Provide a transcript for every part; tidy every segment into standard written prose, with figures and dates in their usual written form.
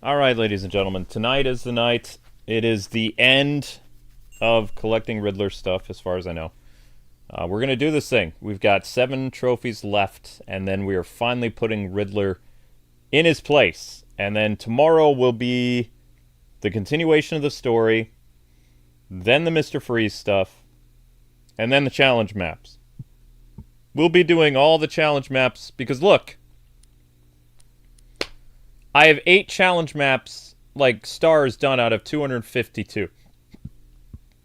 Alright, ladies and gentlemen, tonight is the night. It is the end of collecting Riddler stuff, as far as I know. We're going to do this thing. We've got 7 trophies left, and then we are finally putting Riddler in his place. And then tomorrow will be the continuation of the story, then the Mr. Freeze stuff, and then the challenge maps. We'll be doing all the challenge maps, because look, I have 8 challenge maps, like stars, done out of 252.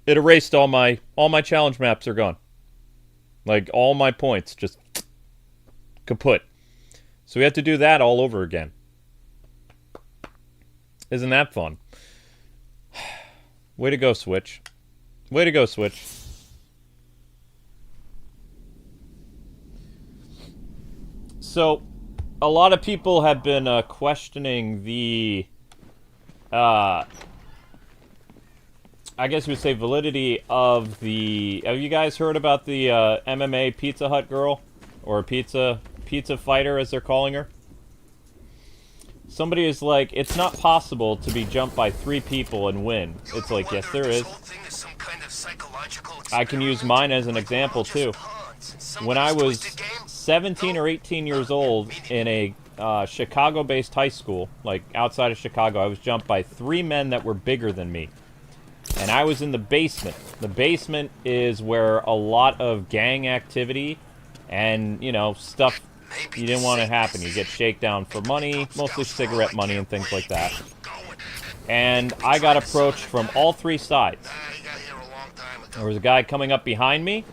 It erased all my challenge maps are gone. Like, all my points just kaput. So we have to do that all over again. Isn't that fun? Way to go, Switch. Way to go, Switch. So, a lot of people have been questioning the, I guess you would say, validity of the... Have you guys heard about the MMA Pizza Hut girl? Or pizza fighter, as they're calling her? Somebody is like, it's not possible to be jumped by 3 people and win. It's like, yes, there is. I can use mine as an example, too. When I was 17 or 18 years old in a Chicago-based high school, like outside of Chicago, I was jumped by 3 men that were bigger than me. And I was in the basement. The basement is where a lot of gang activity and, you know, stuff you didn't want to happen. You get shakedown for money, mostly cigarette money and things like that. And I got approached from all 3 sides. There was a guy coming up behind me,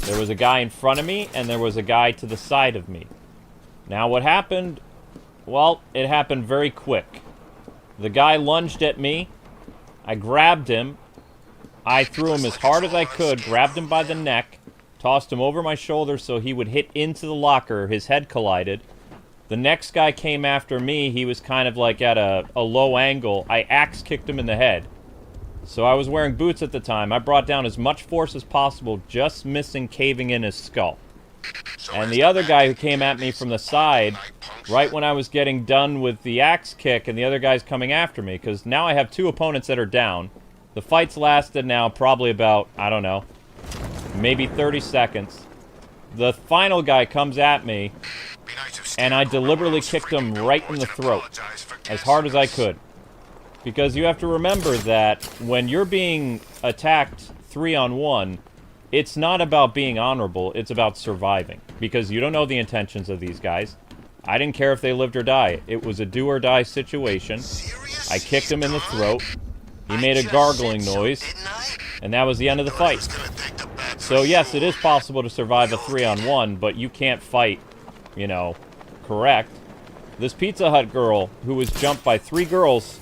there was a guy in front of me, and there was a guy to the side of me. Now what happened? Well, it happened very quick. The guy lunged at me. I grabbed him. I threw him as hard as I could, grabbed him by the neck, tossed him over my shoulder so he would hit into the locker. His head collided. The next guy came after me. He was kind of like at a low angle. I axe kicked him in the head. So I was wearing boots at the time. I brought down as much force as possible, just missing caving in his skull. And the other guy who came at me from the side, right when I was getting done with the axe kick, and the other guy's coming after me, because now I have 2 opponents that are down. The fight's lasted now probably about, I don't know, maybe 30 seconds. The final guy comes at me, and I deliberately kicked him right in the throat, as hard as I could. Because you have to remember that when you're being attacked 3-on-1, it's not about being honorable, it's about surviving. Because you don't know the intentions of these guys. I didn't care if they lived or died. It was a do-or-die situation. I kicked him in the throat. He made a gargling noise. And that was the end of the fight. So yes, it is possible to survive a 3-on-1, but you can't fight, you know, correct. This Pizza Hut girl, who was jumped by 3 girls,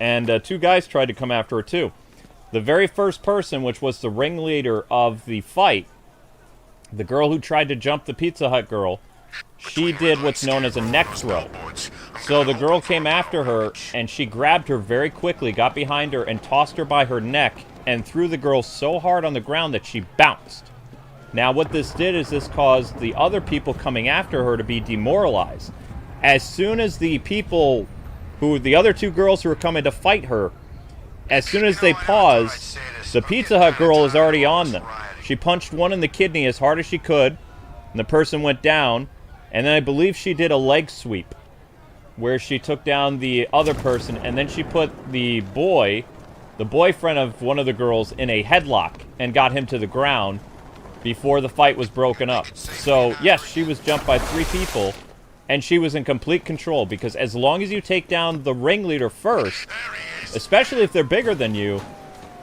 and 2 guys tried to come after her too. The very first person, which was the ringleader of the fight, the girl who tried to jump the Pizza Hut girl, she did what's known as a neck throw. So the girl came after her, and she grabbed her very quickly, got behind her, and tossed her by her neck, and threw the girl so hard on the ground that she bounced. Now what this did is this caused the other people coming after her to be demoralized. As soon as the people the other 2 girls who were coming to fight her, as soon as they paused, the Pizza Hut girl is already on them. She punched one in the kidney as hard as she could, and the person went down, and then I believe she did a leg sweep, where she took down the other person, and then she put the boyfriend of one of the girls, in a headlock, and got him to the ground before the fight was broken up. So, yes, she was jumped by 3 people, and she was in complete control, because as long as you take down the ringleader first, especially if they're bigger than you,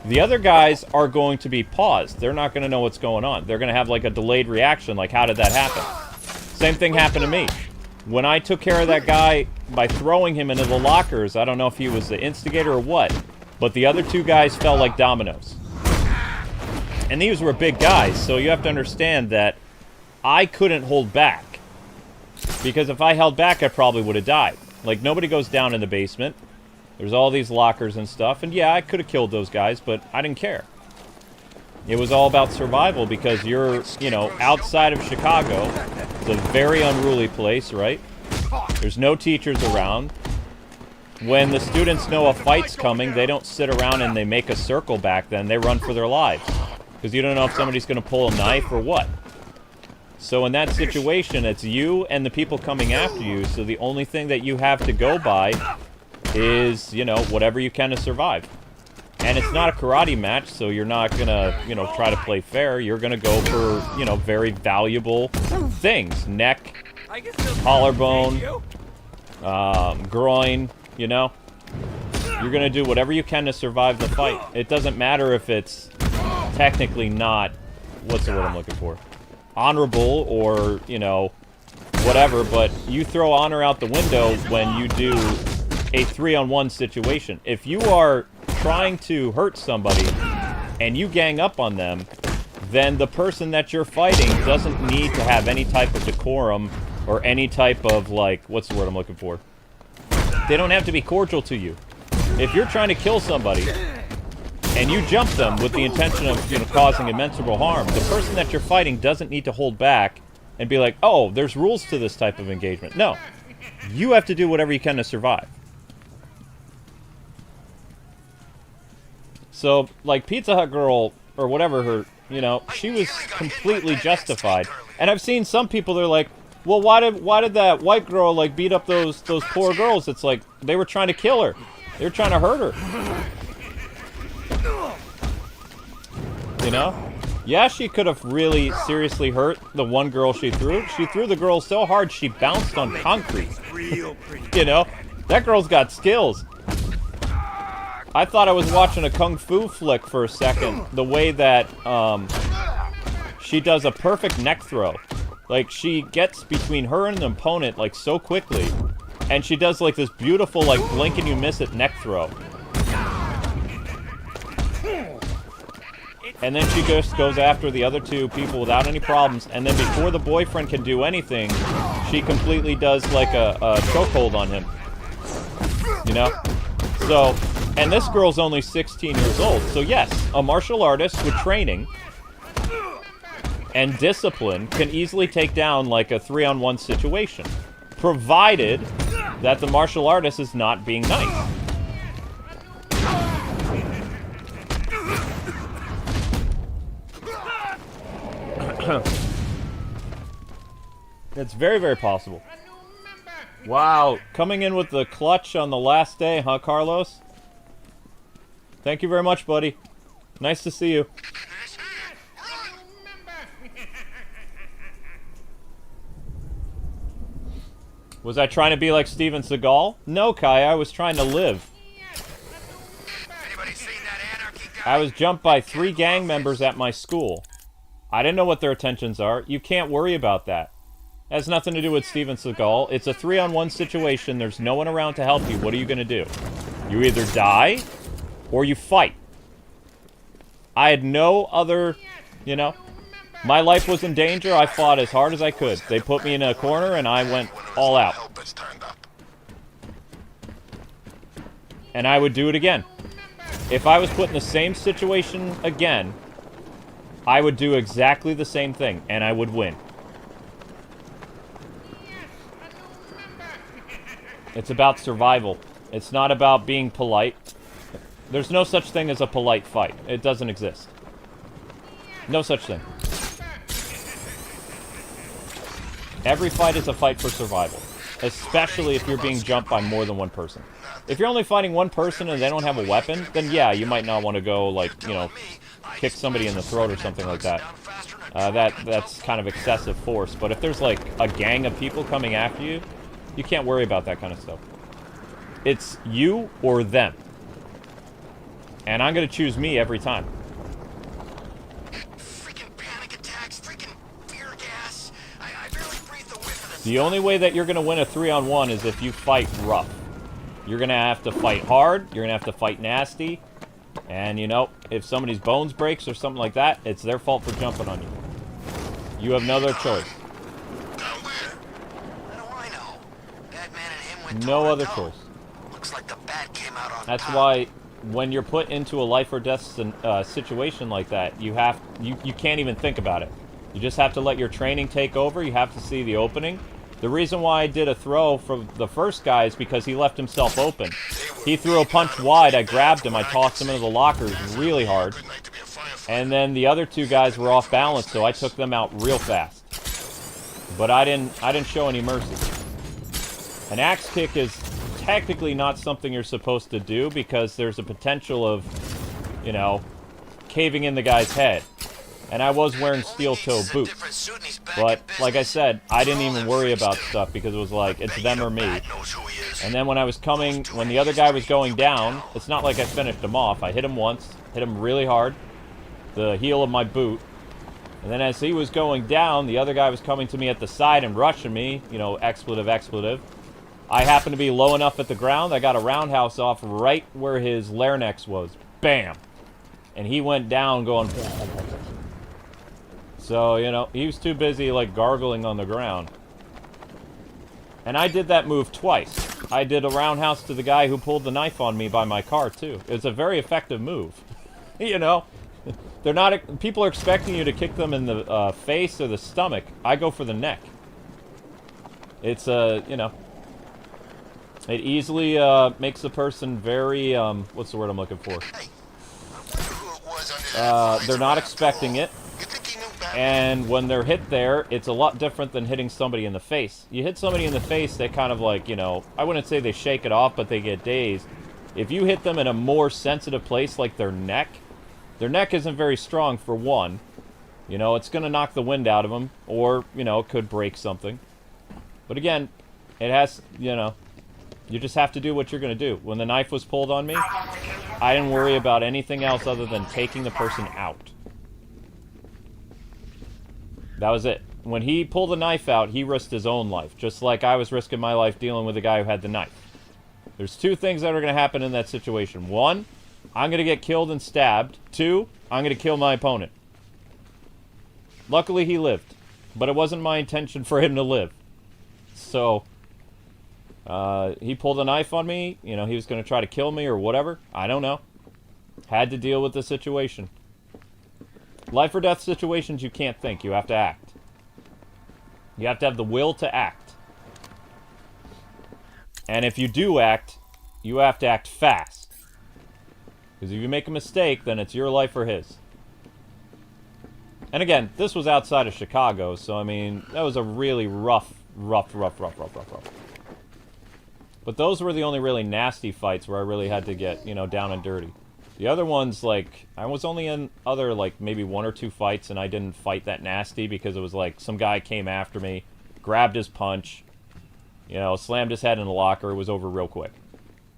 the other guys are going to be paused. They're not going to know what's going on. They're going to have like a delayed reaction, like, how did that happen? Same thing happened to me. When I took care of that guy by throwing him into the lockers, I don't know if he was the instigator or what, but the other 2 guys fell like dominoes. And these were big guys, so you have to understand that I couldn't hold back. Because if I held back, I probably would have died. Like, nobody goes down in the basement. There's all these lockers and stuff. And yeah, I could have killed those guys, but I didn't care. It was all about survival because you're, you know, outside of Chicago. It's a very unruly place, right? There's no teachers around. When the students know a fight's coming, they don't sit around and they make a circle back then. They run for their lives. Because you don't know if somebody's going to pull a knife or what. So in that situation, it's you and the people coming after you, so the only thing that you have to go by is, you know, whatever you can to survive. And it's not a karate match, so you're not gonna, you know, try to play fair. You're gonna go for, you know, very valuable things. Neck, collarbone, groin, you know? You're gonna do whatever you can to survive the fight. It doesn't matter if it's technically not, what's the word I'm looking for? Honorable or, you know, whatever, but you throw honor out the window when you do a 3-on-1 situation. If you are trying to hurt somebody and you gang up on them, then the person that you're fighting doesn't need to have any type of decorum or any type of, like, what's the word I'm looking for? They don't have to be cordial to you. If you're trying to kill somebody and you jump them with the intention of, you know, causing immeasurable harm, the person that you're fighting doesn't need to hold back and be like, oh, there's rules to this type of engagement. No. You have to do whatever you can to survive. So, like, Pizza Hut girl, or whatever her, you know, she was completely justified. And I've seen some people, they're like, well, why did that white girl, like, beat up those poor girls? It's like, they were trying to kill her. They were trying to hurt her. You know? Yeah, she could have really seriously hurt the one girl she threw. She threw the girl so hard she bounced on concrete. You know? That girl's got skills. I thought I was watching a kung fu flick for a second. The way that she does a perfect neck throw. Like, she gets between her and the opponent, like, so quickly. And she does, like, this beautiful, like, blink and you miss it neck throw. And then she just goes after the other two people without any problems. And then before the boyfriend can do anything, she completely does, like, a chokehold on him. You know? So, and this girl's only 16 years old. So yes, a martial artist with training and discipline can easily take down, like, a 3-on-1 situation. Provided that the martial artist is not being nice. It's very, very possible. Wow, coming in with the clutch on the last day, huh, Carlos? Thank you very much, buddy. Nice to see you. Was I trying to be like Steven Seagal? No, Kai, I was trying to live. I was jumped by 3 gang members at my school. I didn't know what their intentions are. You can't worry about that. It has nothing to do with Steven Seagal. It's a 3-on-1 situation. There's no one around to help you. What are you going to do? You either die or you fight. I had no other, you know, my life was in danger. I fought as hard as I could. They put me in a corner and I went all out. And I would do it again. If I was put in the same situation again, I would do exactly the same thing and I would win. It's about survival. It's not about being polite. There's no such thing as a polite fight. It doesn't exist. No such thing. Every fight is a fight for survival. Especially if you're being jumped by more than one person. If you're only fighting one person and they don't have a weapon, then yeah, you might not want to go, like, you know, kick somebody in the throat or something like that. That's kind of excessive force. But if there's, like, a gang of people coming after you, you can't worry about that kind of stuff. It's you or them. And I'm going to choose me every time. Freaking panic attacks, freaking fear gas. I barely breathe the whiff of this. The only way that you're going to win a 3-on-1 is if you fight rough. You're going to have to fight hard. You're going to have to fight nasty. And, you know, if somebody's bones breaks or something like that, it's their fault for jumping on you. You have no other choice. No other choice. Looks like the bat came out on That's top. Why when you're put into a life or death situation like that, you can't even think about it. You just have to let your training take over. You have to see the opening, The reason why I did a throw from the first guy is because he left himself open. He threw a punch wide, I grabbed him, I tossed him into the lockers really hard. And then the other two guys were off balance, so I took them out real fast. But I didn't show any mercy. An axe kick is technically not something you're supposed to do because there's a potential of, you know, caving in the guy's head. And I was wearing steel-toe boots. But, like I said, I didn't even worry about stuff because it was like, it's them or me. And then when I was coming, when the other guy was going down, it's not like I finished him off. I hit him once, hit him really hard, the heel of my boot. And then as he was going down, the other guy was coming to me at the side and rushing me, you know, expletive, expletive. I happened to be low enough at the ground, I got a roundhouse off right where his larynx was. Bam! And he went down going... So, you know, he was too busy, like, gargling on the ground. And I did that move twice. I did a roundhouse to the guy who pulled the knife on me by my car, too. It's a very effective move. You know? They're not... People are expecting you to kick them in the face or the stomach. I go for the neck. It's, you know... It easily makes a person very, what's the word I'm looking for? They're not expecting it. And when they're hit there, it's a lot different than hitting somebody in the face. You hit somebody in the face, they kind of like, you know, I wouldn't say they shake it off, but they get dazed. If you hit them in a more sensitive place like their neck isn't very strong for one. You know, it's going to knock the wind out of them, or, you know, it could break something. But again, it has, you know, you just have to do what you're going to do. When the knife was pulled on me, I didn't worry about anything else other than taking the person out. That was it. When he pulled the knife out, he risked his own life, just like I was risking my life dealing with the guy who had the knife. There's two things that are going to happen in that situation. One, I'm going to get killed and stabbed. Two, I'm going to kill my opponent. Luckily, he lived, but it wasn't my intention for him to live. So, he pulled a knife on me. You know, he was going to try to kill me or whatever. I don't know. Had to deal with the situation. Life or death situations, you can't think. You have to act. You have to have the will to act. And if you do act, you have to act fast. Because if you make a mistake, then it's your life or his. And again, this was outside of Chicago, so I mean, that was a really rough. But those were the only really nasty fights where I really had to get, you know, down and dirty. The other ones, like, I was only in other, like, maybe one or two fights, and I didn't fight that nasty because it was like some guy came after me, grabbed his punch, you know, slammed his head in the locker, it was over real quick.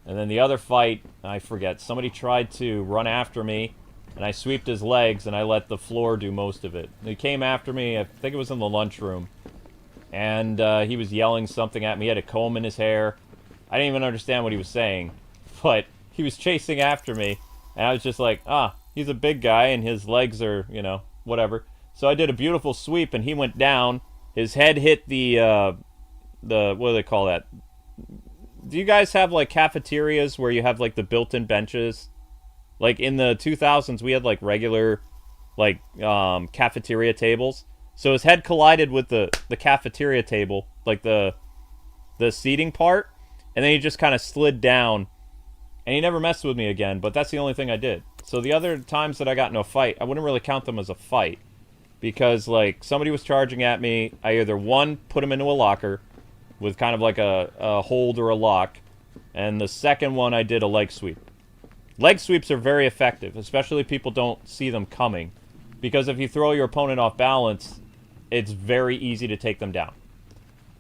And then the other fight, I forget, somebody tried to run after me, and I sweeped his legs, and I let the floor do most of it. He came after me, I think it was in the lunchroom, and he was yelling something at me, he had a comb in his hair. I didn't even understand what he was saying, but he was chasing after me. And I was just like, he's a big guy and his legs are, you know, whatever. So I did a beautiful sweep and he went down. His head hit the what do they call that? Do you guys have, like, cafeterias where you have, like, the built-in benches? Like, in the 2000s, we had, like, regular, like, cafeteria tables. So his head collided with the cafeteria table, like, the seating part. And then he just kind of slid down. And he never messed with me again, but that's the only thing I did. So the other times that I got in a fight, I wouldn't really count them as a fight. Because, like, somebody was charging at me. I either, one, put him into a locker with kind of like a hold or a lock. And the second one, I did a leg sweep. Leg sweeps are very effective, especially if people don't see them coming. Because if you throw your opponent off balance, it's very easy to take them down.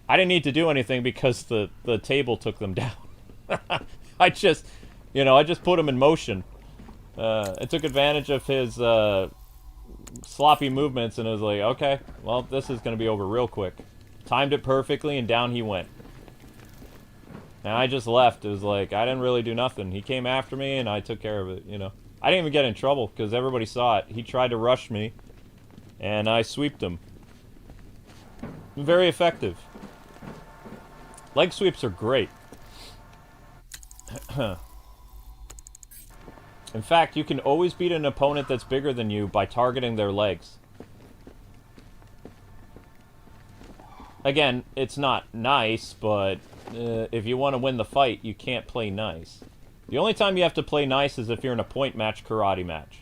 I didn't need to do anything because the table took them down. I just put him in motion. It took advantage of his sloppy movements, and it was like, okay, well, this is going to be over real quick. Timed it perfectly, and down he went. And I just left. It was like, I didn't really do nothing. He came after me, and I took care of it, you know. I didn't even get in trouble, because everybody saw it. He tried to rush me, and I sweeped him. Very effective. Leg sweeps are great. In fact, you can always beat an opponent that's bigger than you by targeting their legs. Again, it's not nice, but if you want to win the fight, you can't play nice. The only time you have to play nice is if you're in a point match karate match.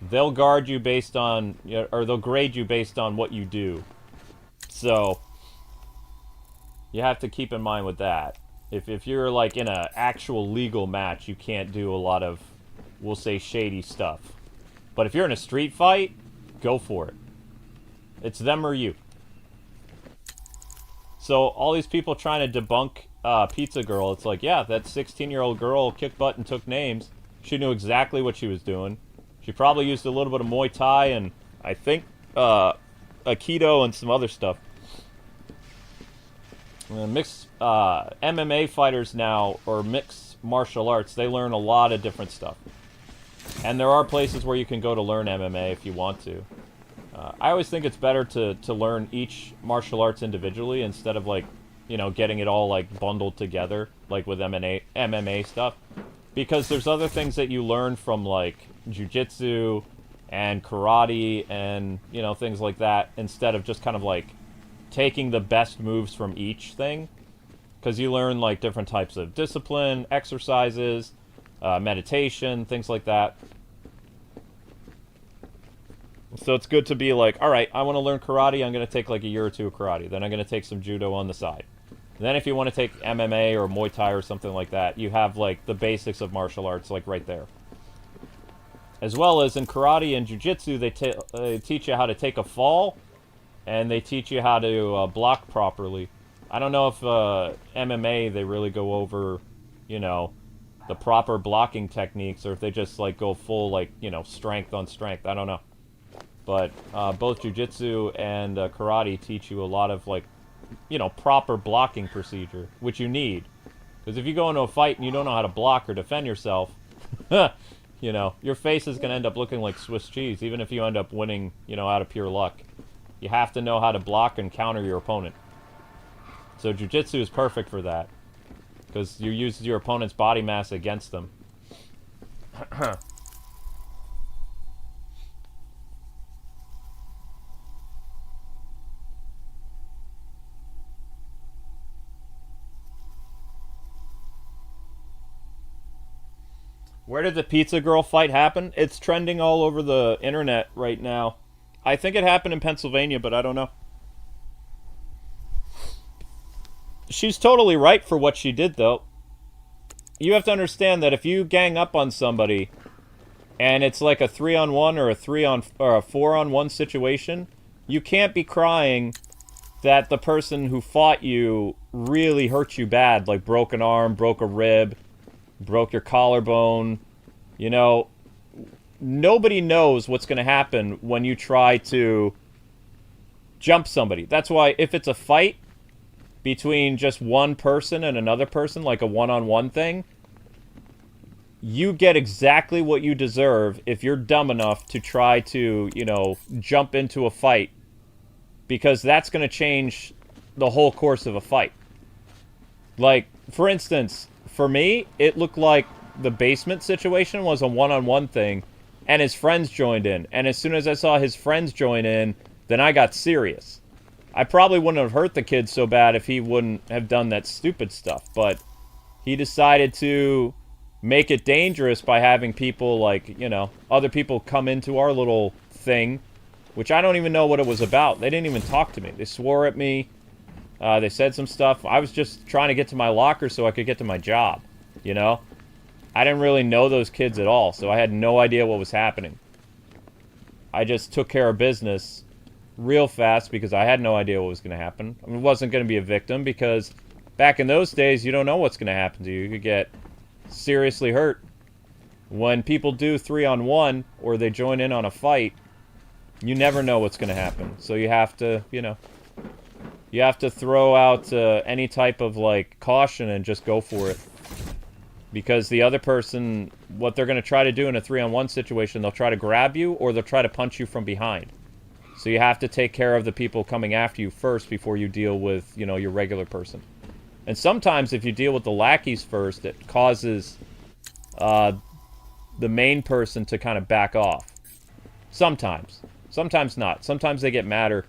They'll guard you based on, or they'll grade you based on what you do. So, you have to keep in mind with that. If you're like in an actual legal match, you can't do a lot of, we'll say, shady stuff. But if you're in a street fight, go for it. It's them or you. So all these people trying to debunk Pizza Girl, it's like, yeah, that 16-year-old girl kicked butt and took names. She knew exactly what she was doing. She probably used a little bit of Muay Thai and, I think, Aikido and some other stuff. Mixed MMA fighters now, or mixed martial arts, they learn a lot of different stuff. And there are places where you can go to learn MMA if you want to. I always think it's better to learn each martial arts individually instead of, like, you know, getting it all, like, bundled together, like with MMA stuff. Because there's other things that you learn from, like, jiu-jitsu and karate and, you know, things like that, instead of just kind of, like, taking the best moves from each thing. Because you learn, like, different types of discipline, exercises, meditation, things like that. So it's good to be like, alright, I want to learn karate, I'm going to take like a year or two of karate. Then I'm going to take some judo on the side. And then if you want to take MMA or Muay Thai or something like that, you have like the basics of martial arts like right there. As well as in karate and jiu-jitsu, they teach you how to take a fall, and they teach you how to block properly. I don't know if MMA, they really go over, you know, the proper blocking techniques, or if they just like go full, like, you know, strength on strength. I don't know. But both jiu-jitsu and karate teach you a lot of, like, you know, proper blocking procedure, which you need. Because if you go into a fight and you don't know how to block or defend yourself, you know, your face is going to end up looking like Swiss cheese, even if you end up winning, you know, out of pure luck. You have to know how to block and counter your opponent. So jiu-jitsu is perfect for that, because you use your opponent's body mass against them. Where did the Pizza Girl fight happen? It's trending all over the internet right now. I think it happened in Pennsylvania, but I don't know. She's totally right for what she did, though. You have to understand that if you gang up on somebody and it's like a 3-on-1 or a 4-on-1 situation, you can't be crying that the person who fought you really hurt you bad, like broke an arm, broke a rib, broke your collarbone. You know, nobody knows what's going to happen when you try to jump somebody. That's why if it's a fight between just one person and another person, like a one-on-one thing, you get exactly what you deserve if you're dumb enough to try to, you know, jump into a fight, because that's going to change the whole course of a fight. Like, for instance, for me, it looked like the basement situation was a one-on-one thing, and his friends joined in. And as soon as I saw his friends join in, then I got serious. I probably wouldn't have hurt the kid so bad if he wouldn't have done that stupid stuff, but he decided to make it dangerous by having people, like, you know, other people come into our little thing, which I don't even know what it was about. They didn't even talk to me. They swore at me. They said some stuff. I was just trying to get to my locker so I could get to my job, you know? I didn't really know those kids at all, so I had no idea what was happening. I just took care of business real fast because I had no idea what was going to happen. I mean, I wasn't going to be a victim because back in those days, you don't know what's going to happen to you. You could get seriously hurt. When people do 3-on-1 or they join in on a fight, you never know what's going to happen. So you have to, you know, you have to throw out any type of, like, caution and just go for it. Because the other person, what they're going to try to do in a 3-on-1 situation, they'll try to grab you or they'll try to punch you from behind. So you have to take care of the people coming after you first before you deal with, you know, your regular person. And sometimes if you deal with the lackeys first, it causes the main person to kind of back off. Sometimes. Sometimes not. Sometimes they get madder.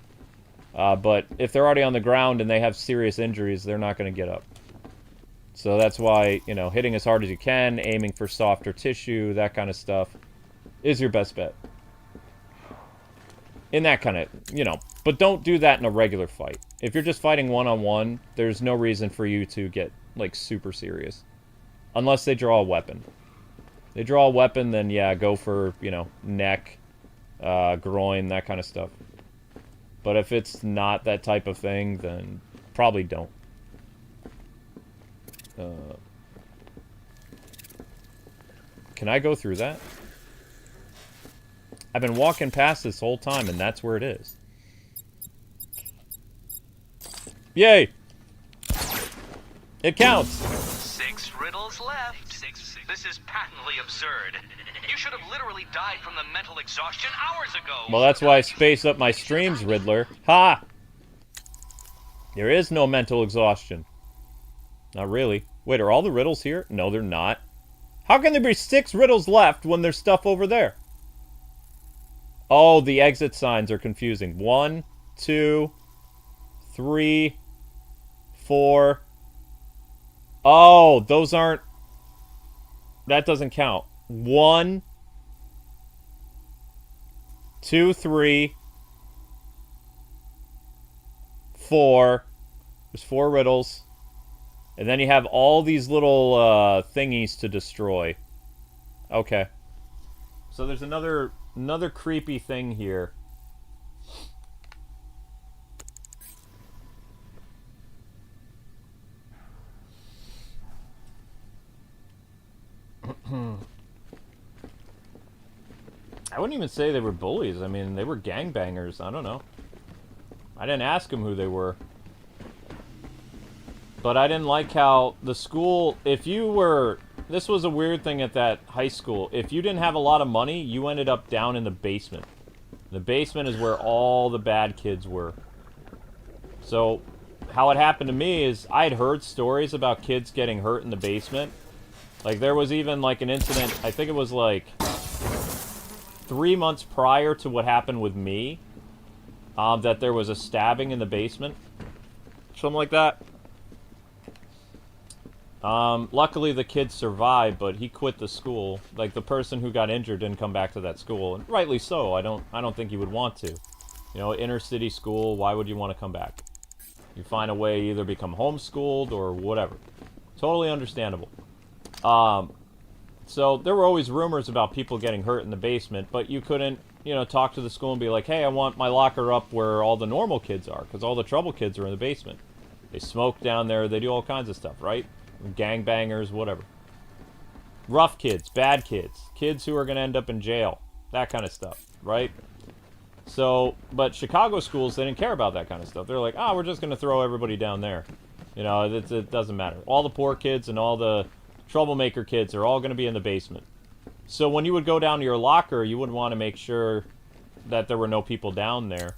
But if they're already on the ground and they have serious injuries, they're not going to get up. So that's why, you know, hitting as hard as you can, aiming for softer tissue, that kind of stuff, is your best bet. In that kind of, you know, but don't do that in a regular fight. If you're just fighting one-on-one, there's no reason for you to get, like, super serious. Unless they draw a weapon. They draw a weapon, then yeah, go for, you know, neck, groin, that kind of stuff. But if it's not that type of thing, then probably don't. Can I go through that? I've been walking past this whole time, and that's where it is. Yay! It counts! 6 riddles left. This is patently absurd. You should have literally died from the mental exhaustion hours ago. Well, that's why I space up my streams, Riddler. Ha! There is no mental exhaustion. Not really. Wait, are all the riddles here? No, they're not. How can there be 6 riddles left when there's stuff over there? Oh, the exit signs are confusing. 1, 2, 3, 4. Oh, those aren't... That doesn't count. 1, 2, 3, 4. There's 4 riddles. And then you have all these little thingies to destroy. Okay. So there's another creepy thing here. I wouldn't even say they were bullies. I mean, they were gangbangers. I don't know. I didn't ask them who they were. But I didn't like how the school, if you were, this was a weird thing at that high school. If you didn't have a lot of money, you ended up down in the basement. The basement is where all the bad kids were. So, how it happened to me is I had heard stories about kids getting hurt in the basement. Like, there was even, like, an incident, I think it was, like, 3 months prior to what happened with me, that there was a stabbing in the basement. Something like that. Luckily the kid survived, but he quit the school. Like, the person who got injured didn't come back to that school, and rightly so. I don't think he would want to. You know, inner city school, why would you want to come back? You find a way to either become homeschooled or whatever. Totally understandable. So there were always rumors about people getting hurt in the basement, but you couldn't, you know, talk to the school and be like, hey, I want my locker up where all the normal kids are, because all the trouble kids are in the basement. They smoke down there, they do all kinds of stuff, right? Gangbangers, whatever. Rough kids, bad kids, kids who are going to end up in jail, that kind of stuff, right? So, but Chicago schools, they didn't care about that kind of stuff. They're like, we're just going to throw everybody down there. You know, it doesn't matter. All the poor kids and all the troublemaker kids are all going to be in the basement. So when you would go down to your locker, you would want to make sure that there were no people down there.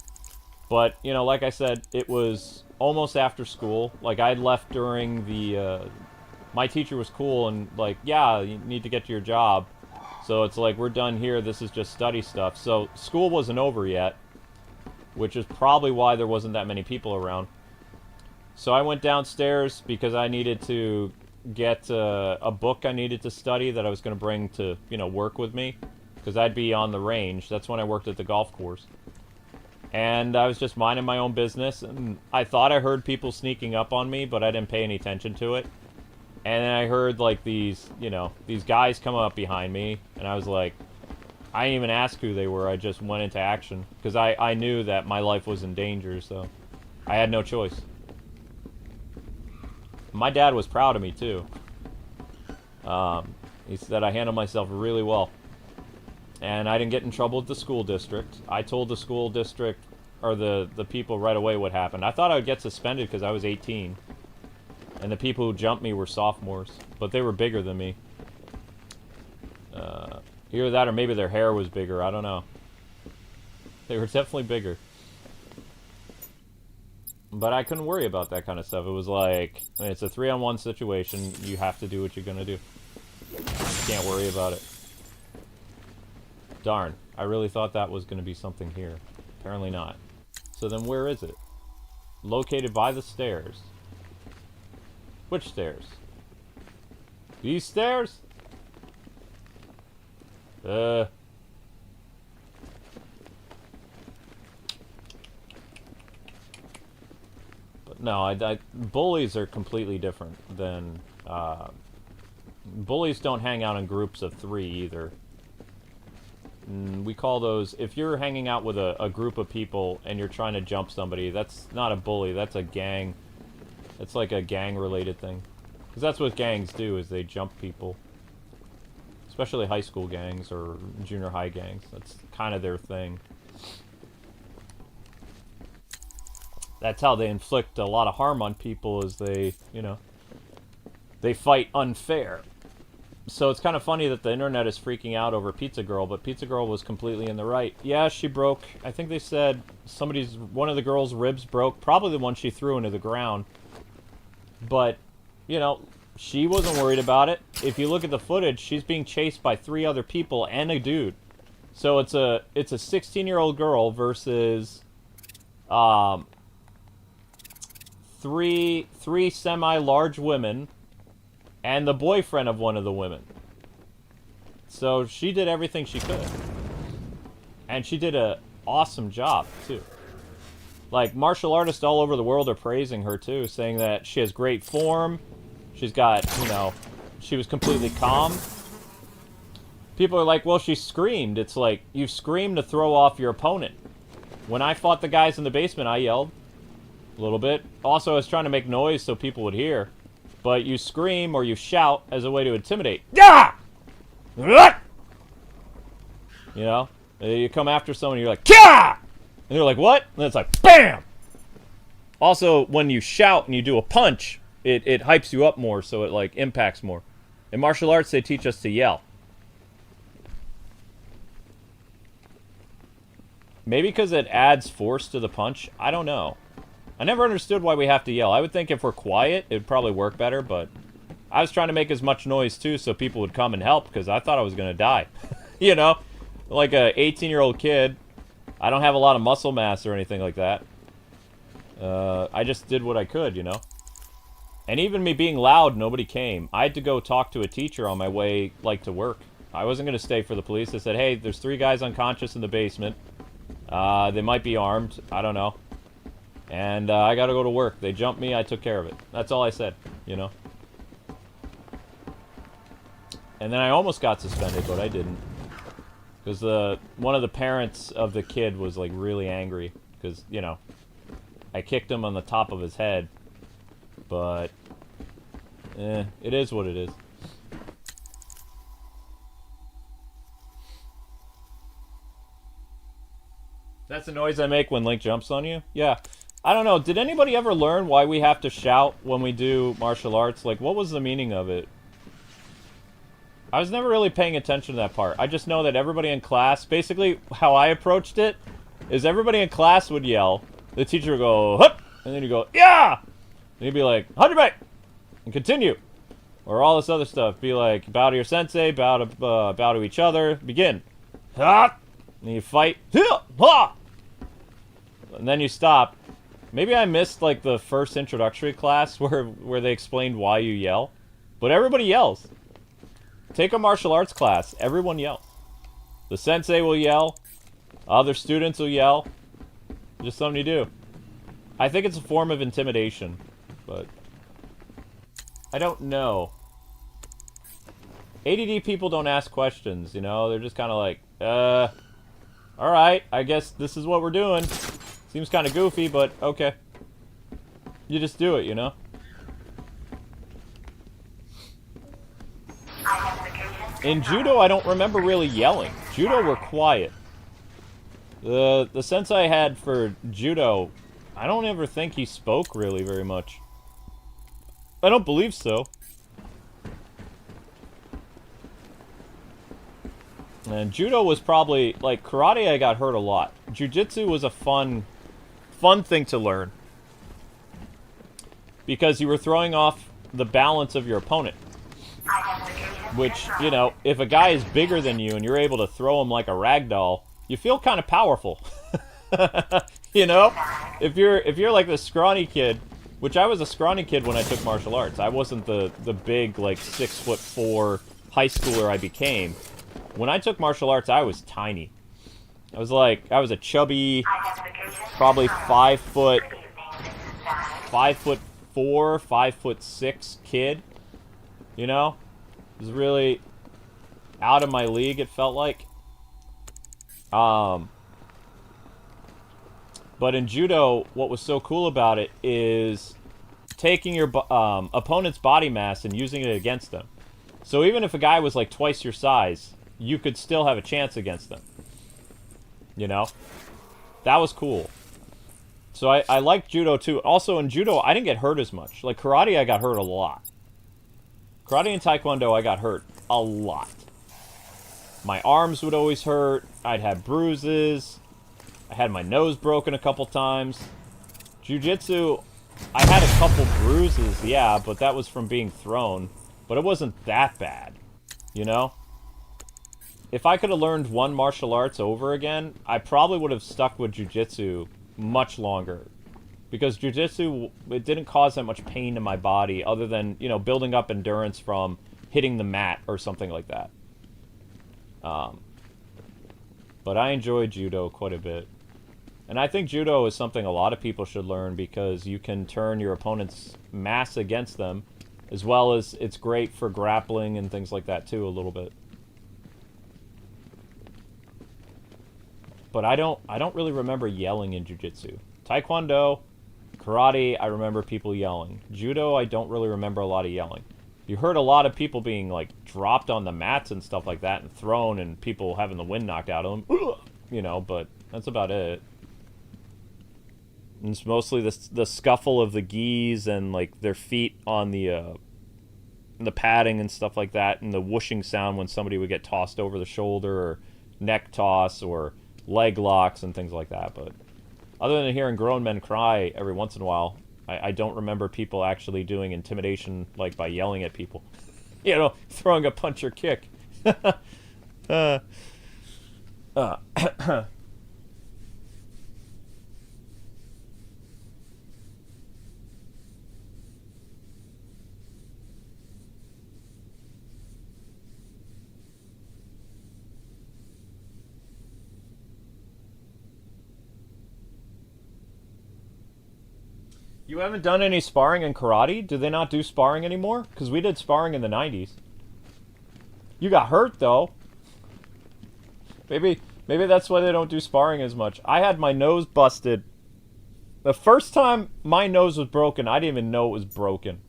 But, you know, like I said, it was almost after school. Like, I'd left during the, my teacher was cool and like, yeah, you need to get to your job. So it's like, we're done here, this is just study stuff. So school wasn't over yet, which is probably why there wasn't that many people around. So I went downstairs because I needed to get a book I needed to study that I was going to bring to, you know, work with me. Because I'd be on the range. That's when I worked at the golf course. And I was just minding my own business, and I thought I heard people sneaking up on me, but I didn't pay any attention to it. And then I heard, like, these, you know, these guys come up behind me, and I was like, I didn't even ask who they were, I just went into action. Because I knew that my life was in danger, so I had no choice. My dad was proud of me, too. He said I handled myself really well. And I didn't get in trouble with the school district. I told the school district, or the people right away what happened. I thought I would get suspended because I was 18. And the people who jumped me were sophomores. But they were bigger than me. Either that or maybe their hair was bigger. I don't know. They were definitely bigger. But I couldn't worry about that kind of stuff. It was like, I mean, it's a 3-on-1 situation. You have to do what you're going to do. You can't worry about it. Darn. I really thought that was going to be something here. Apparently not. So then where is it? located by the stairs. Which stairs? These stairs? But no, bullies are completely different than, bullies don't hang out in groups of 3 either. We call those, if you're hanging out with a group of people and you're trying to jump somebody, that's not a bully, that's a gang. It's like a gang-related thing. Because that's what gangs do, is they jump people. Especially high school gangs or junior high gangs. That's kind of their thing. That's how they inflict a lot of harm on people, is they, you know, they fight unfair. So it's kind of funny that the internet is freaking out over Pizza Girl, but Pizza Girl was completely in the right. Yeah, she broke, I think they said one of the girl's ribs broke, probably the one she threw into the ground. But, you know, she wasn't worried about it. If you look at the footage, she's being chased by 3 other people and a dude. So it's a 16-year-old girl versus three semi-large women and the boyfriend of one of the women. So she did everything she could. And she did an awesome job, too. Like, martial artists all over the world are praising her, too, saying that she has great form. She's got, you know, she was completely calm. People are like, well, she screamed. It's like, you scream to throw off your opponent. When I fought the guys in the basement, I yelled a little bit. Also, I was trying to make noise so people would hear. But you scream or you shout as a way to intimidate. Yeah! You know? You come after someone and you're like, Kya! And they're like, what? And it's like, BAM! Also, when you shout and you do a punch, it hypes you up more, so it, like, impacts more. In martial arts, they teach us to yell. Maybe because it adds force to the punch? I don't know. I never understood why we have to yell. I would think if we're quiet, it would probably work better, but I was trying to make as much noise, too, so people would come and help, because I thought I was going to die. You know? Like a 18-year-old kid. I don't have a lot of muscle mass or anything like that. I just did what I could, you know? And even me being loud, nobody came. I had to go talk to a teacher on my way, like, to work. I wasn't going to stay for the police. I said, hey, there's 3 guys unconscious in the basement. They might be armed. I don't know. And I gotta go to work. They jumped me, I took care of it. That's all I said, you know? And then I almost got suspended, but I didn't. Because one of the parents of the kid was, like, really angry. Because, you know, I kicked him on the top of his head. But, it is what it is. That's the noise I make when Link jumps on you? Yeah. I don't know, did anybody ever learn why we have to shout when we do martial arts? Like, what was the meaning of it? I was never really paying attention to that part. I just know that everybody in class, basically how I approached it, is everybody in class would yell, the teacher would go, hup! And then you go, yeah! And you'd be like, 100 back! And continue. Or all this other stuff. Be like, bow to your sensei, bow to each other, begin. Ha! And you fight. Ha! And then you stop. Maybe I missed, like, the first introductory class where they explained why you yell. But everybody yells. Take a martial arts class. Everyone yells. The sensei will yell. Other students will yell. Just something you do. I think it's a form of intimidation. But I don't know. ADD people don't ask questions, you know? They're just kind of like, alright, I guess this is what we're doing. Seems kind of goofy, but okay. You just do it, you know? In judo, I don't remember really yelling. Judo, we're quiet. The sensei I had for judo, I don't ever think he spoke really very much. I don't believe so. And judo was probably, like, karate I got hurt a lot. Jiu-jitsu was a fun thing to learn. Because you were throwing off the balance of your opponent. Which, you know, if a guy is bigger than you and you're able to throw him like a rag doll, you feel kind of powerful. You know, if you're like the scrawny kid, which I was a scrawny kid when I took martial arts. I wasn't the big like 6'4" high schooler I became. When I took martial arts, I was tiny. I was a chubby, probably 5'4", 5'6" kid. You know, it was really out of my league. It felt like. But in judo, what was so cool about it is taking your opponent's body mass and using it against them. So even if a guy was like twice your size, you could still have a chance against them. You know? That was cool. So I liked judo too. Also in judo, I didn't get hurt as much. Like karate, I got hurt a lot. Karate and taekwondo, I got hurt a lot. My arms would always hurt. I'd have bruises. I had my nose broken a couple times. Jiu-jitsu, I had a couple bruises, yeah, but that was from being thrown. But it wasn't that bad, you know? If I could have learned one martial arts over again, I probably would have stuck with jiu-jitsu much longer. Because jiu-jitsu, it didn't cause that much pain in my body other than, you know, building up endurance from hitting the mat or something like that. But I enjoy judo quite a bit. And I think judo is something a lot of people should learn because you can turn your opponent's mass against them, as well as it's great for grappling and things like that too a little bit. But I don't really remember yelling in jiu-jitsu. Taekwondo, karate, I remember people yelling. Judo, I don't really remember a lot of yelling. You heard a lot of people being like dropped on the mats and stuff like that and thrown and people having the wind knocked out of them. You know, but that's about it. And it's mostly the scuffle of the gis and like their feet on the padding and stuff like that, and the whooshing sound when somebody would get tossed over the shoulder, or neck toss, or leg locks and things like that. But other than hearing grown men cry every once in a while, I don't remember people actually doing intimidation like by yelling at people. You know, throwing a punch or kick. You haven't done any sparring in karate? Do they not do sparring anymore? Because we did sparring in the 90s. You got hurt, though. Maybe that's why they don't do sparring as much. I had my nose busted. The first time my nose was broken, I didn't even know it was broken.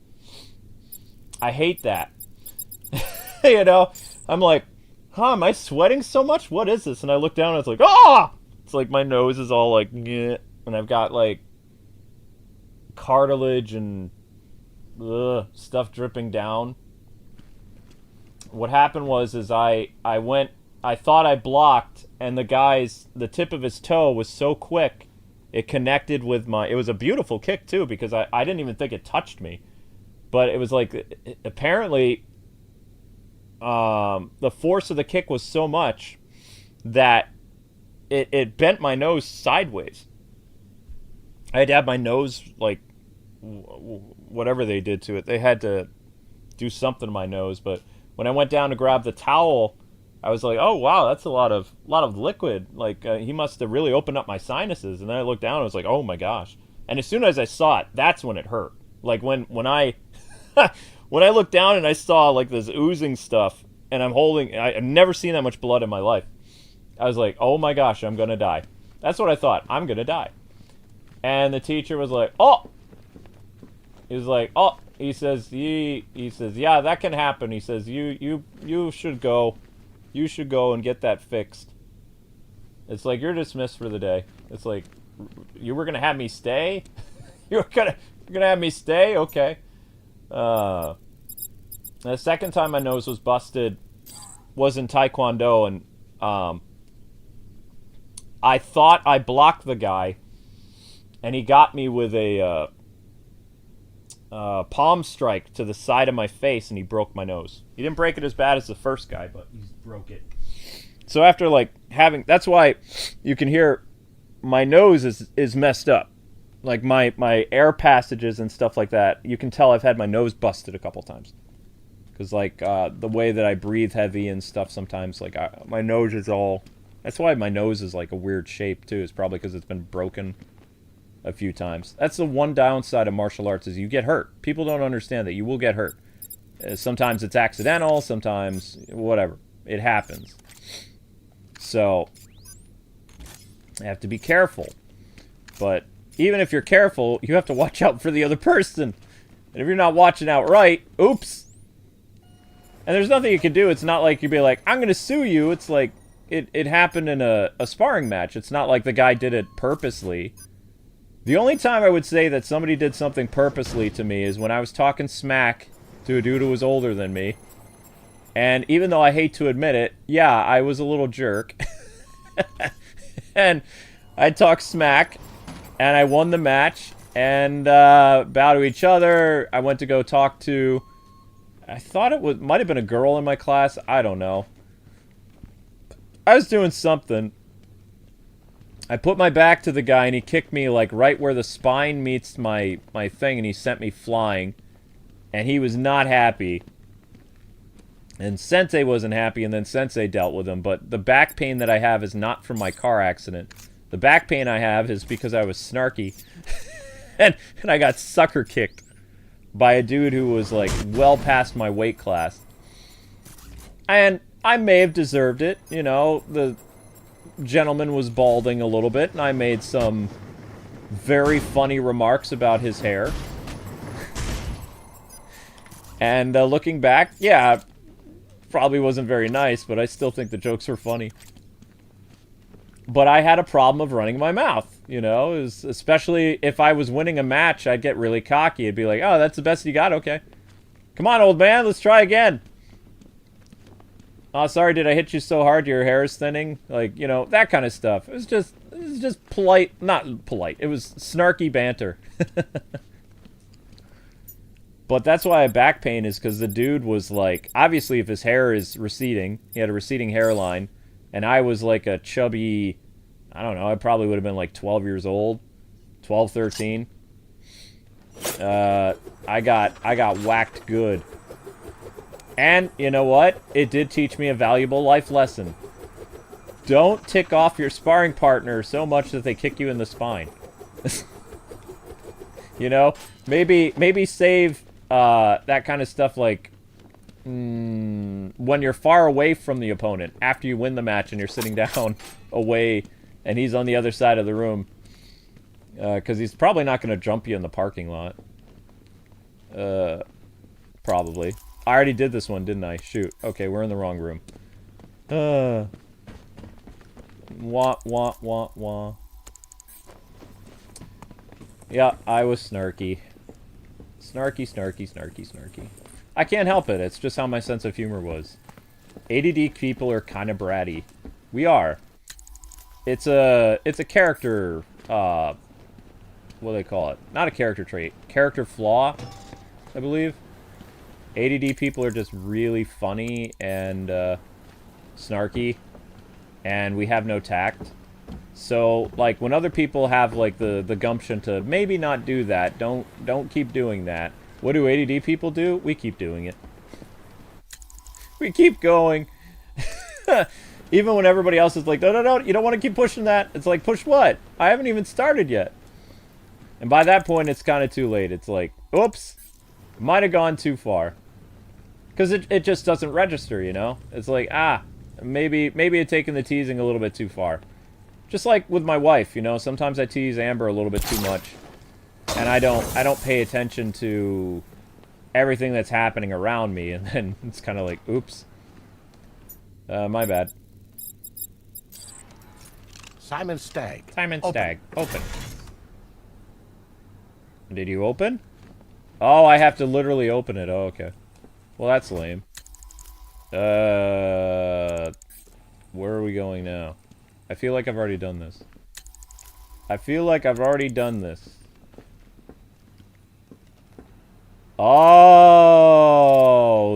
I hate that. You know? I'm like, am I sweating so much? What is this? And I look down and it's like, ah! It's like my nose is all like, and I've got like cartilage and stuff dripping down. What happened was I thought I blocked, and the tip of his toe was so quick, it connected with it was a beautiful kick too, because I didn't even think it touched me. But it was like, apparently, the force of the kick was so much that it bent my nose sideways. I had to have my nose, like, whatever they did to it. They had to do something to my nose, but when I went down to grab the towel, I was like, oh, wow, that's a lot of liquid. Like, he must have really opened up my sinuses. And then I looked down and I was like, oh, my gosh. And as soon as I saw it, that's when it hurt. Like, when I when I looked down and I saw, like, this oozing stuff, and I've never seen that much blood in my life. I was like, oh, my gosh, I'm going to die. That's what I thought. I'm going to die. And the teacher was like, oh! He was like, oh! He says, yeah, that can happen. He says, you should go. You should go and get that fixed. It's like, you're dismissed for the day. It's like, you were going to have me stay? You're gonna have me stay? Okay. The second time my nose was busted was in Taekwondo, and I thought I blocked the guy, and he got me with a palm strike to the side of my face, and he broke my nose. He didn't break it as bad as the first guy, but he broke it. So after, like, that's why you can hear my nose is messed up. Like, my air passages and stuff like that, you can tell I've had my nose busted a couple times. Because, like, the way that I breathe heavy and stuff sometimes, like, my nose is all... That's why my nose is, like, a weird shape, too. It's probably because it's been broken a few times. That's the one downside of martial arts, is you get hurt. People don't understand that. You will get hurt. Sometimes it's accidental, sometimes whatever. It happens. So, you have to be careful. But even if you're careful, you have to watch out for the other person. And if you're not watching out right, oops. And there's nothing you can do. It's not like you'd be like, I'm going to sue you. It's like, it happened in a sparring match. It's not like the guy did it purposely. The only time I would say that somebody did something purposely to me is when I was talking smack to a dude who was older than me. And even though I hate to admit it, yeah, I was a little jerk. And I talked smack, and I won the match, and bow to each other. I went to go talk to... I thought it might have been a girl in my class. I don't know. I was doing something. I put my back to the guy, and he kicked me, like, right where the spine meets my thing, and he sent me flying. And he was not happy. And Sensei wasn't happy, and then Sensei dealt with him. But the back pain that I have is not from my car accident. The back pain I have is because I was snarky. and I got sucker kicked by a dude who was, like, well past my weight class. And I may have deserved it, you know. The gentleman was balding a little bit, and I made some very funny remarks about his hair. And looking back, yeah, probably wasn't very nice, but I still think the jokes were funny. But I had a problem of running my mouth, you know, especially if I was winning a match, I'd get really cocky. I'd be like, oh, that's the best you got? Okay. Come on, old man, let's try again. Oh, sorry, did I hit you so hard your hair is thinning? Like, you know, that kind of stuff. It was just polite, not polite. It was snarky banter. But that's why I have back pain, is because the dude was like, obviously if his hair is receding, he had a receding hairline, and I was like a chubby, I don't know, I probably would have been like 12 years old, 12, 13. I got whacked good. And, you know what? It did teach me a valuable life lesson. Don't tick off your sparring partner so much that they kick you in the spine. You know? Maybe save that kind of stuff, like when you're far away from the opponent, after you win the match and you're sitting down away and he's on the other side of the room. Because he's probably not going to jump you in the parking lot. Probably. I already did this one, didn't I? Shoot. Okay, we're in the wrong room. Wah, wah, wah, wah. Yeah, I was snarky. Snarky, snarky, snarky, snarky. I can't help it. It's just how my sense of humor was. ADD people are kind of bratty. We are. It's a character, what do they call it? Not a character trait. Character flaw, I believe. ADD people are just really funny and snarky, and we have no tact. So, like, when other people have, like, the gumption to maybe not do that, don't keep doing that. What do ADD people do? We keep doing it. We keep going. Even when everybody else is like, no, no, no, you don't want to keep pushing that. It's like, push what? I haven't even started yet. And by that point, it's kind of too late. It's like, oops, might have gone too far. Because it just doesn't register, you know? It's like, maybe it's taking the teasing a little bit too far. Just like with my wife, you know? Sometimes I tease Amber a little bit too much. And I don't pay attention to everything that's happening around me. And then it's kind of like, oops. My bad. Simon Stagg. Simon Stagg. Open. Did you open? Oh, I have to literally open it. Oh, okay. Well, that's lame. Where are we going now? I feel like I've already done this. I feel like I've already done this. Oh,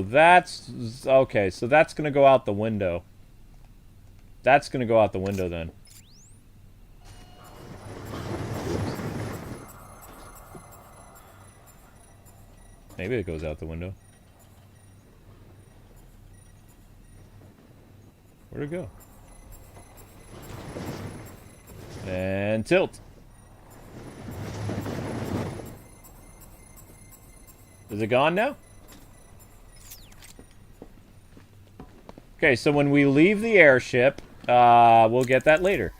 that's... Okay, so that's gonna go out the window. That's gonna go out the window, then. Maybe it goes out the window. Where'd it go? And tilt. Is it gone now? Okay, so when we leave the airship, we'll get that later.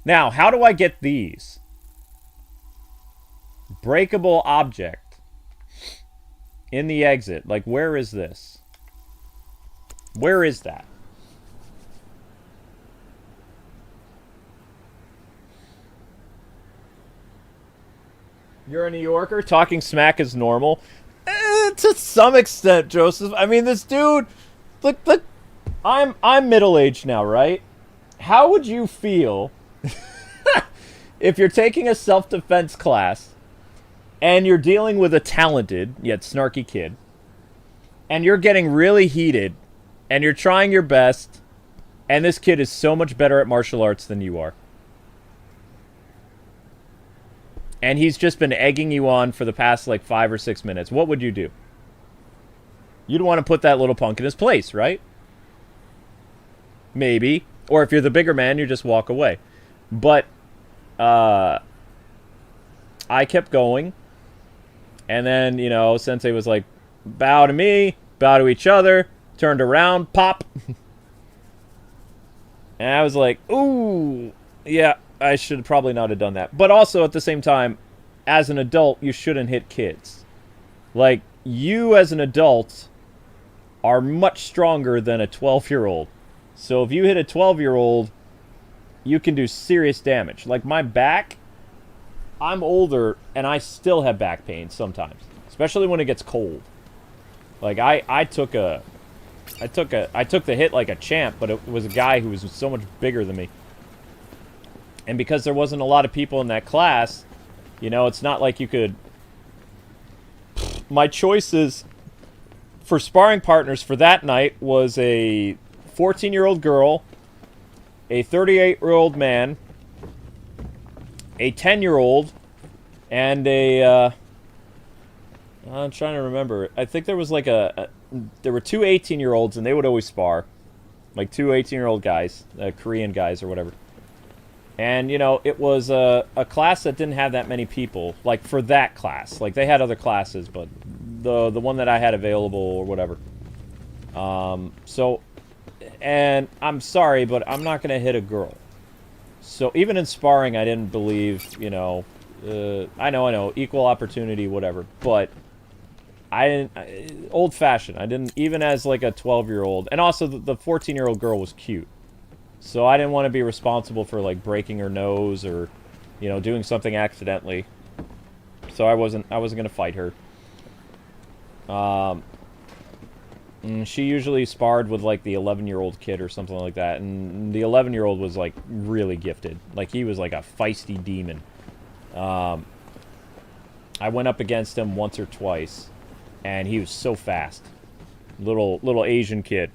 Now, how do I get these? Breakable object. In the exit. Like, where is this? Where is that? You're a New Yorker? Talking smack is normal? To some extent, Joseph. I mean, this dude... Look, I'm middle-aged now, right? How would you feel if you're taking a self-defense class and you're dealing with a talented, yet snarky kid, and you're getting really heated, and you're trying your best, and this kid is so much better at martial arts than you are? And he's just been egging you on for the past, like, 5 or 6 minutes. What would you do? You'd want to put that little punk in his place, right? Maybe. Or if you're the bigger man, you just walk away. But, I kept going. And then, you know, Sensei was like, bow to me, bow to each other, turned around, pop. And I was like, ooh, yeah, I should probably not have done that. But also, at the same time, as an adult, you shouldn't hit kids. Like, you as an adult are much stronger than a 12-year-old. So if you hit a 12-year-old, you can do serious damage. Like, my back, I'm older, and I still have back pain sometimes. Especially when it gets cold. Like, I took the hit like a champ, but it was a guy who was so much bigger than me. And because there wasn't a lot of people in that class, you know, it's not like you could... My choices for sparring partners for that night was a 14-year-old girl, a 38-year-old man, a 10-year-old, and a... I'm trying to remember. I think there was like there were two 18-year-olds, and they would always spar. Like two 18-year-old guys, Korean guys or whatever. And, you know, it was a class that didn't have that many people. Like, for that class. Like, they had other classes, but the one that I had available or whatever. So, and I'm sorry, but I'm not going to hit a girl. So, even in sparring, I didn't believe, you know... I know, equal opportunity, whatever. But... I didn't... old-fashioned. I didn't... Even as, like, a 12-year-old... And also, the 14-year-old girl was cute. So I didn't want to be responsible for, like, breaking her nose or, you know, doing something accidentally. So I wasn't going to fight her. She usually sparred with, like, the 11-year-old kid or something like that. And the 11-year-old was, like, really gifted. Like, he was, like, a feisty demon. I went up against him once or twice. And he was so fast. Little Asian kid.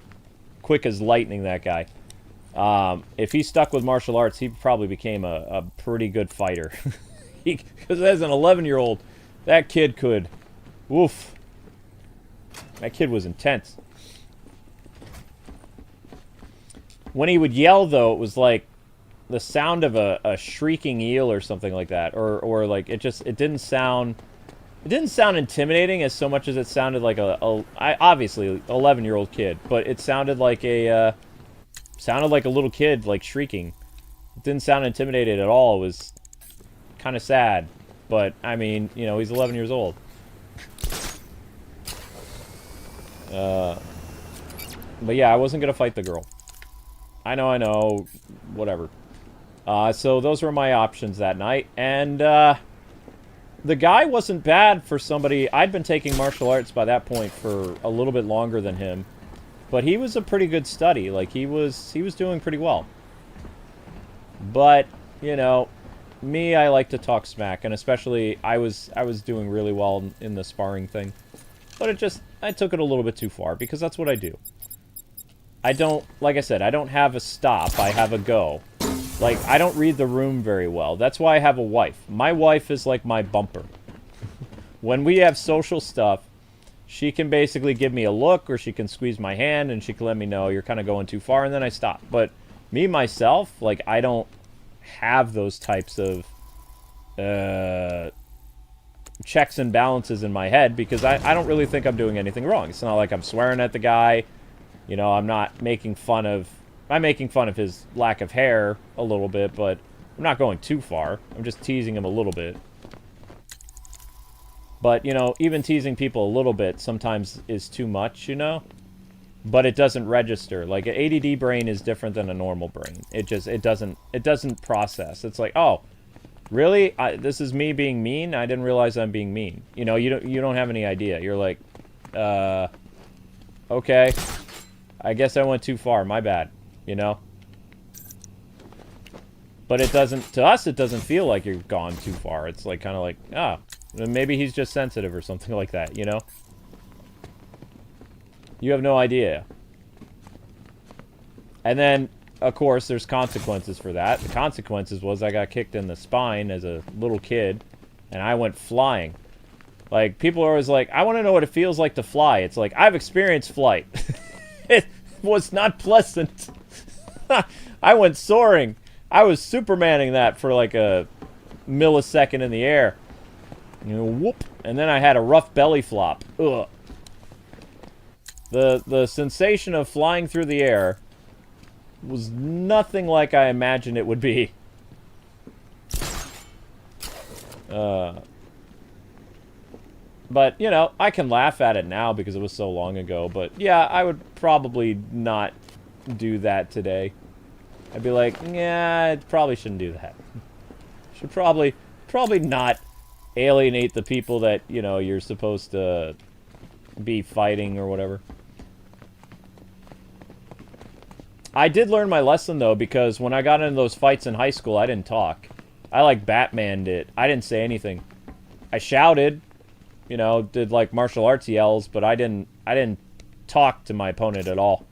Quick as lightning, that guy. If he stuck with martial arts, he probably became a pretty good fighter. Because as an 11-year-old, that kid could... Woof. That kid was intense. When he would yell, though, it was like the sound of a shrieking eel or something like that. Or like, it didn't sound... It didn't sound intimidating as so much as it sounded like obviously, 11-year-old kid. But it sounded like a little kid, like, shrieking. It didn't sound intimidated at all. It was kind of sad. But, I mean, you know, he's 11 years old. But yeah, I wasn't going to fight the girl. I know. Whatever. So those were my options that night. And, the guy wasn't bad for somebody... I'd been taking martial arts by that point for a little bit longer than him. But he was a pretty good study. Like, he was doing pretty well. But, you know, me, I like to talk smack. And especially, I was doing really well in the sparring thing. But I took it a little bit too far. Because that's what I do. I don't... Like I said, I don't have a stop. I have a go. Like, I don't read the room very well. That's why I have a wife. My wife is like my bumper. when we have social stuff, she can basically give me a look, or she can squeeze my hand, and she can let me know you're kind of going too far, and then I stop. But me, myself, like, I don't have those types of checks and balances in my head, because I don't really think I'm doing anything wrong. It's not like I'm swearing at the guy. You know, I'm not making fun of... I'm making fun of his lack of hair a little bit, but I'm not going too far. I'm just teasing him a little bit. But, you know, even teasing people a little bit sometimes is too much, you know? But it doesn't register. Like, an ADD brain is different than a normal brain. It doesn't process. It's like, oh, really? This is me being mean? I didn't realize I'm being mean. You know, you don't have any idea. You're like, okay. I guess I went too far. My bad. You know? But it doesn't, to us, it doesn't feel like you've gone too far. It's like, kind of like, ah, maybe he's just sensitive or something like that, you know? You have no idea. And then, of course, there's consequences for that. The consequences was I got kicked in the spine as a little kid, and I went flying. Like, people are always like, I want to know what it feels like to fly. It's like, I've experienced flight. It was not pleasant. I went soaring. I was Supermaning that for like a millisecond in the air. You know, whoop. And then I had a rough belly flop. Ugh. The sensation of flying through the air was nothing like I imagined it would be. But, you know, I can laugh at it now because it was so long ago. But, yeah, I would probably not do that today. I'd be like, yeah, I probably shouldn't do that. Should probably not alienate the people that, you know, you're supposed to be fighting or whatever. I did learn my lesson, though, because when I got into those fights in high school, I didn't talk. I, like, Batman'd it. I didn't say anything. I shouted, you know, did, like, martial arts yells, but I didn't talk to my opponent at all.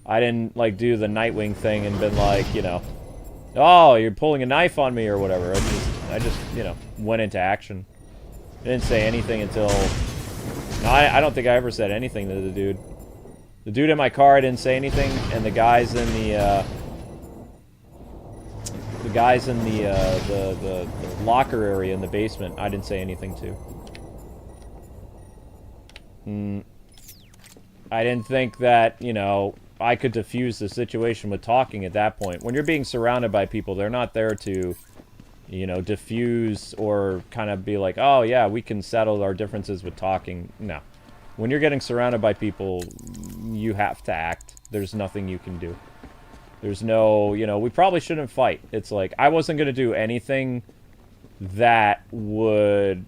I didn't, like, do the Nightwing thing and been like, you know, oh, you're pulling a knife on me or whatever. I just, you know, went into action. I didn't say anything until... No, I don't think I ever said anything to the dude. The dude in my car, I didn't say anything, and the guys in the locker area in the basement, I didn't say anything to. I didn't think that, you know, I could diffuse the situation with talking at that point. When you're being surrounded by people, they're not there to, you know, diffuse or kind of be like, oh, yeah, we can settle our differences with talking. No. When you're getting surrounded by people, you have to act. There's nothing you can do. There's no, you know, we probably shouldn't fight. It's like, I wasn't going to do anything that would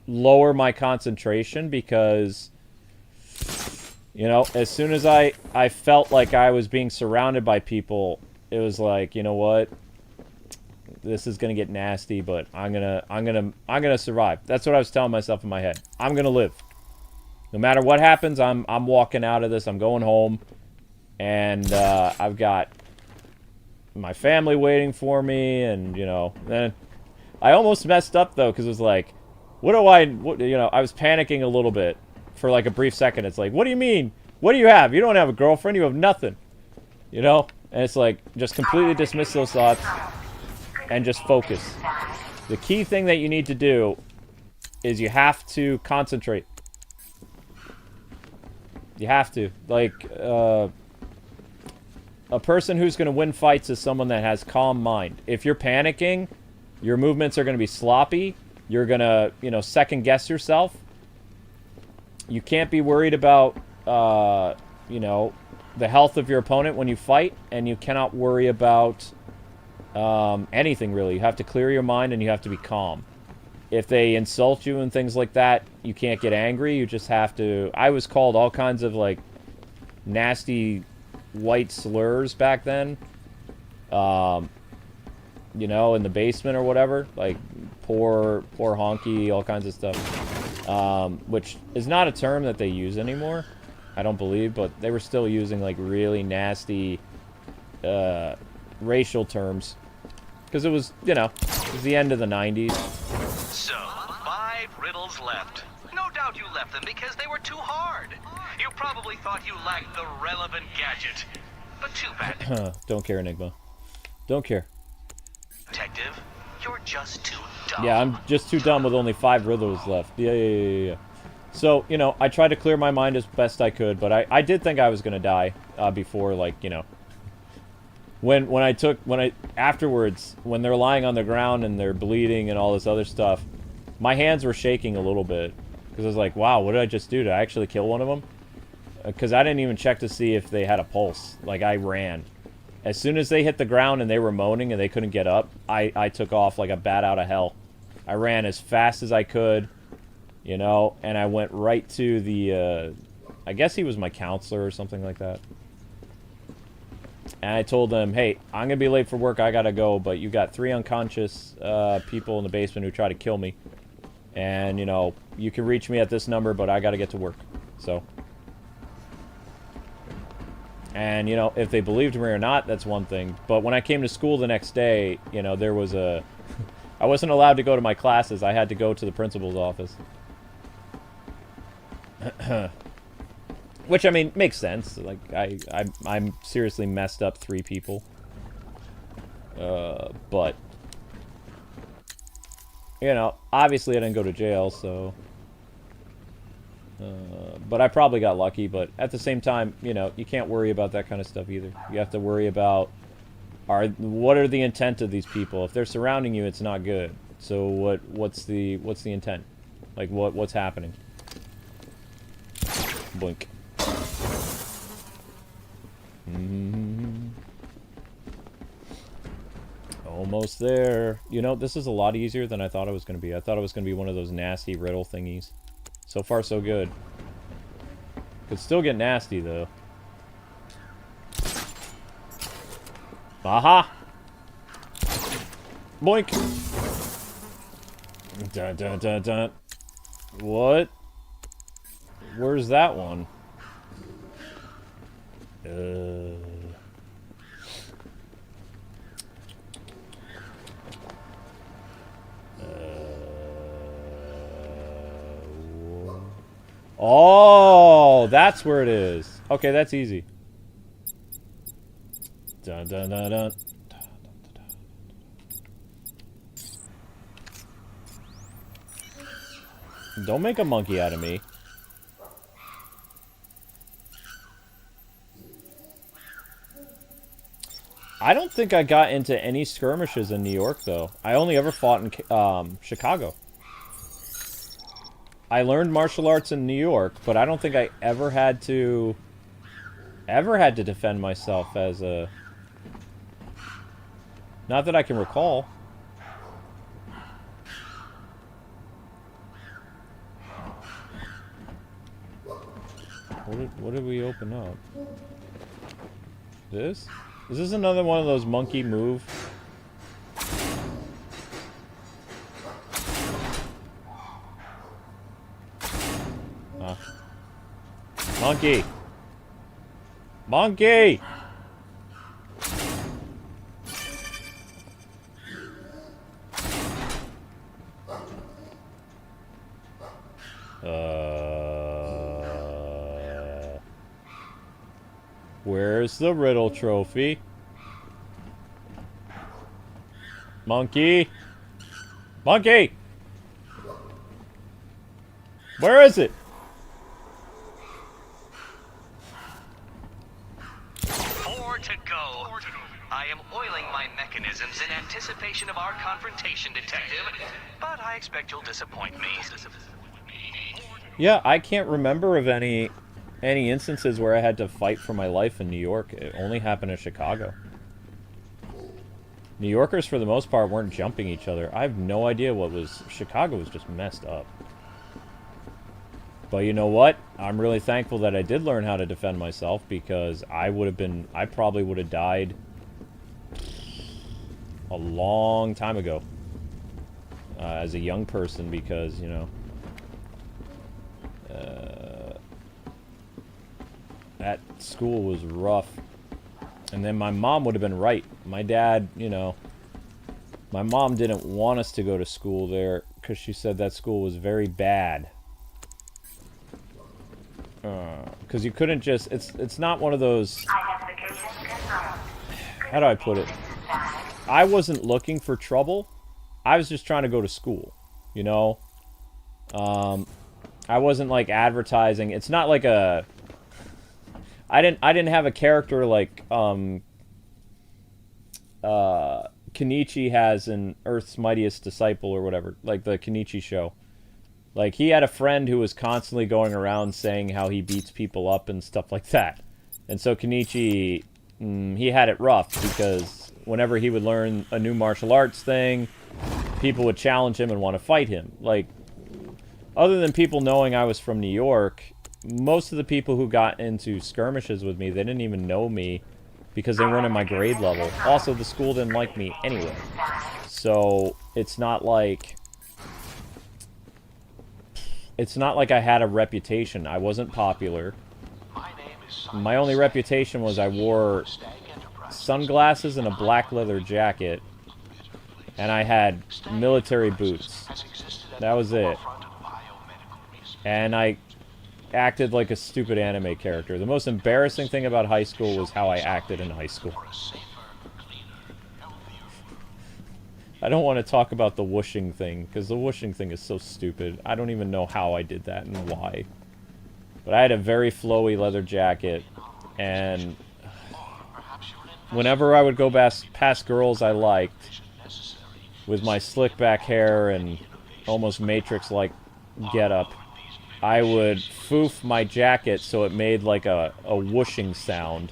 lower my concentration because, you know, as soon as I felt like I was being surrounded by people, it was like, you know what? This is gonna get nasty, but I'm gonna survive. That's what I was telling myself in my head. I'm gonna live. No matter what happens, I'm walking out of this. I'm going home, and I've got my family waiting for me, and you know. Then I almost messed up though, because it was like, you know, I was panicking a little bit for like a brief second. It's like, what do you mean? What do you have? You don't have a girlfriend. You have nothing. You know, and it's like just completely dismiss those thoughts. And just focus. The key thing that you need to do is you have to concentrate. You have to. Like, a person who's going to win fights is someone that has calm mind. If you're panicking, your movements are going to be sloppy. You're going to, you know, second guess yourself. You can't be worried about, you know, the health of your opponent when you fight. And you cannot worry about... anything really. You have to clear your mind and you have to be calm. If they insult you and things like that, you can't get angry. You just have to... I was called all kinds of, like, nasty white slurs back then. You know, in the basement or whatever. Like, poor honky, all kinds of stuff. Which is not a term that they use anymore. I don't believe, but they were still using, like, really nasty, racial terms. Because it was, you know, it was the end of the 90s. So, thought you left them because they were too hard. You probably thought you lacked the relevant gadget. But too bad. Don't care, Enigma. Don't care. Detective, you're just too dumb. Yeah, I'm just too dumb with only 5 Riddles left. Yeah. So, you know, I tried to clear my mind as best I could, but I did think I was going to die before, like, you know. Afterwards, when they're lying on the ground and they're bleeding and all this other stuff, my hands were shaking a little bit. Because I was like, wow, what did I just do? Did I actually kill one of them? Because I didn't even check to see if they had a pulse. Like, I ran. As soon as they hit the ground and they were moaning and they couldn't get up, I took off like a bat out of hell. I ran as fast as I could, you know, and I went right to the, I guess he was my counselor or something like that. And I told them, hey, I'm going to be late for work, I got to go, but you got 3 unconscious people in the basement who try to kill me. And, you know, you can reach me at this number, but I got to get to work. So. And, you know, if they believed me or not, that's one thing. But when I came to school the next day, you know, there was a... I wasn't allowed to go to my classes. I had to go to the principal's office. Which, I mean, makes sense. Like, I'm seriously messed up 3 people. But... You know, obviously I didn't go to jail, so... but I probably got lucky, but at the same time, you know, you can't worry about that kind of stuff either. You have to worry about, what are the intent of these people? If they're surrounding you, it's not good. So what's the intent? Like, what's happening? Blink. Almost there. You know, this is a lot easier than I thought it was going to be. I thought it was going to be one of those nasty riddle thingies. So far, so good. Could still get nasty, though. Aha! Boink! Dun, dun, dun, dun. What? Where's that one? Oh, that's where it is. Okay, that's easy. Dun, dun, dun, dun. Don't make a monkey out of me. I don't think I got into any skirmishes in New York, though. I only ever fought in Chicago. I learned martial arts in New York, but I don't think I ever had to defend myself as a... Not that I can recall. What did we open up? This? Is this another one of those monkey move? Monkey! Monkey! Where's the riddle trophy? Monkey! Monkey! Where is it? I am oiling my mechanisms in anticipation of our confrontation, Detective, but I expect you'll disappoint me. Yeah, I can't remember of any instances where I had to fight for my life in New York. It only happened in Chicago. New Yorkers, for the most part, weren't jumping each other. I have no idea what was... Chicago was just messed up. But you know what? I'm really thankful that I did learn how to defend myself, because I probably would have died a long time ago as a young person, because, you know, that school was rough. And then my mom would have been right. My dad, you know, my mom didn't want us to go to school there because she said that school was very bad. Because you couldn't just... It's not one of those... How do I put it? I wasn't looking for trouble. I was just trying to go to school, you know? I wasn't, like, advertising. It's not like a... I didn't have a character like, Kenichi has in Earth's Mightiest Disciple or whatever. Like, the Kenichi show. Like, he had a friend who was constantly going around saying how he beats people up and stuff like that. And so Kenichi, he had it rough because whenever he would learn a new martial arts thing, people would challenge him and want to fight him. Like, other than people knowing I was from New York, most of the people who got into skirmishes with me, they didn't even know me because they weren't in my grade level. Also, the school didn't like me anyway. So, it's not like I had a reputation. I wasn't popular. My only reputation was I wore sunglasses and a black leather jacket. And I had military boots. That was it. And I acted like a stupid anime character. The most embarrassing thing about high school was how I acted in high school. I don't want to talk about the whooshing thing, because the whooshing thing is so stupid. I don't even know how I did that and why. But I had a very flowy leather jacket, and whenever I would go past girls I liked, with my slick back hair and almost Matrix-like getup, I would foof my jacket so it made like a whooshing sound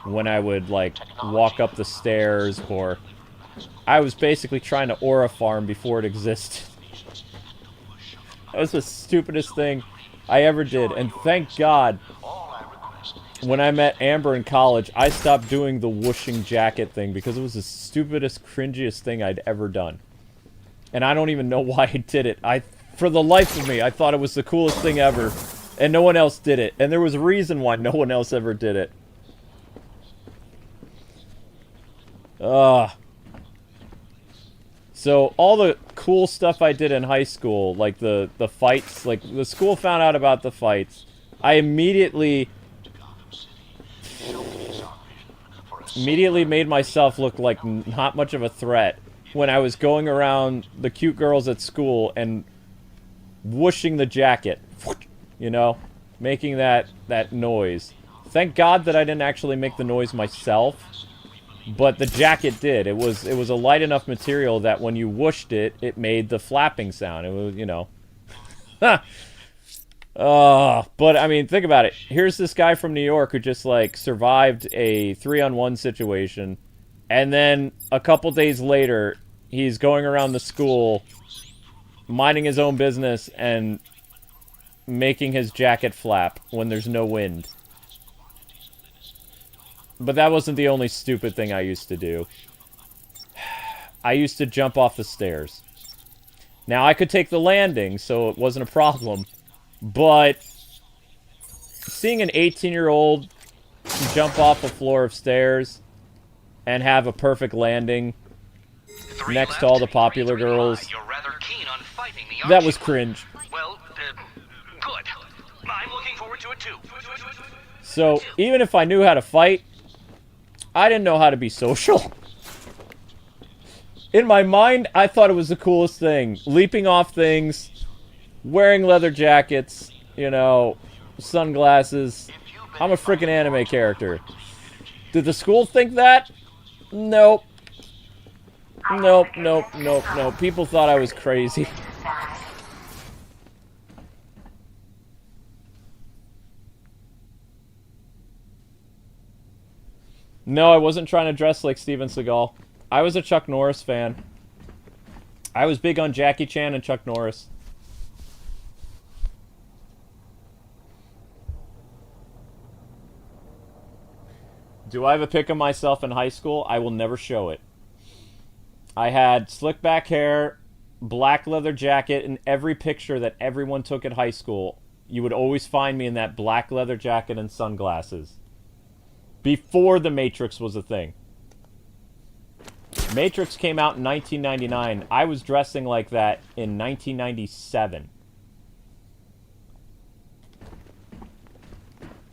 when I would like walk up the stairs, or I was basically trying to aura farm before it existed. That was the stupidest thing I ever did, and thank God when I met Amber in college, I stopped doing the whooshing jacket thing because it was the stupidest, cringiest thing I'd ever done. And I don't even know why I did it. For the life of me, I thought it was the coolest thing ever, and no one else did it. And there was a reason why no one else ever did it. So, all the cool stuff I did in high school, like the fights, like, the school found out about the fights. I immediately made myself look like not much of a threat when I was going around the cute girls at school and whooshing the jacket, you know, making that noise. Thank God that I didn't actually make the noise myself, but the jacket did. It was a light enough material that when you whooshed it, it made the flapping sound. It was, you know. But I mean, think about it. Here's this guy from New York who just like survived a 3-on-1 situation, and then a couple days later, he's going around the school minding his own business and making his jacket flap when there's no wind. But that wasn't the only stupid thing I used to do. I used to jump off the stairs. Now, I could take the landing, so it wasn't a problem. But seeing an 18-year-old jump off a floor of stairs and have a perfect landing next to all the popular girls, that was cringe. Well, good. I'm looking forward to it too. So, even if I knew how to fight, I didn't know how to be social. In my mind, I thought it was the coolest thing. Leaping off things, wearing leather jackets, you know, sunglasses. I'm a freaking anime character. Did the school think that? Nope. Nope. People thought I was crazy. No, I wasn't trying to dress like Steven Seagal. I was a Chuck Norris fan. I was big on Jackie Chan and Chuck Norris. Do I have a pic of myself in high school? I will never show it. I had slick back hair, black leather jacket, in every picture that everyone took at high school. You would always find me in that black leather jacket and sunglasses. Before The Matrix was a thing. Matrix came out in 1999. I was dressing like that in 1997.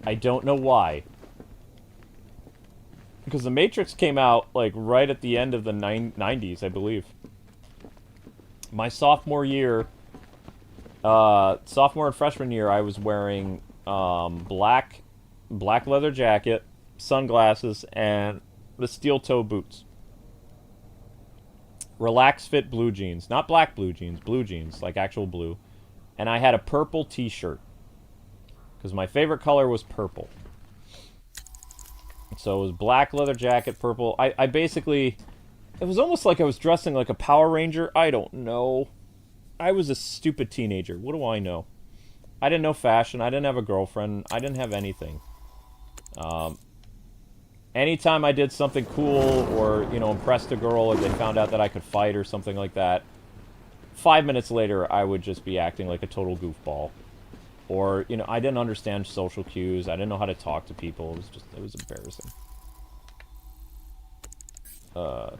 I don't know why. Because The Matrix came out, like, right at the end of the 90s, I believe. My sophomore year, sophomore and freshman year, I was wearing black leather jacket, sunglasses, and the steel-toe boots. Relaxed fit blue jeans. Not black blue jeans, like actual blue. And I had a purple t-shirt. Because my favorite color was purple. So it was black leather jacket, purple. I basically... It was almost like I was dressing like a Power Ranger. I don't know. I was a stupid teenager. What do I know? I didn't know fashion. I didn't have a girlfriend. I didn't have anything. Anytime I did something cool or, you know, impressed a girl or they found out that I could fight or something like that, 5 minutes later, I would just be acting like a total goofball. Or, you know, I didn't understand social cues. I didn't know how to talk to people. It was embarrassing.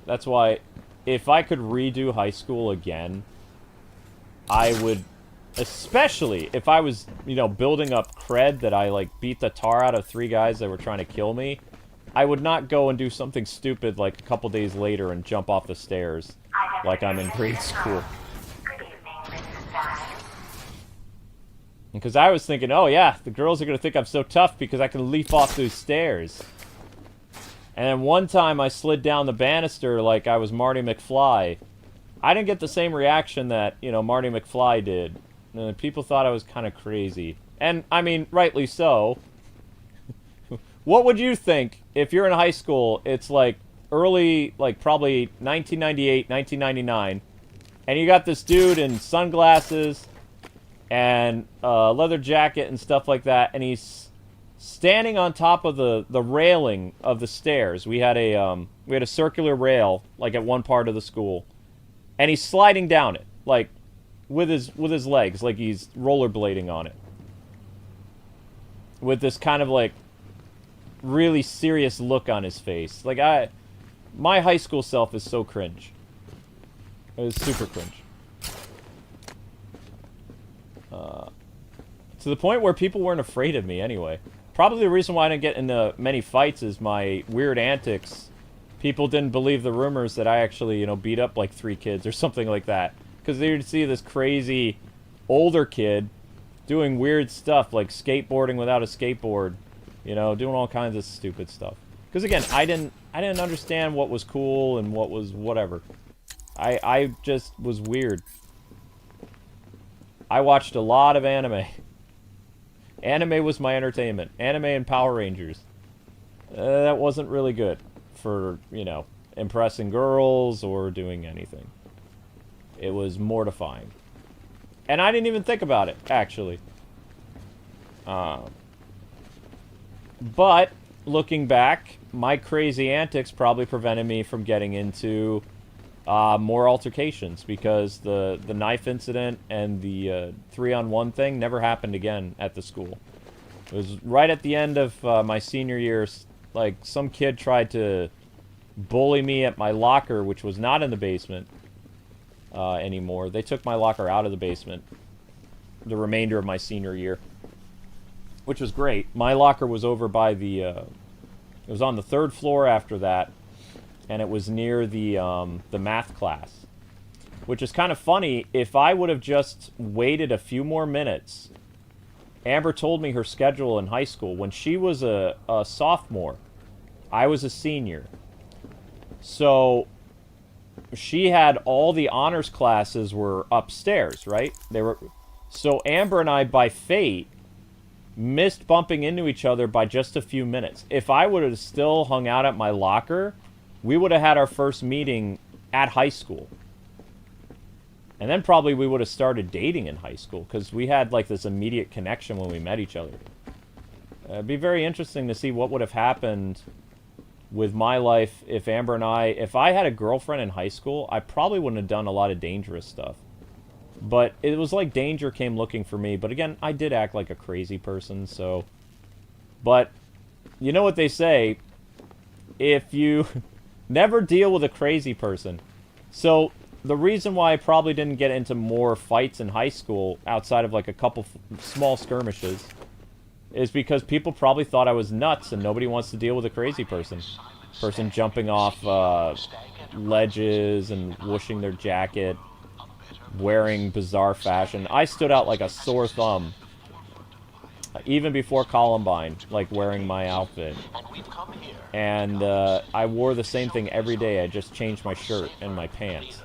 That's why, if I could redo high school again, I would, especially if I was, you know, building up cred that I, like, beat the tar out of 3 guys that were trying to kill me, I would not go and do something stupid like a couple days later and jump off the stairs like I'm in grade school. Because I was thinking, oh yeah, the girls are going to think I'm so tough because I can leap off those stairs. And then one time I slid down the banister like I was Marty McFly. I didn't get the same reaction that, you know, Marty McFly did. People thought I was kind of crazy. And, I mean, rightly so. What would you think if you're in high school, it's like early, like probably 1998, 1999, and you got this dude in sunglasses and leather jacket and stuff like that, and he's standing on top of the railing of the stairs. We had a circular rail like at one part of the school, and he's sliding down it like with his legs, like he's rollerblading on it, with this kind of like really serious look on his face. Like my high school self is so cringe. It was super cringe. To the point where people weren't afraid of me anyway. Probably the reason why I didn't get into many fights is my weird antics. People didn't believe the rumors that I actually, you know, beat up like 3 kids or something like that. Because they would see this crazy older kid doing weird stuff like skateboarding without a skateboard. You know, doing all kinds of stupid stuff. Because again, I didn't understand what was cool and what was whatever. I just was weird. I watched a lot of anime. Anime was my entertainment. Anime and Power Rangers. That wasn't really good for, you know, impressing girls or doing anything. It was mortifying. And I didn't even think about it, actually. But, looking back, my crazy antics probably prevented me from getting into more altercations, because the knife incident and the 3-on-1 thing never happened again at the school. It was right at the end of my senior year. Like, some kid tried to bully me at my locker, which was not in the basement anymore. They took my locker out of the basement the remainder of my senior year, which was great. My locker was over by the, it was on the 3rd floor after that, and it was near the math class, which is kind of funny. If I would have just waited a few more minutes, Amber told me her schedule in high school. When she was a sophomore, I was a senior. So she had all the honors classes were upstairs, right? So Amber and I, by fate, missed bumping into each other by just a few minutes. If I would have still hung out at my locker, we would have had our first meeting at high school. And then probably we would have started dating in high school, because we had like this immediate connection when we met each other. It'd be very interesting to see what would have happened with my life if Amber and if I had a girlfriend in high school, I probably wouldn't have done a lot of dangerous stuff. But it was like danger came looking for me. But again, I did act like a crazy person, so... But, you know what they say, if you never deal with a crazy person. So, the reason why I probably didn't get into more fights in high school, outside of like a couple small skirmishes, is because people probably thought I was nuts and nobody wants to deal with a crazy person. Person jumping off ledges and whooshing their jacket, wearing bizarre fashion. I stood out like a sore thumb. Even before Columbine, like wearing my outfit. And I wore the same thing every day. I just changed my shirt and my pants.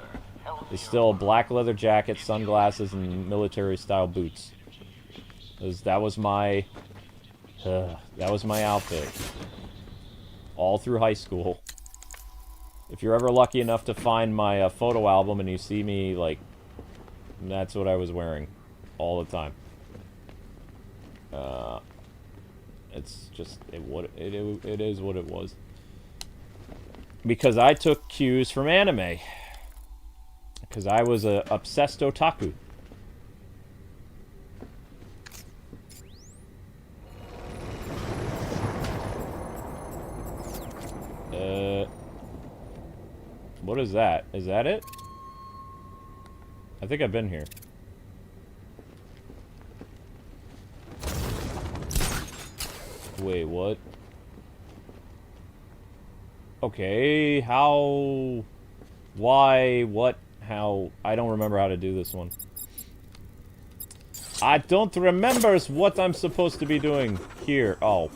It's still a black leather jacket, sunglasses, and military-style boots. That was my outfit. All through high school. If you're ever lucky enough to find my photo album and you see me, like, that's what I was wearing all the time. It's just it is what it was. Because I took cues from anime. Because I was a obsessed otaku. What is that? Is that it? I think I've been here. Wait, what? Okay, how... Why? What? How? I don't remember how to do this one. I don't remember what I'm supposed to be doing here. Oh.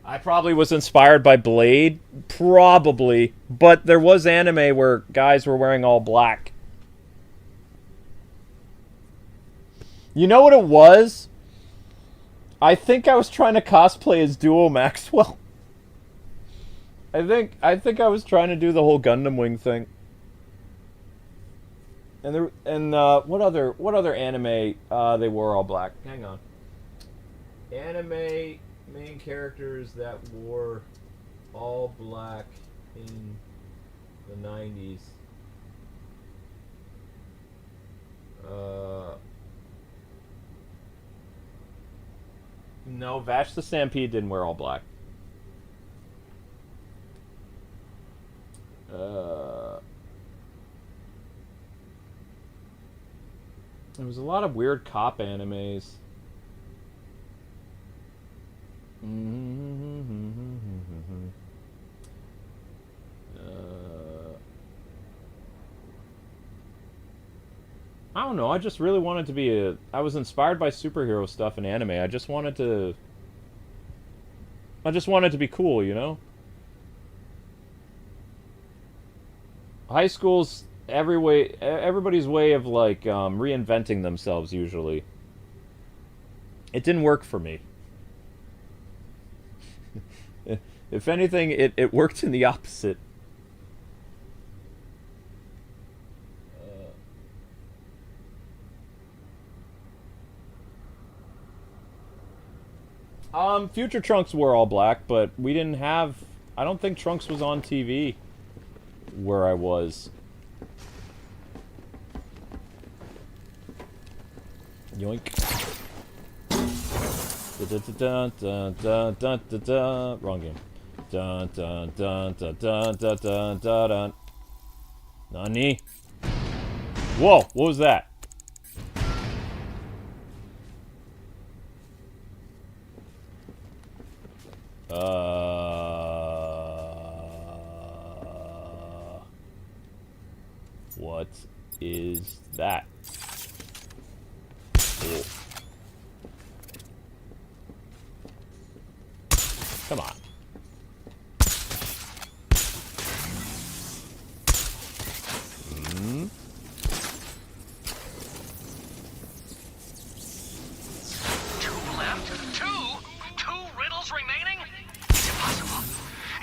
I probably was inspired by Blade. Probably. But there was anime where guys were wearing all black. You know what it was? I think I was trying to cosplay as Duo Maxwell. I think I was trying to do the whole Gundam Wing thing. And what other anime they wore all black? Hang on. Anime main characters that wore all black in the 90s. No, Vash the Stampede didn't wear all black. There was a lot of weird cop animes. I don't know, I just really wanted to be I was inspired by superhero stuff in anime. I just wanted to be cool, you know? High school's everybody's way of, like, reinventing themselves, usually. It didn't work for me. If anything, it worked in the opposite. Future Trunks were all black, but we didn't have... I don't think Trunks was on TV where I was. Yoink. Wrong game. Dun dun dun dun dun dun dun dun dun. Nani? Whoa! What was that? What is that? Oh. Come on. Two left? Two riddles remaining? It's impossible.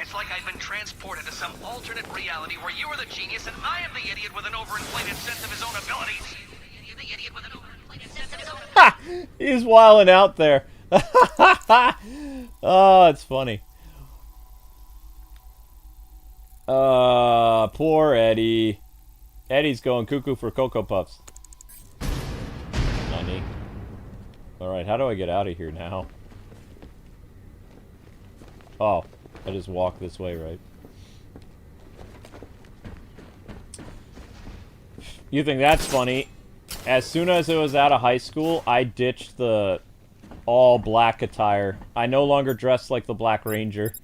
It's like I've been transported to some alternate reality where you are the genius and I am the idiot with an overinflated sense of his own abilities. Ha! He's wilding out there. Oh, it's funny. Poor Eddie. Eddie's going cuckoo for Cocoa Puffs. Honey. Alright, how do I get out of here now? Oh, I just walk this way, right? You think that's funny? as soon as it was out of high school, I ditched the all black attire. I no longer dressed like the Black Ranger.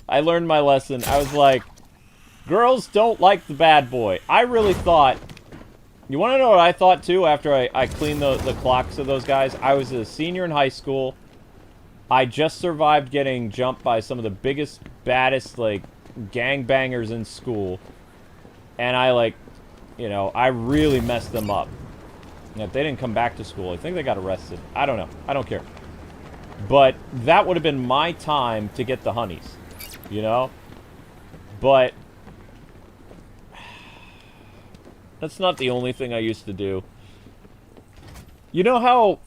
I learned my lesson. I was like, girls don't like the bad boy. I really thought... You want to know what I thought, too, after I cleaned the clocks of those guys? I was a senior in high school. I just survived getting jumped by some of the biggest, baddest, like, gangbangers in school. And I, like, you know, I really messed them up. And if they didn't come back to school, I think they got arrested. I don't know. I don't care. But that would have been my time to get the honeys. You know? But... that's not the only thing I used to do. You know how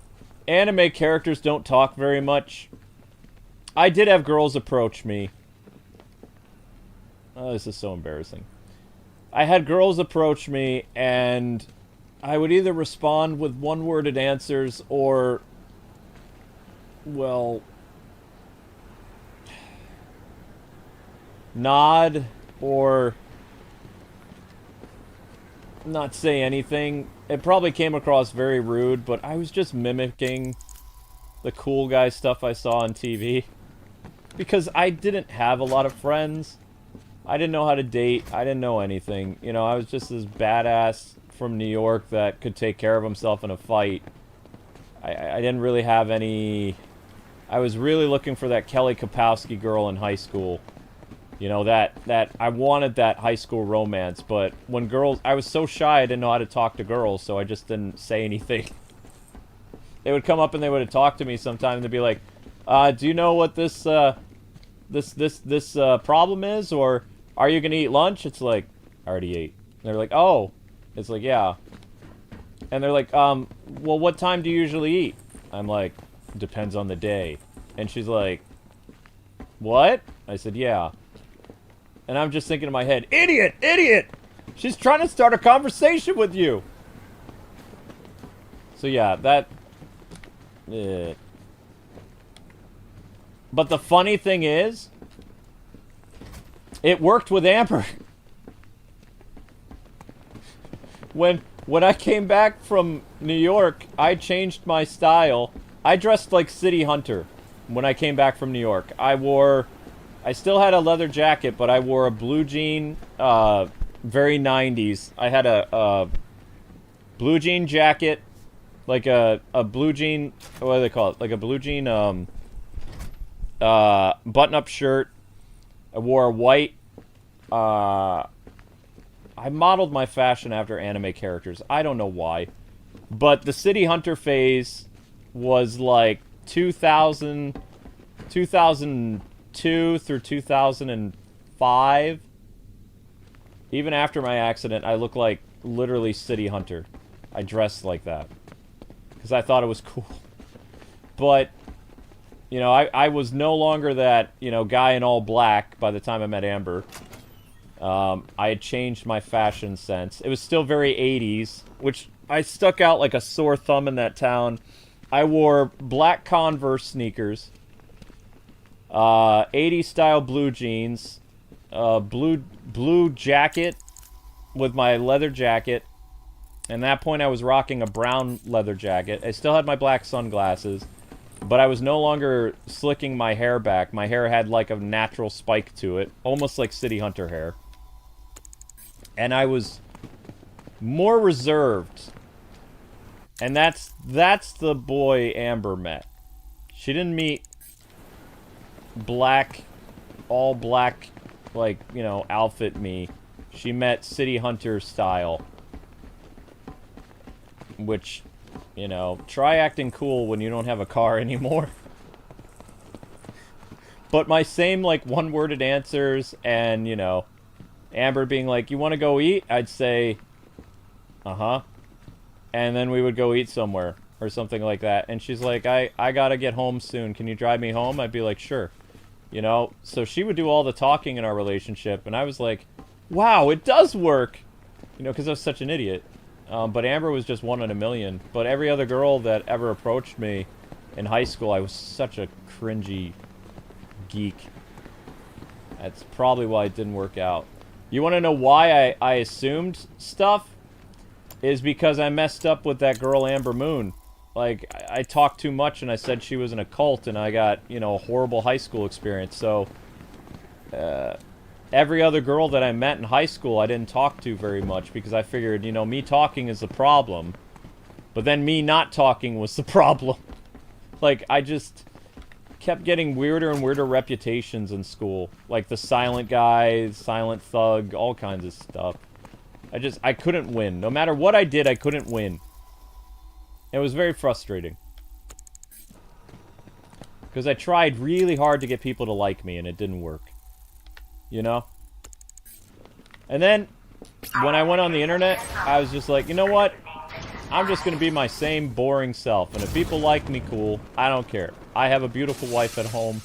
anime characters don't talk very much? I did have girls approach me. Oh, this is so embarrassing. I had girls approach me, and I would either respond with one-worded answers or, well, nod or not say anything. It probably came across very rude, but I was just mimicking the cool guy stuff I saw on TV. Because I didn't have a lot of friends. I didn't know how to date. I didn't know anything. You know, I was just this badass from New York that could take care of himself in a fight. I didn't really have any... I was really looking for that Kelly Kapowski girl in high school. You know, that I wanted that high school romance, but when girls... I was so shy I didn't know how to talk to girls, so I just didn't say anything. They would come up and they would talk to me sometime, and they'd be like, do you know what this problem is, or are you gonna eat lunch? It's like, I already ate. And they're like, oh. It's like, yeah. And they're like, well, what time do you usually eat? I'm like, depends on the day. And she's like, what? I said, yeah. And I'm just thinking in my head, idiot, idiot! She's trying to start a conversation with you! So yeah, that... But the funny thing is, it worked with Amber. When I came back from New York, I changed my style. I dressed like City Hunter when I came back from New York. I still had a leather jacket, but I wore a blue jean, very 90s. I had a blue jean jacket, like a blue jean, what do they call it? Like a blue jean, button-up shirt. I wore a white, I modeled my fashion after anime characters. I don't know why. But the City Hunter phase was like 2002 through 2005. Even after my accident, I looked like literally City Hunter. I dressed like that. Because I thought it was cool. But, you know, I was no longer that, you know, guy in all black by the time I met Amber. I had changed my fashion sense. It was still very 80s, which I stuck out like a sore thumb in that town. I wore black Converse sneakers, 80s style blue jeans, blue jacket with my leather jacket. And at that point I was rocking a brown leather jacket. I still had my black sunglasses, but I was no longer slicking my hair back. My hair had like a natural spike to it, almost like City Hunter hair. And I was more reserved. And that's the boy Amber met. She didn't meet black, all black, like, you know, outfit me. She met City Hunter style. Which, you know, try acting cool when you don't have a car anymore. But my same, like, one-worded answers and, you know, Amber being like, you want to go eat? I'd say, uh-huh. And then we would go eat somewhere or something like that. And she's like, I gotta get home soon. Can you drive me home? I'd be like, sure. You know? So she would do all the talking in our relationship. And I was like, wow, it does work. You know, because I was such an idiot. But Amber was just one in a million. But every other girl that ever approached me in high school, I was such a cringy geek. That's probably why it didn't work out. You want to know why I assumed stuff? is because I messed up with that girl Amber Moon. Like, I talked too much and I said she was in a cult and I got, you know, a horrible high school experience. So, every other girl that I met in high school I didn't talk to very much because I figured, you know, me talking is the problem. But then me not talking was the problem. Like, I just kept getting weirder and weirder reputations in school. Like the silent guy, silent thug, all kinds of stuff. I couldn't win. No matter what I did, I couldn't win. It was very frustrating. Because I tried really hard to get people to like me, and it didn't work. You know? And then, when I went on the internet, I was just like, you know what? I'm just going to be my same boring self. And if people like me, cool. I don't care. I have a beautiful wife at home.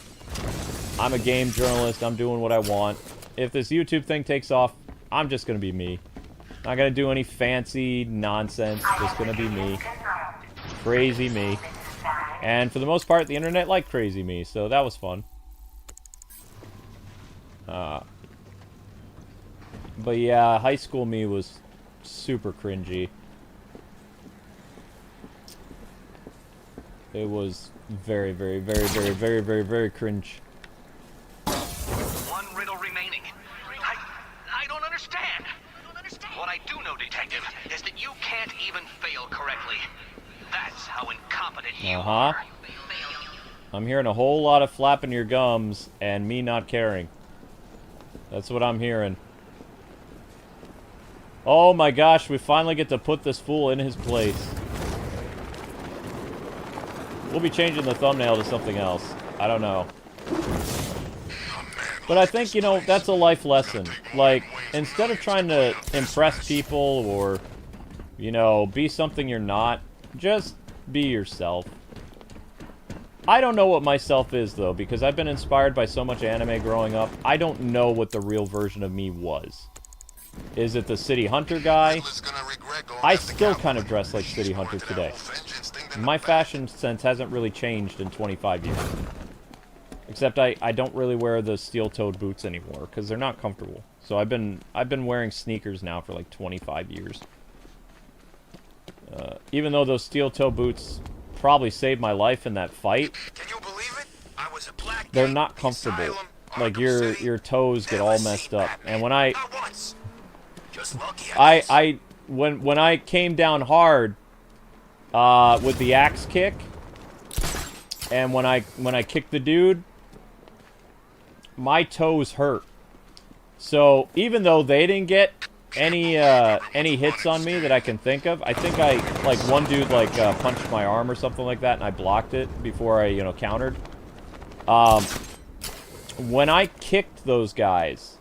I'm a game journalist. I'm doing what I want. If this YouTube thing takes off, I'm just going to be me. Not going to do any fancy nonsense. Just going to be me. Crazy me. And for the most part, the internet liked crazy me. So that was fun. But yeah, high school me was super cringy. It was very, very, very, very, very, very, very cringe. One riddle remaining. I don't understand. What I do know, Detective, is that you can't even fail correctly. That's how incompetent you are. I'm hearing a whole lot of flapping your gums and me not caring. That's what I'm hearing. Oh my gosh, we finally get to put this fool in his place. We'll be changing the thumbnail to something else. I don't know. But I think, you know, that's a life lesson. Like, instead of trying to impress people or, you know, be something you're not, just be yourself. I don't know what myself is, though, because I've been inspired by so much anime growing up. I don't know what the real version of me was. Is it the City Hunter guy? I still kind of dress like City Hunter today. My fashion sense hasn't really changed in 25 years. Except I don't really wear the steel-toed boots anymore, because they're not comfortable. So I've been wearing sneakers now for like 25 years. Even though those steel-toe boots probably saved my life in that fight, Can you believe it? I was a black they're not comfortable. Like your toes get all messed up. And when when I came down hard with the axe kick, and when I kicked the dude, my toes hurt. So even though they didn't get any hits on me that I can think of, I think like one dude like punched my arm or something like that, and I blocked it before I countered. When I kicked those guys,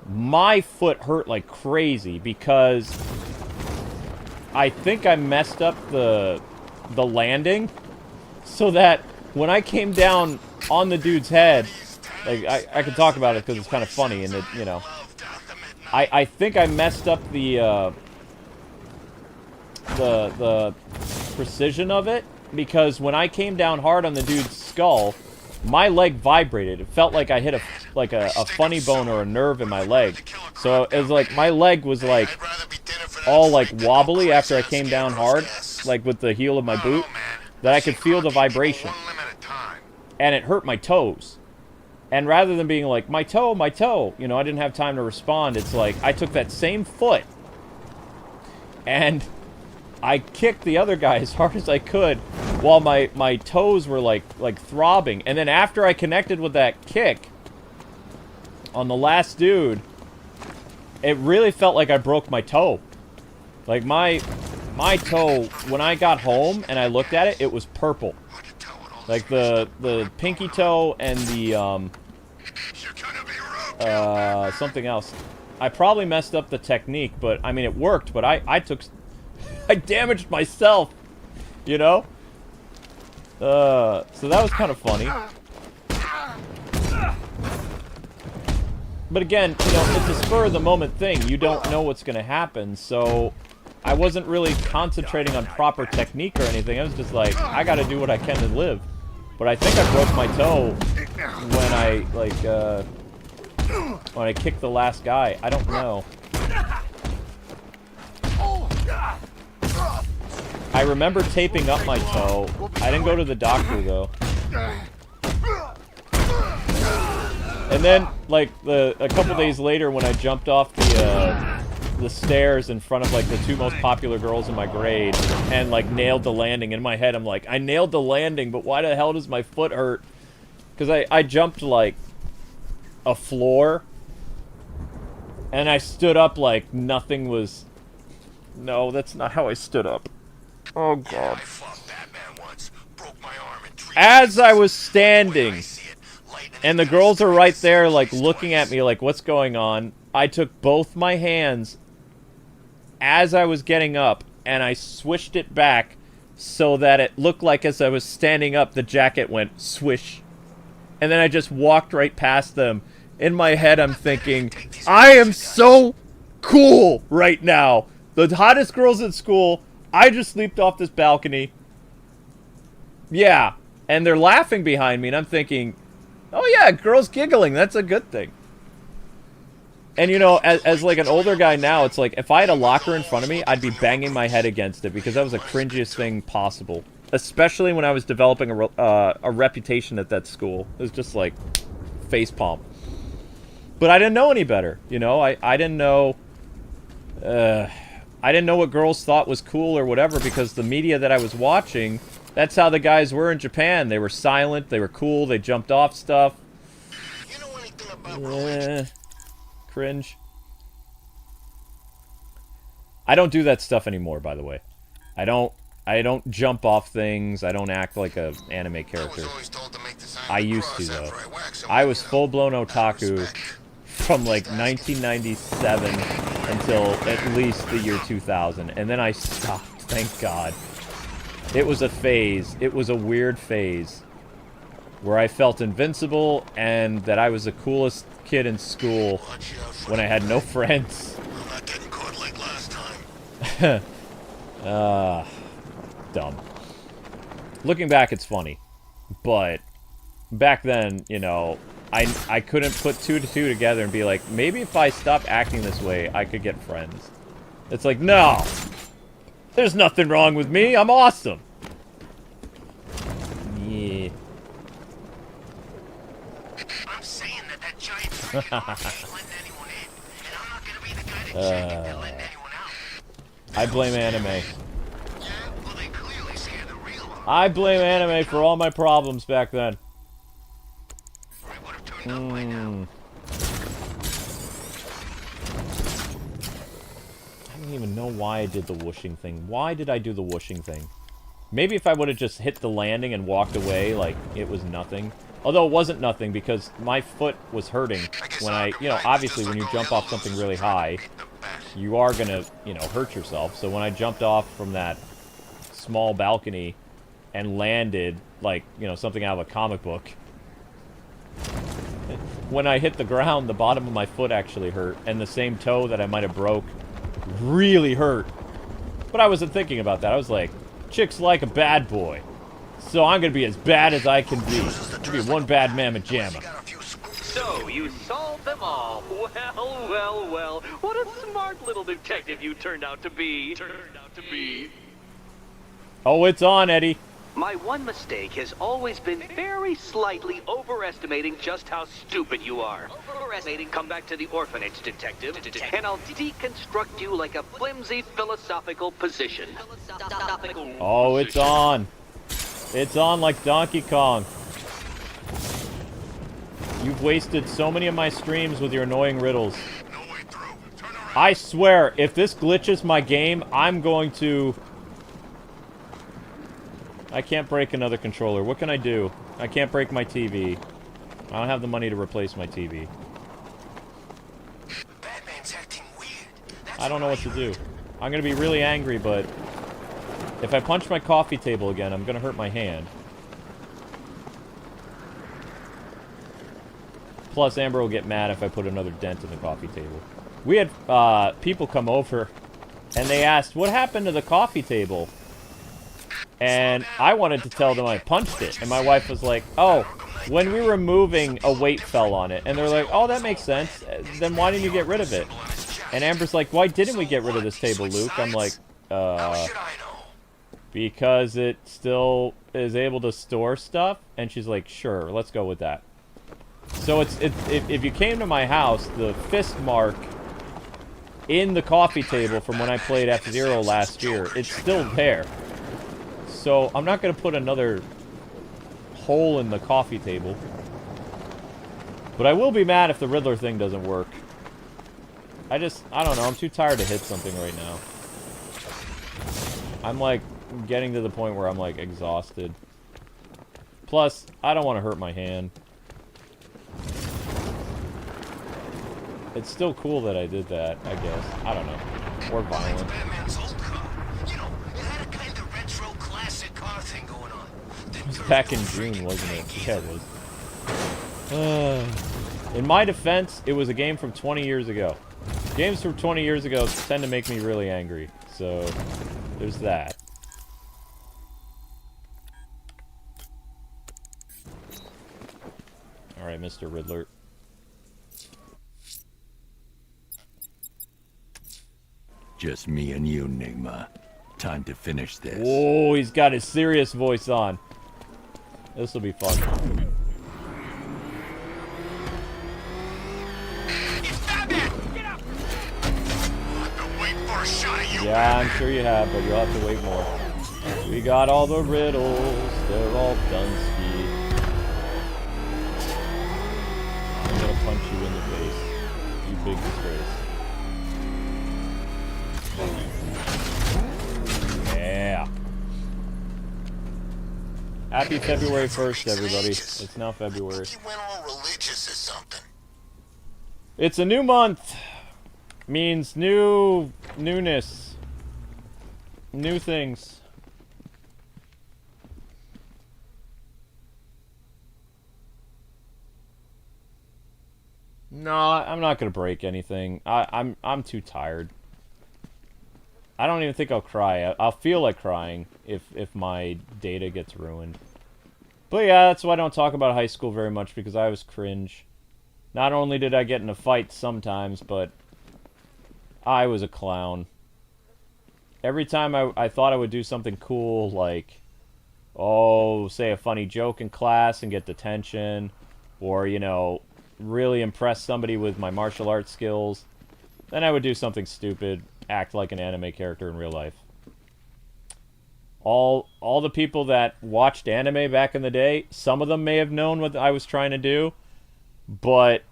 my foot hurt like crazy because I think I messed up the landing, so that when I came down on the dude's head, like I could talk about it because it's kind of funny, and it, I think I messed up the precision of it, because when I came down hard on the dude's skull, my leg vibrated. It felt like I hit a funny bone or a nerve in my leg. So it was like my leg was like all like wobbly after I came down hard, like with the heel of my boot, that I could feel the vibration. And it hurt my toes. And rather than being like, my toe, I didn't have time to respond. It's like, I took that same foot and I kicked the other guy as hard as I could while my toes were like throbbing. And then after I connected with that kick on the last dude, it really felt like I broke my toe. Like my toe, when I got home and I looked at it, it was purple. Like the pinky toe and the something else. I probably messed up the technique, but I mean it worked, but I damaged myself, So that was kind of funny. But again, it's a spur of the moment thing. You don't know what's going to happen, so I wasn't really concentrating on proper technique or anything. I was just like, I got to do what I can to live. But I think I broke my toe when I kicked the last guy. I don't know. I remember taping up my toe. I didn't go to the doctor, though. And then, like, a couple days later, when I jumped off the stairs in front of, like, the 2 most popular girls in my grade, and, like, nailed the landing, in my head, I'm like, I nailed the landing, but why the hell does my foot hurt? Because I jumped, like, a floor, and I stood up like nothing was... No, that's not how I stood up. Oh, God. As I was standing, and the girls are right there, like, looking at me like, what's going on? I took both my hands as I was getting up, and I swished it back so that it looked like as I was standing up, the jacket went swish. And then I just walked right past them. In my head, I'm thinking, I am so cool right now. The hottest girls at school, I just leaped off this balcony. Yeah. And they're laughing behind me, and I'm thinking, oh yeah, girls giggling, that's a good thing. And you know, as like an older guy now, it's like, if I had a locker in front of me, I'd be banging my head against it, because that was the cringiest thing possible. Especially when I was developing a reputation at that school. It was just like, facepalm. But I didn't know any better, you know? I didn't know... I didn't know what girls thought was cool or whatever, because the media that I was watching, that's how the guys were in Japan. They were silent, they were cool, they jumped off stuff. You know anything about cringe. I don't do that stuff anymore, by the way. I don't jump off things, I don't act like an anime character. I used to, though. I was full-blown otaku from, like, 1997 until at least the year 2000. And then I stopped, thank God. It was a phase. It was a weird phase. Where I felt invincible and that I was the coolest kid in school when I had no friends. I'm not getting caught like last time. Dumb. Looking back, it's funny. But back then, you know, I couldn't put 2 to 2 together and be like, maybe if I stop acting this way, I could get friends. It's like, no! There's nothing wrong with me, I'm awesome! Yeah. I'm saying that giant freaking letting anyone in, and I'm not gonna be the guy to check if they're letting anyone out. I blame anime. Yeah, well, they clearly scared the real one. I blame anime for all my problems back then. It would have turned up by now. I don't even know why I did the whooshing thing. Why did I do the whooshing thing? Maybe if I would have just hit the landing and walked away like it was nothing. Although it wasn't nothing, because my foot was hurting when I, you know, obviously when you jump off something really high, you are gonna, you know, hurt yourself. So when I jumped off from that small balcony and landed like, you know, something out of a comic book, when I hit the ground, the bottom of my foot actually hurt, and the same toe that I might have broke really hurt. But I wasn't thinking about that. I was like, chicks like a bad boy, so I'm gonna be as bad as I can be. I'll be one bad mamma jamma. So, you solved them all. Well, well, well. What a smart little detective you turned out to be. Oh, it's on, Eddie. My one mistake has always been very slightly overestimating just how stupid you are. Overestimating, come back to the orphanage, detective, and I'll deconstruct you like a flimsy philosophical position. Oh, it's on. It's on like Donkey Kong. You've wasted so many of my streams with your annoying riddles. I swear, if this glitches my game, I'm going to... I can't break another controller. What can I do? I can't break my TV. I don't have the money to replace my TV. Batman's acting weird. I don't know what to do. I'm gonna be really angry, but... if I punch my coffee table again, I'm gonna hurt my hand. Plus, Amber will get mad if I put another dent in the coffee table. We had people come over, and they asked, what happened to the coffee table? And I wanted to tell them I punched it. And my wife was like, oh, when we were moving, a weight fell on it. And they're like, oh, that makes sense. Then why didn't you get rid of it? And Amber's like, why didn't we get rid of this table, Luke? I'm like, Because it still is able to store stuff, and she's like, sure, let's go with that. So if you came to my house, the fist mark in the coffee table from when I played F-Zero last year, it's still there. So I'm not going to put another hole in the coffee table. But I will be mad if the Riddler thing doesn't work. I don't know, I'm too tired to hit something right now. I'm like getting to the point where I'm like exhausted. Plus, I don't want to hurt my hand. It's still cool that I did that, I guess. I don't know. Or violent. Batman's old car. You know, it had a kind of retro classic car thing going on. It was back in June, wasn't it? Yeah, it was. In my defense, it was a game from 20 years ago. Games from 20 years ago tend to make me really angry. So, there's that. Alright, Mr. Riddler. Just me and you, Nigma. Time to finish this. Oh, he's got his serious voice on. This will be fun. It's Batman! Get up! I've been waiting for a shot of you. Yeah, I'm sure you have, but you'll have to wait more. We got all the riddles. They're all done, ski. I'm gonna punch you in the face. You big disgrace. Yeah. Happy February 1st, everybody. It's now February. You went all religious or something. It's a new month. Means newness. New things. No, I'm not gonna break anything. I'm too tired. I don't even think I'll cry. I'll feel like crying if my data gets ruined. But yeah, that's why I don't talk about high school very much, because I was cringe. Not only did I get in a fight sometimes, but I was a clown. Every time I thought I would do something cool, like, oh, say a funny joke in class and get detention, or, you know, really impress somebody with my martial arts skills, then I would do something stupid. Act like an anime character in real life. All the people that watched anime back in the day, some of them may have known what I was trying to do, but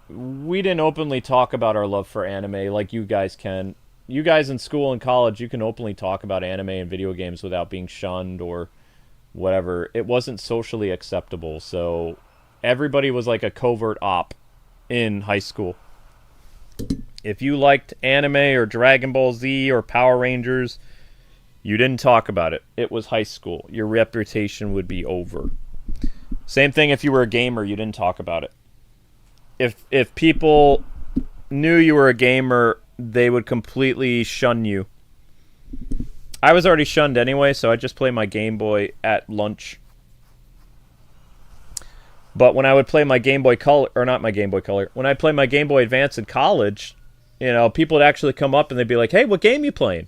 we didn't openly talk about our love for anime like you guys can. You guys in school and college, you can openly talk about anime and video games without being shunned or whatever. It wasn't socially acceptable, so everybody was like a covert op in high school. If you liked anime or Dragon Ball Z or Power Rangers, you didn't talk about it. It was high school. Your reputation would be over. Same thing if you were a gamer, you didn't talk about it. If people knew you were a gamer, they would completely shun you. I was already shunned anyway, so I just play my Game Boy at lunch. But when I would play my Game Boy Color, or not my Game Boy Color, when I play my Game Boy Advance in college, you know, people would actually come up and they'd be like, hey, what game you playing?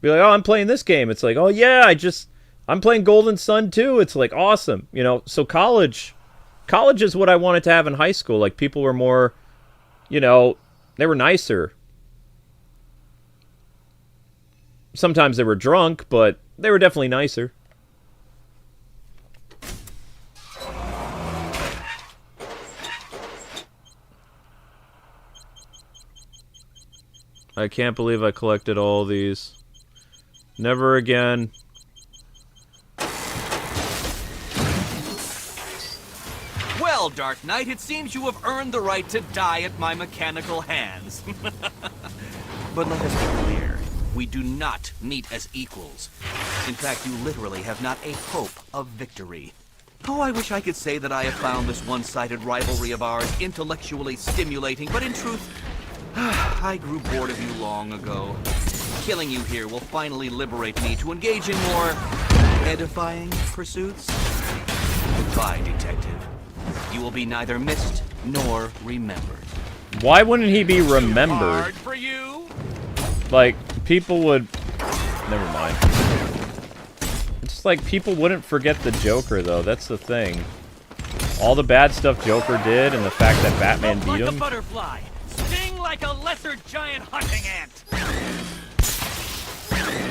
Be like, oh, I'm playing this game. It's like, oh, yeah, I'm playing Golden Sun too. It's like, awesome. You know, so college is what I wanted to have in high school. Like, people were more, you know, they were nicer. Sometimes they were drunk, but they were definitely nicer. I can't believe I collected all these. Never again. Well, Dark Knight, it seems you have earned the right to die at my mechanical hands. But let us be clear. We do not meet as equals. In fact, you literally have not a hope of victory. Oh, I wish I could say that I have found this one-sided rivalry of ours intellectually stimulating, but in truth, I grew bored of you long ago. Killing you here will finally liberate me to engage in more edifying pursuits. Goodbye, detective. You will be neither missed nor remembered. Why wouldn't he be remembered? Hard for you? Like, people would... Never mind. It's like people wouldn't forget the Joker, though. That's the thing. All the bad stuff Joker did, and the fact that Batman beat Like a him. butterfly, sting like a lesser giant hunting ant.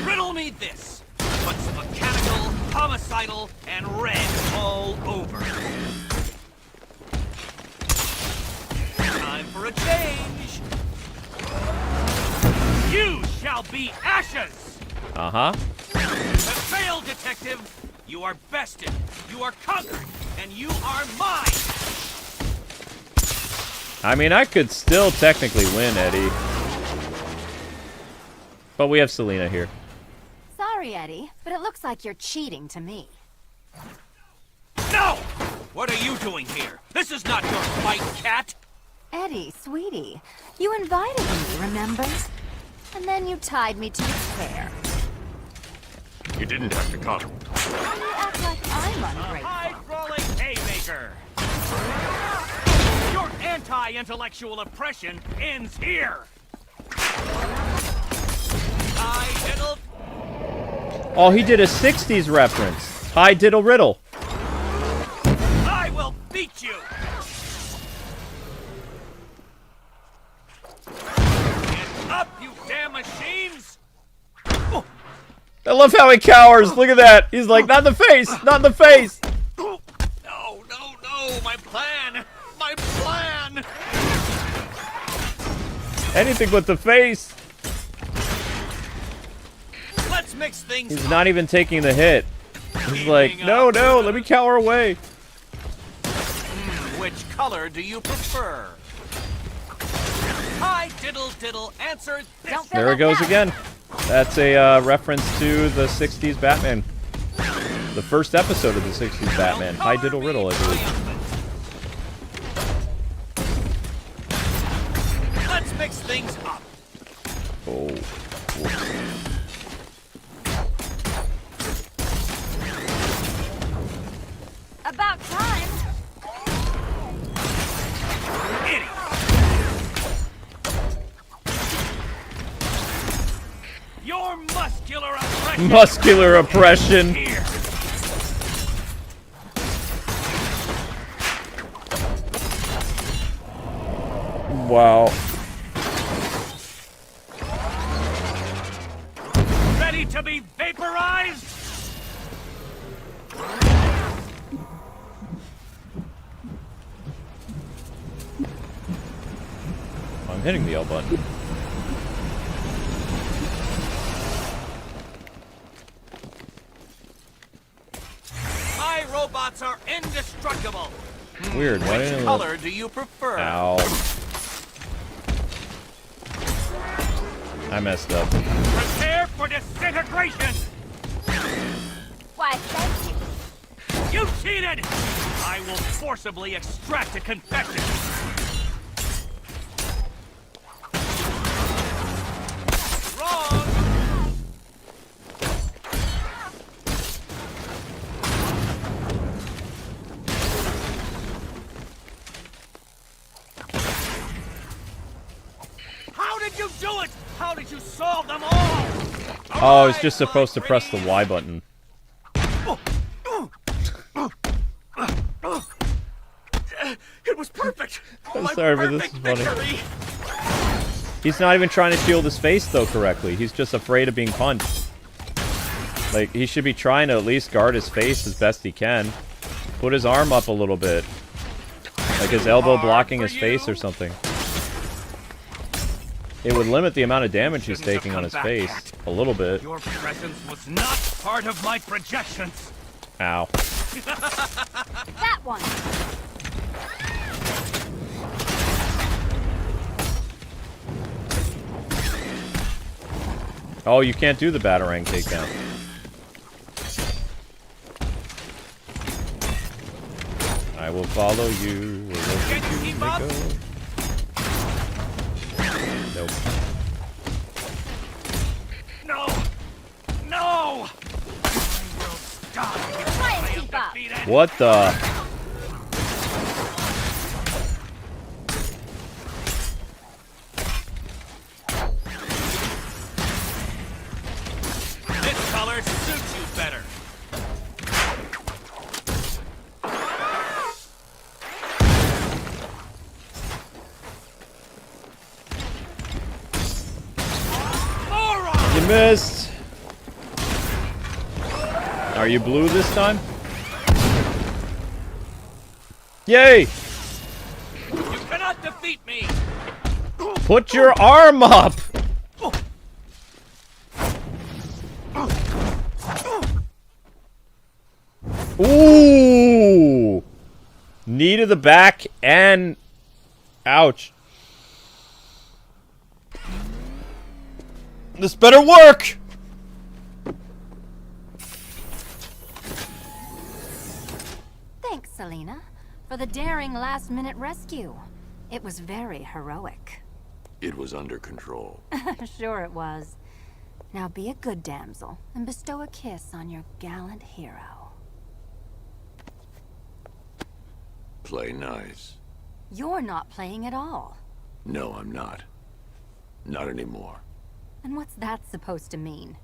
Riddle me this. What's mechanical, homicidal, and red all over? Time for a change. You shall be ashes. Uh-huh. The failed detective, you are bested, you are conquered, and you are mine. I mean, I could still technically win, Eddie. But we have Selena here. Sorry, Eddie, but it looks like you're cheating to me. No! What are you doing here? This is not your fight, cat. Eddie, sweetie, you invited me, remember? And then you tied me to your chair. You didn't have to come. You act like I'm ungrateful. High-rolling haymaker. Your anti-intellectual oppression ends here. Oh, he did a 60s reference. Hi, Diddle Riddle. I will beat you. Get up, you damn machines. I love how he cowers. Look at that. He's like, not in the face. Not in the face. No, my plan. My plan. Anything but the face. Let's mix things He's up. not even taking the hit. He's like, no, let me cower away. Which color do you prefer? Hi, diddle, answer this. Don't fill There it up goes now. again. That's a reference to the 60s Batman. The first episode of the 60s Batman. Hi, Diddle Riddle, I believe. Let's mix things up. Oh. About time. Idiot. Your muscular oppression. Muscular oppression. Here. Wow. Ready to be vaporized? I'm hitting the L button. My robots are indestructible. Weird. Why Which didn't it color do you prefer? Ow. I messed up. Prepare for disintegration. Why, thank you. You cheated! I will forcibly extract a confession. Wrong! How did you do it? How did you solve them all? Oh, I was just supposed to press the Y button. It was perfect. I'm My sorry, but this perfect is funny. victory. He's not even trying to shield his face, though, correctly. He's just afraid of being punched. Like, he should be trying to at least guard his face as best he can. Put his arm up a little bit. Like his elbow blocking his face or something. It would limit the amount of damage he's taking on his face. A little bit. Your presence was not part of my projections. Ow. That one. Oh, you can't do the Batarang takedown. I will follow you. Can you keep up? Nope. No! No! I will stop you. Try and I am keep up. defeated. What the? This color suits you better. Missed. Are you blue this time? Yay! You cannot defeat me! Put your arm up! Ooh! Knee to the back and... Ouch. This better work! Thanks, Selena, for the daring last-minute rescue. It was very heroic. It was under control. Sure it was. Now be a good damsel and bestow a kiss on your gallant hero. Play nice. You're not playing at all. No, I'm not. Not anymore. And what's that supposed to mean?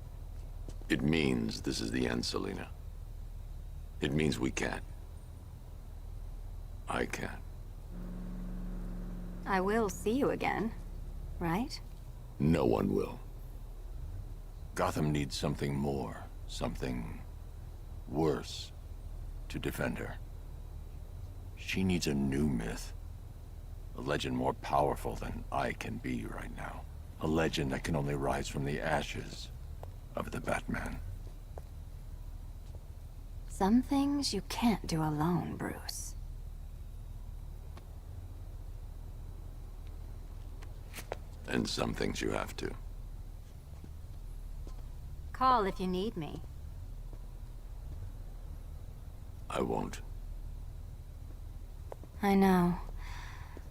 It means this is the end, Selena. It means we can't. I can't. I will see you again, right? No one will. Gotham needs something more, something worse to defend her. She needs a new myth. A legend more powerful than I can be right now. A legend that can only rise from the ashes of the Batman. Some things you can't do alone, Bruce. And some things you have to. Call if you need me. I won't. I know.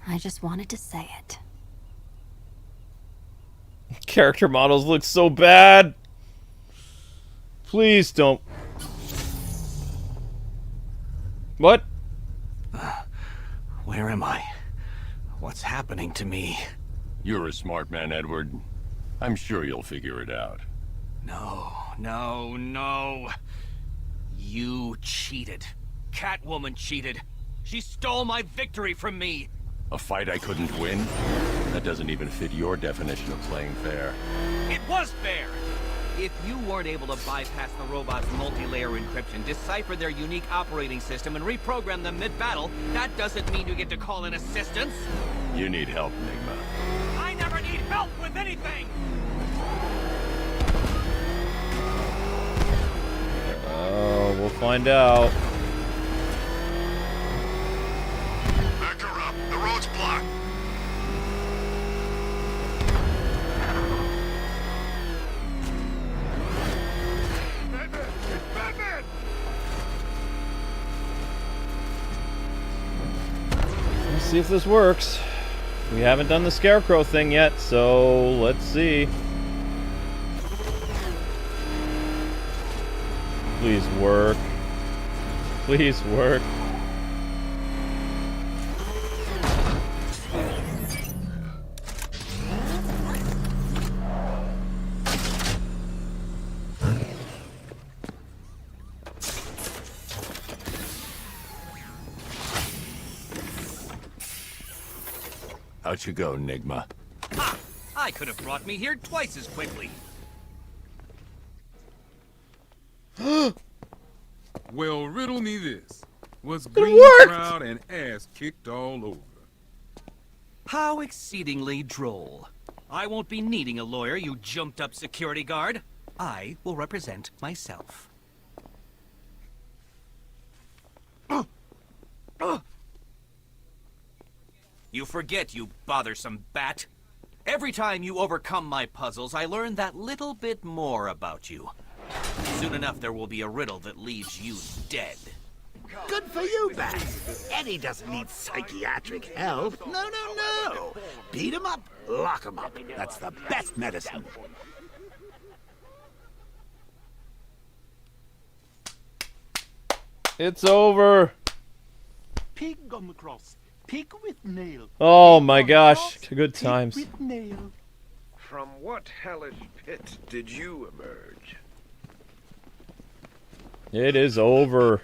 I just wanted to say it. Character models look so bad. Please don't. What? Where am I? What's happening to me? You're a smart man, Edward. I'm sure you'll figure it out. No, no, no. You cheated. Catwoman cheated. She stole my victory from me. A fight I couldn't win? That doesn't even fit your definition of playing fair. It was fair! If you weren't able to bypass the robot's multi-layer encryption, decipher their unique operating system, and reprogram them mid-battle, that doesn't mean you get to call in assistance. You need help, Enigma. I never need help with anything! Oh, we'll find out. Back her up. The road's blocked. Batman! It's Batman! Let's see if this works. We haven't done the Scarecrow thing yet, so let's see. Please work. Please work. Out you go, Enigma. Ha! I could have brought me here twice as quickly. Well, riddle me this. Was Green worked! proud and ass kicked all over? How exceedingly droll. I won't be needing a lawyer, you jumped-up security guard. I will represent myself. You forget, you bothersome bat. Every time you overcome my puzzles, I learn that little bit more about you. Soon enough, there will be a riddle that leaves you dead. Good for you, Bat. Eddie doesn't need psychiatric help. No, no, no. Beat him up, lock him up. That's the best medicine. It's over. Pig on the cross. Pig with nail. Oh my gosh. Good times. With nail. From what hellish pit did you emerge? It is over.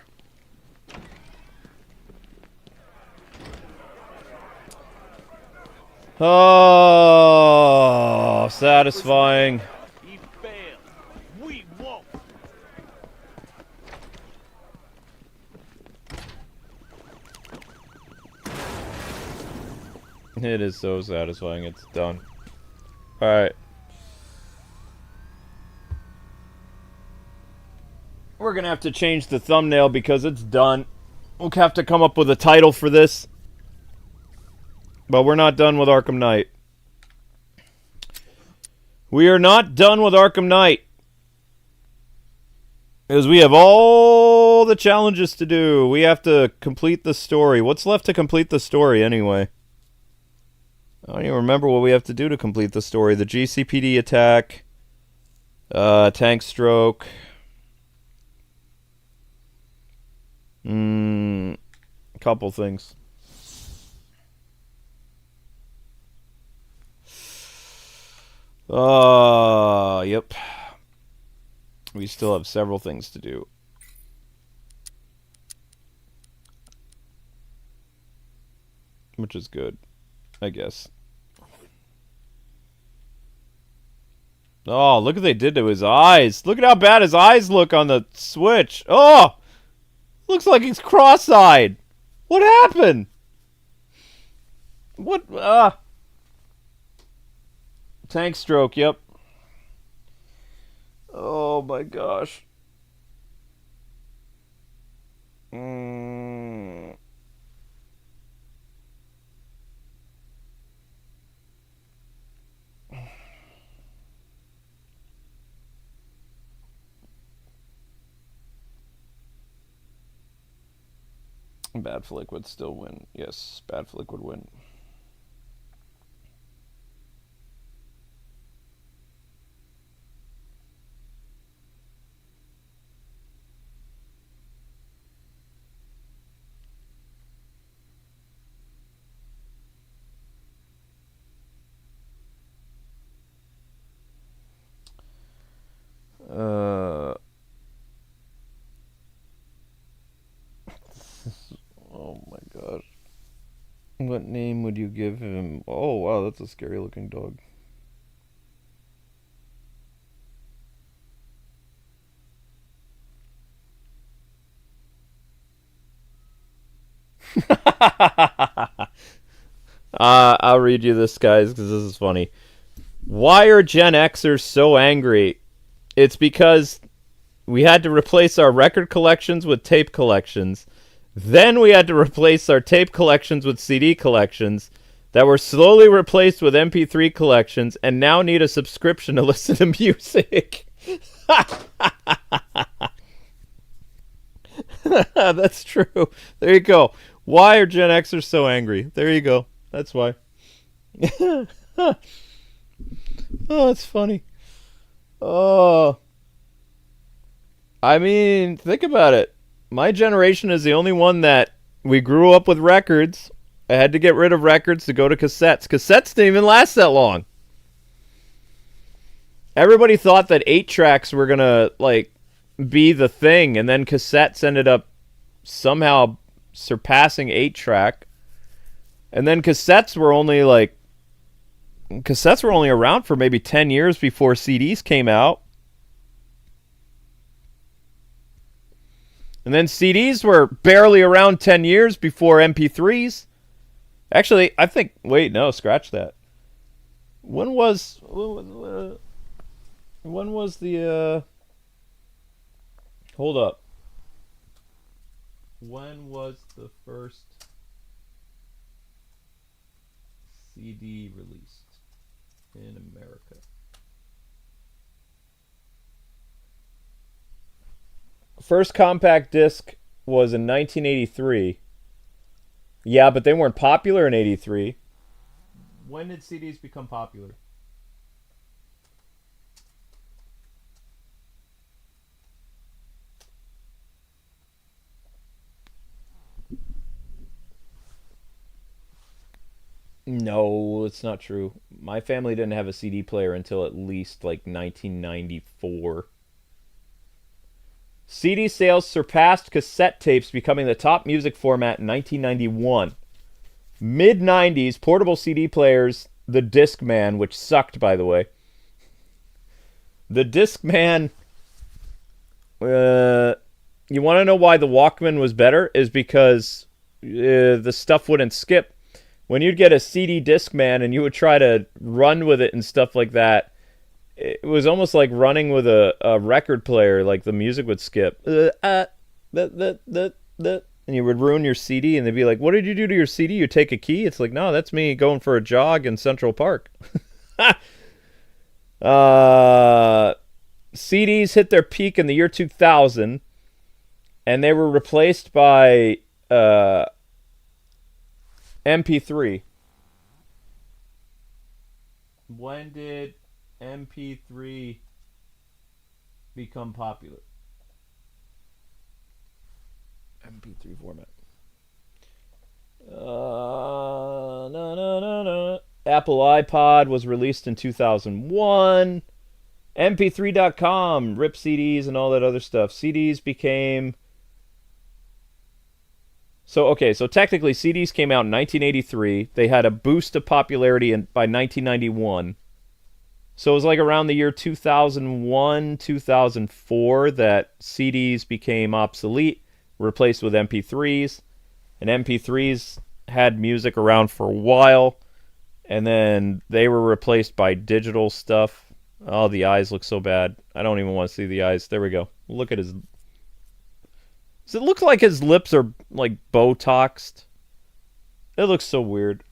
Oh, satisfying. He failed. It is so satisfying. It's done. Alright. We're gonna have to change the thumbnail because it's done. We'll have to come up with a title for this. But we're not done with Arkham Knight. We are not done with Arkham Knight. Because we have all the challenges to do. We have to complete the story. What's left to complete the story anyway? I don't even remember what we have to do to complete the story. The GCPD attack. Tank stroke. A couple things. Yep. We still have several things to do. Which is good, I guess. Oh, look what they did to his eyes. Look at how bad his eyes look on the Switch. Oh! Looks like he's cross-eyed. What happened? What? Tank stroke, yep. Oh my gosh. Bad Flick would still win. Yes, Bad Flick would win. Oh my gosh. What name would you give him? Oh wow, that's a scary looking dog. I'll read you this, guys, because this is funny. Why are Gen Xers so angry? It's because we had to replace our record collections with tape collections. Then we had to replace our tape collections with CD collections that were slowly replaced with MP3 collections and now need a subscription to listen to music. That's true. There you go. Why are Gen Xers so angry? There you go. That's why. Oh, that's funny. Oh. I mean, think about it. My generation is the only one that we grew up with records. I had to get rid of records to go to cassettes. Cassettes didn't even last that long. Everybody thought that 8-tracks were going to, like, be the thing, and then cassettes ended up somehow surpassing 8-track. And then cassettes were only around for maybe 10 years before CDs came out. And then CDs were barely around 10 years before MP3s. Actually, I think... Wait, no, scratch that. When was the... Hold up. When was the first CD released in America? First compact disc was in 1983. Yeah, but they weren't popular in 83. When did CDs become popular? No, it's not true. My family didn't have a CD player until at least like 1994. CD sales surpassed cassette tapes, becoming the top music format in 1991. Mid-90s, portable CD players, the Discman, which sucked, by the way. The Discman, you want to know why the Walkman was better? Is because the stuff wouldn't skip. when you'd get a CD Discman and you would try to run with it and stuff like that, it was almost like running with a record player. Like the music would skip. And you would ruin your CD, and they'd be like, "What did you do to your CD? You take a key?" It's like, no, that's me going for a jog in Central Park. CDs hit their peak in the year 2000, and they were replaced by MP3. When did MP3 become popular? MP3 format. No. Apple iPod was released in 2001. MP3.com, rip CDs and all that other stuff. CDs became... So technically CDs came out in 1983. They had a boost of popularity by 1991. So it was like around the year 2001, 2004 that CDs became obsolete, replaced with MP3s. And MP3s had music around for a while, and then they were replaced by digital stuff. Oh, the eyes look so bad. I don't even want to see the eyes. There we go. Look at his... Does it look like his lips are, like, Botoxed? It looks so weird.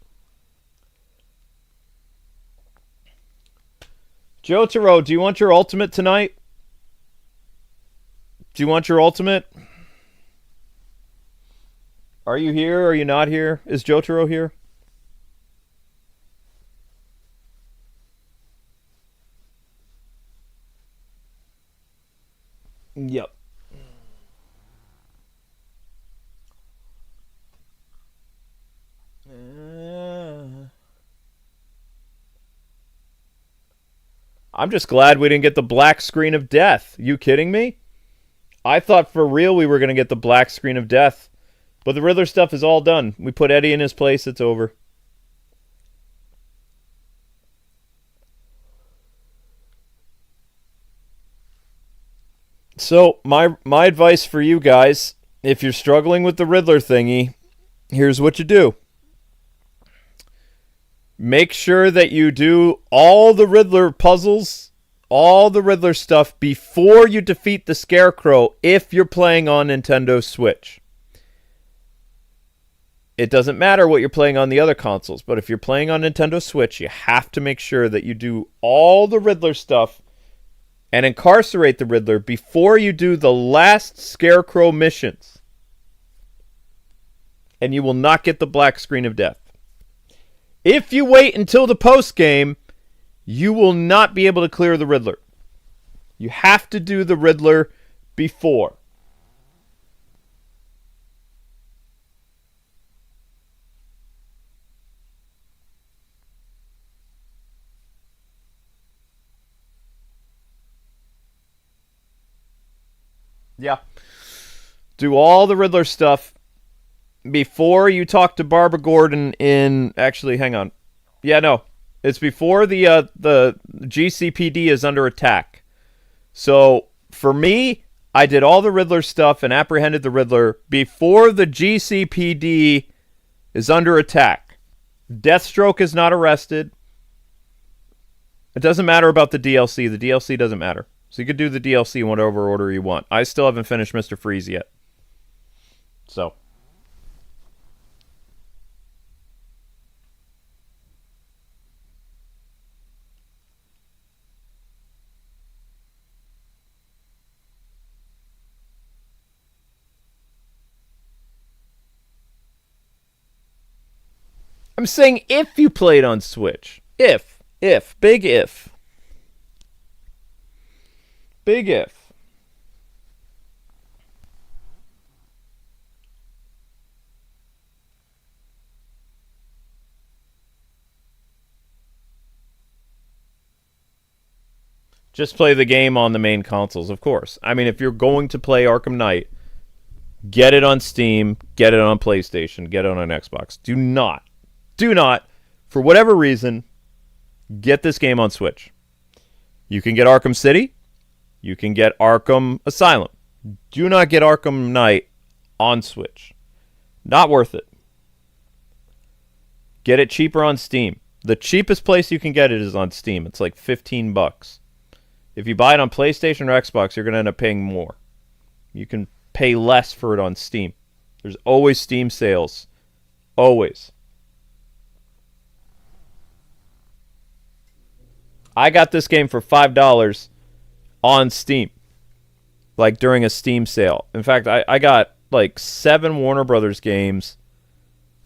Jotaro, do you want your ultimate tonight? Do you want your ultimate? Are you here? Are you not here? Is Jotaro here? Yep. I'm just glad we didn't get the black screen of death. You kidding me? I thought for real we were going to get the black screen of death. But the Riddler stuff is all done. We put Eddie in his place. It's over. So, my advice for you guys, if you're struggling with the Riddler thingy, here's what you do. Make sure that you do all the Riddler puzzles, all the Riddler stuff before you defeat the Scarecrow if you're playing on Nintendo Switch. It doesn't matter what you're playing on the other consoles, but if you're playing on Nintendo Switch, you have to make sure that you do all the Riddler stuff and incarcerate the Riddler before you do the last Scarecrow missions. And you will not get the black screen of death. If you wait until the post-game, you will not be able to clear the Riddler. You have to do the Riddler before. Yeah. Do all the Riddler stuff before you talk to Barbara Gordon in... Actually, hang on. Yeah, no. It's before the GCPD is under attack. So, for me, I did all the Riddler stuff and apprehended the Riddler before the GCPD is under attack. Deathstroke is not arrested. It doesn't matter about the DLC. The DLC doesn't matter. So you could do the DLC in whatever order you want. I still haven't finished Mr. Freeze yet. So. I'm saying if you played on Switch. If. Big if. Big if. Just play the game on the main consoles, of course. I mean, if you're going to play Arkham Knight, get it on Steam, get it on PlayStation, get it on an Xbox. Do not, for whatever reason, get this game on Switch. You can get Arkham City. You can get Arkham Asylum. Do not get Arkham Knight on Switch. Not worth it. Get it cheaper on Steam. The cheapest place you can get it is on Steam. It's like $15. If you buy it on PlayStation or Xbox, you're going to end up paying more. You can pay less for it on Steam. There's always Steam sales. Always. I got this game for $5 on Steam. Like during a Steam sale. In fact, I got like 7 Warner Brothers games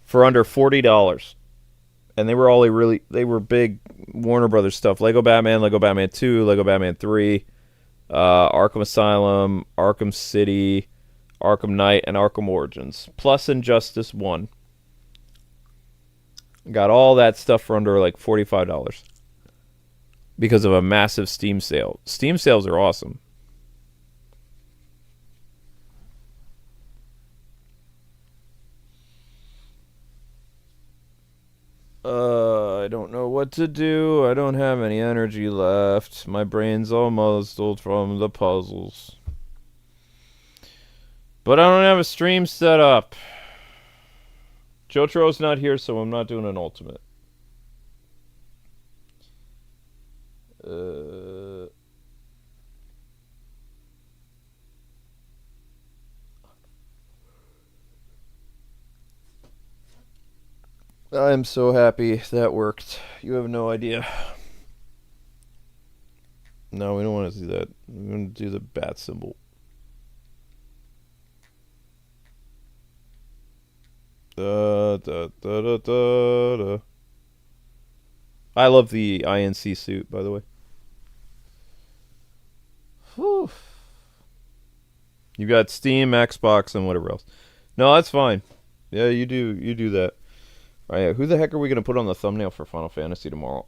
for under $40. And they were all they were big Warner Brothers stuff. Lego Batman, Lego Batman 2, Lego Batman 3, Arkham Asylum, Arkham City, Arkham Knight, and Arkham Origins. Plus Injustice 1. Got all that stuff for under like $45. Because of a massive Steam sale. Steam sales are awesome. I don't know what to do. I don't have any energy left. My brain's all muddled from the puzzles. But I don't have a stream set up. Jotaro's not here, so I'm not doing an ultimate. I'm so happy that worked. You have no idea. No, we don't want to do that. We're going to do the bat symbol. Da, da, da, da, da, da. I love the INC suit, by the way. Whew. You got Steam, Xbox, and whatever else. No, that's fine. Yeah, you do that. All right, who the heck are we going to put on the thumbnail for Final Fantasy tomorrow?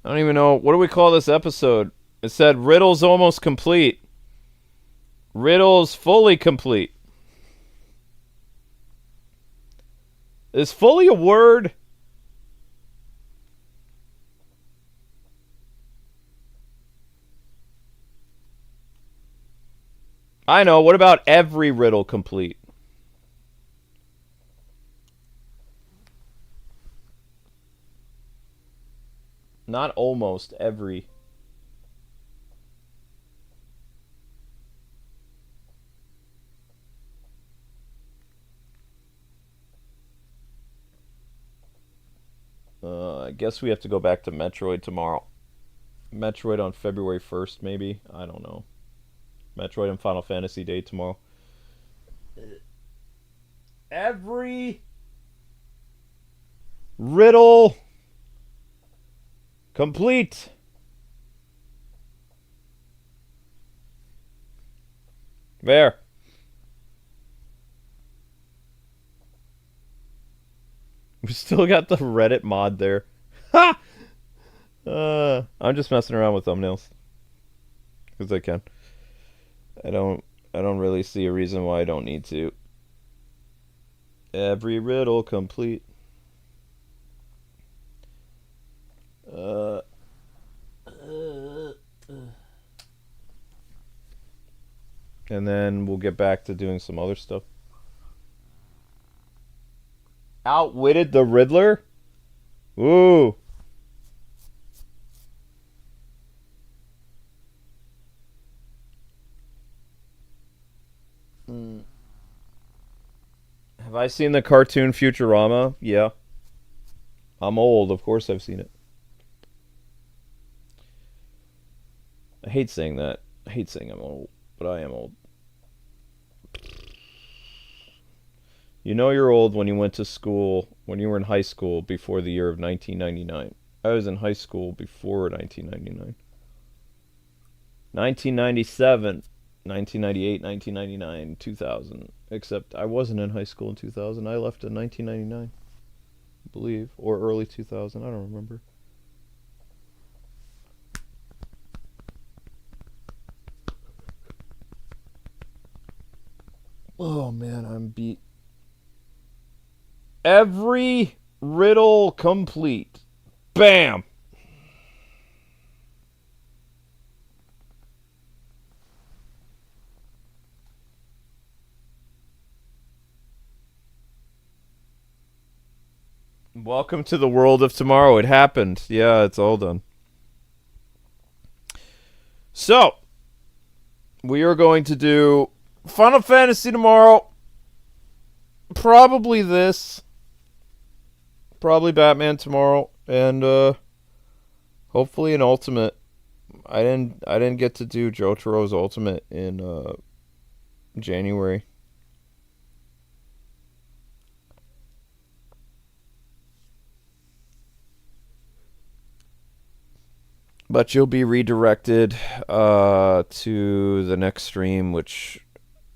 I don't even know. What do we call this episode? It said Riddles almost complete. Riddles fully complete. Is fully a word? I know. What about every riddle complete? Not almost, every. I guess we have to go back to Metroid tomorrow. Metroid on February 1st, maybe? I don't know. Metroid and Final Fantasy Day tomorrow. Every riddle complete. There. We still got the Reddit mod there. Ha! I'm just messing around with thumbnails. Because I can. I don't really see a reason why I don't need to. Every riddle complete. And then we'll get back to doing some other stuff. Outwitted the Riddler? Ooh. Have I seen the cartoon Futurama? Yeah. I'm old. Of course I've seen it. I hate saying that. I hate saying I'm old, but I am old. You know you're old when you went to school, when you were in high school before the year of 1999. I was in high school before 1999. 1997, 1998, 1999, 2000. Except I wasn't in high school in 2000. I left in 1999, I believe, or early 2000. I don't remember. Oh man, I'm beat. Every riddle complete. Bam! Welcome to the world of tomorrow. It happened. Yeah, it's all done. So, we are going to do Final Fantasy tomorrow. Probably this. Probably Batman tomorrow. And hopefully an Ultimate. I didn't get to do Jotaro's Ultimate in January. But you'll be redirected to the next stream, which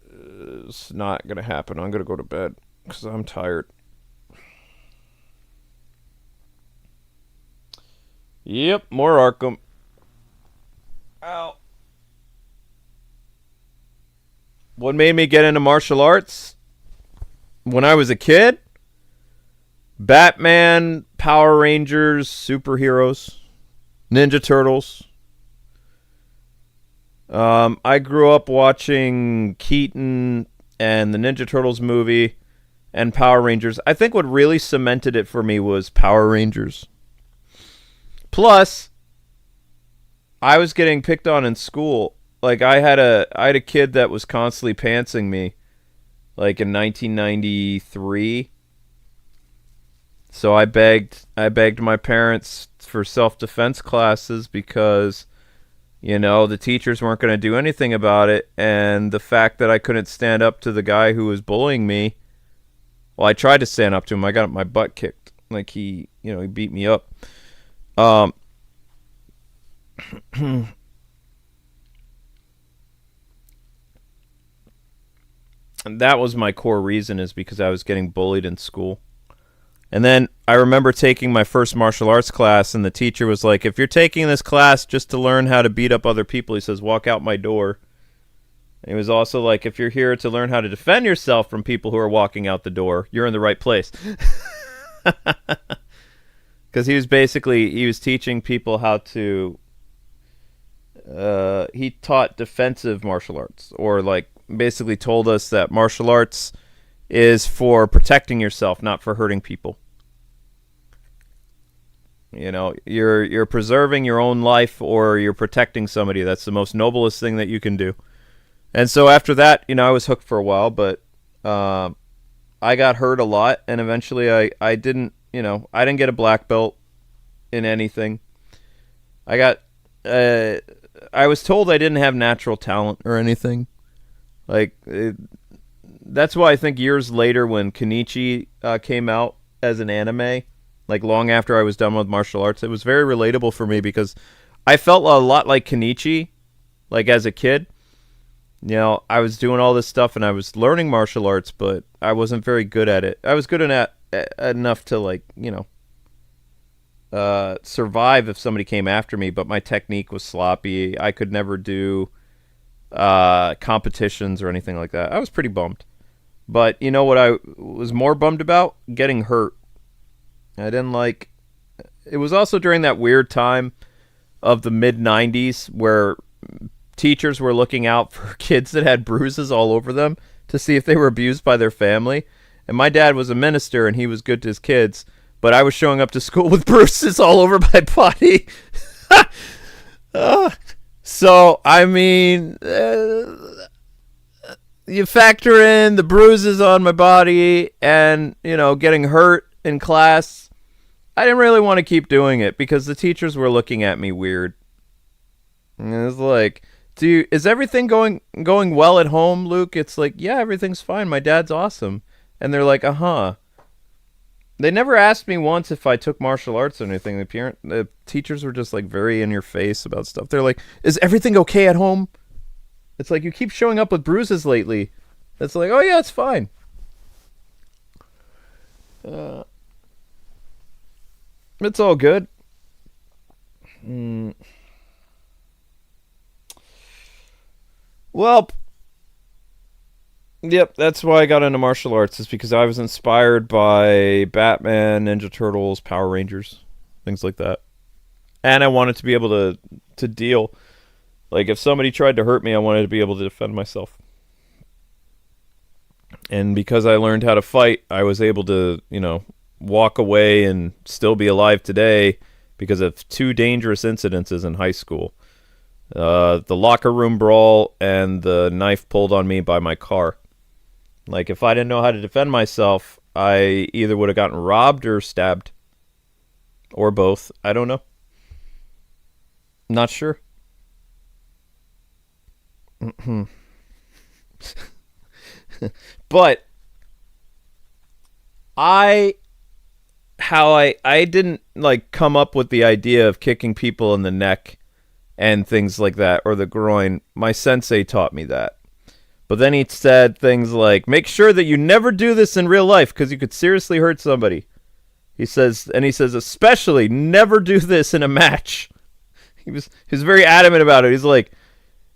is not going to happen. I'm going to go to bed because I'm tired. Yep, more Arkham. Ow. What made me get into martial arts? When I was a kid? Batman, Power Rangers, superheroes. Ninja Turtles. I grew up watching Keaton and the Ninja Turtles movie and Power Rangers. I think what really cemented it for me was Power Rangers. Plus, I was getting picked on in school. Like I had a kid that was constantly pantsing me, like in 1993. So I begged my parents for self-defense classes because, you know, the teachers weren't going to do anything about it, and the fact that I couldn't stand up to the guy who was bullying me. Well, I tried to stand up to him. I got my butt kicked. Like he beat me up. And that was my core reason, is because I was getting bullied in school. And then I remember taking my first martial arts class, and the teacher was like, if you're taking this class just to learn how to beat up other people, he says, walk out my door. And he was also like, if you're here to learn how to defend yourself from people who are walking out the door, you're in the right place. Because he was teaching people how to, he taught defensive martial arts, or like basically told us that martial arts is for protecting yourself, not for hurting people. You know, you're preserving your own life, or you're protecting somebody. That's the most noblest thing that you can do. And so after that, you know, I was hooked for a while, but I got hurt a lot, and eventually I didn't get a black belt in anything. I was told I didn't have natural talent or anything. That's why I think years later when Kenichi came out as an anime, like long after I was done with martial arts, it was very relatable for me because I felt a lot like Kenichi, like as a kid. You know, I was doing all this stuff and I was learning martial arts, but I wasn't very good at it. I was good enough to, like, you know, survive if somebody came after me, but my technique was sloppy. I could never do competitions or anything like that. I was pretty bummed. But you know what I was more bummed about? Getting hurt. I didn't like... It was also during that weird time of the mid-90s where teachers were looking out for kids that had bruises all over them to see if they were abused by their family. And my dad was a minister and he was good to his kids, but I was showing up to school with bruises all over my body. So, I mean... you factor in the bruises on my body and, you know, getting hurt in class. I didn't really want to keep doing it because the teachers were looking at me weird. And it was like, is everything going well at home, Luke? It's like, yeah, everything's fine. My dad's awesome. And they're like, uh-huh. They never asked me once if I took martial arts or anything. The teachers were just like very in your face about stuff. They're like, is everything okay at home? It's like, you keep showing up with bruises lately. It's like, oh yeah, it's fine. It's all good. Well, yep, that's why I got into martial arts, is because I was inspired by Batman, Ninja Turtles, Power Rangers, things like that. And I wanted to be able to deal. Like, if somebody tried to hurt me, I wanted to be able to defend myself. And because I learned how to fight, I was able to, walk away and still be alive today because of 2 dangerous incidences in high school. The locker room brawl and the knife pulled on me by my car. Like, if I didn't know how to defend myself, I either would have gotten robbed or stabbed. Or both. I don't know. Not sure. But I didn't come up with the idea of kicking people in the neck and things like that, or the groin. My sensei taught me that. But then he said things like, make sure that you never do this in real life because you could seriously hurt somebody. He says especially never do this in a match. He was very adamant about it. He's like,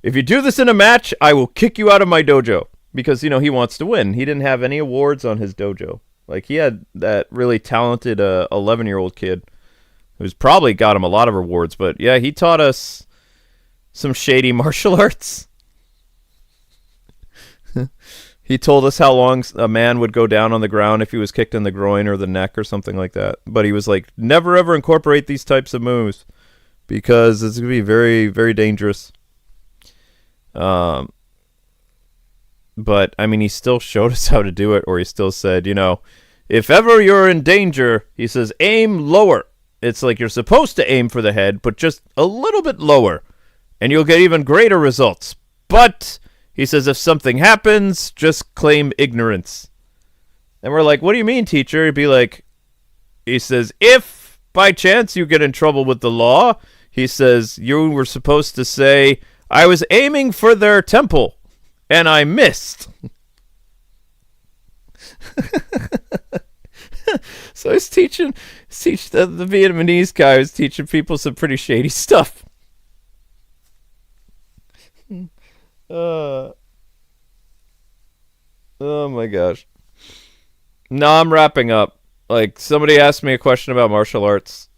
if you do this in a match, I will kick you out of my dojo. Because, he wants to win. He didn't have any awards on his dojo. Like, he had that really talented 11-year-old kid who's probably got him a lot of awards. But, yeah, he taught us some shady martial arts. He told us how long a man would go down on the ground if he was kicked in the groin or the neck or something like that. But he was like, never ever incorporate these types of moves because it's going to be very, very dangerous. But, I mean, he still showed us how to do it, or he still said, if ever you're in danger, he says, aim lower. It's like you're supposed to aim for the head, but just a little bit lower, and you'll get even greater results. But, he says, if something happens, just claim ignorance. And we're like, what do you mean, teacher? He'd be like, he says, if by chance you get in trouble with the law, he says, you were supposed to say, I was aiming for their temple. And I missed. So he's teaching the Vietnamese guy was teaching people some pretty shady stuff. Oh my gosh. No, I'm wrapping up. Like, somebody asked me a question about martial arts.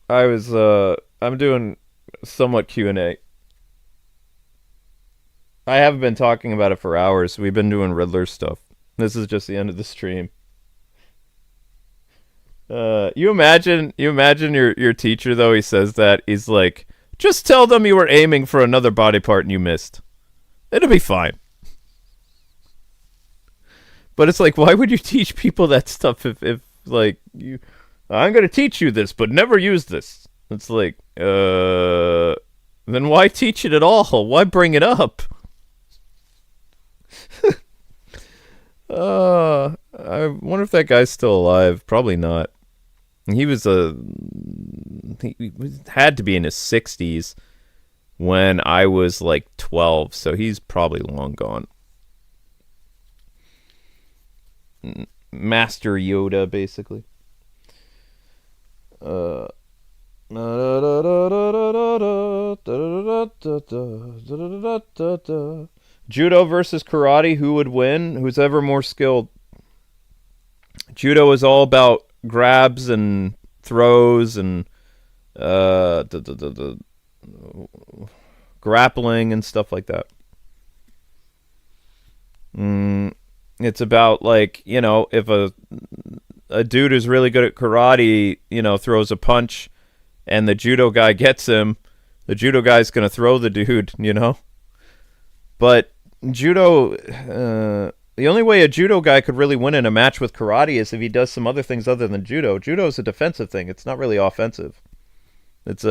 I'm doing somewhat Q&A. I haven't been talking about it for hours. We've been doing Riddler stuff. This is just the end of the stream. You imagine your teacher, though, he says that. He's like, just tell them you were aiming for another body part and you missed. It'll be fine. But it's like, why would you teach people that stuff if like, I'm going to teach you this, but never use this. It's like, then why teach it at all? Why bring it up? I wonder if that guy's still alive. Probably not. He had to be in his 60s when I was like 12, so he's probably long gone. Master Yoda, basically. Judo versus karate, who would win? Who's ever more skilled? Judo is all about grabs and throws and grappling and stuff like that. It's about, like, if a dude who's really good at karate, throws a punch and the judo guy gets him, the judo guy's going to throw the dude, But judo, the only way a judo guy could really win in a match with karate is if he does some other things other than judo. Judo is a defensive thing. It's not really offensive. It's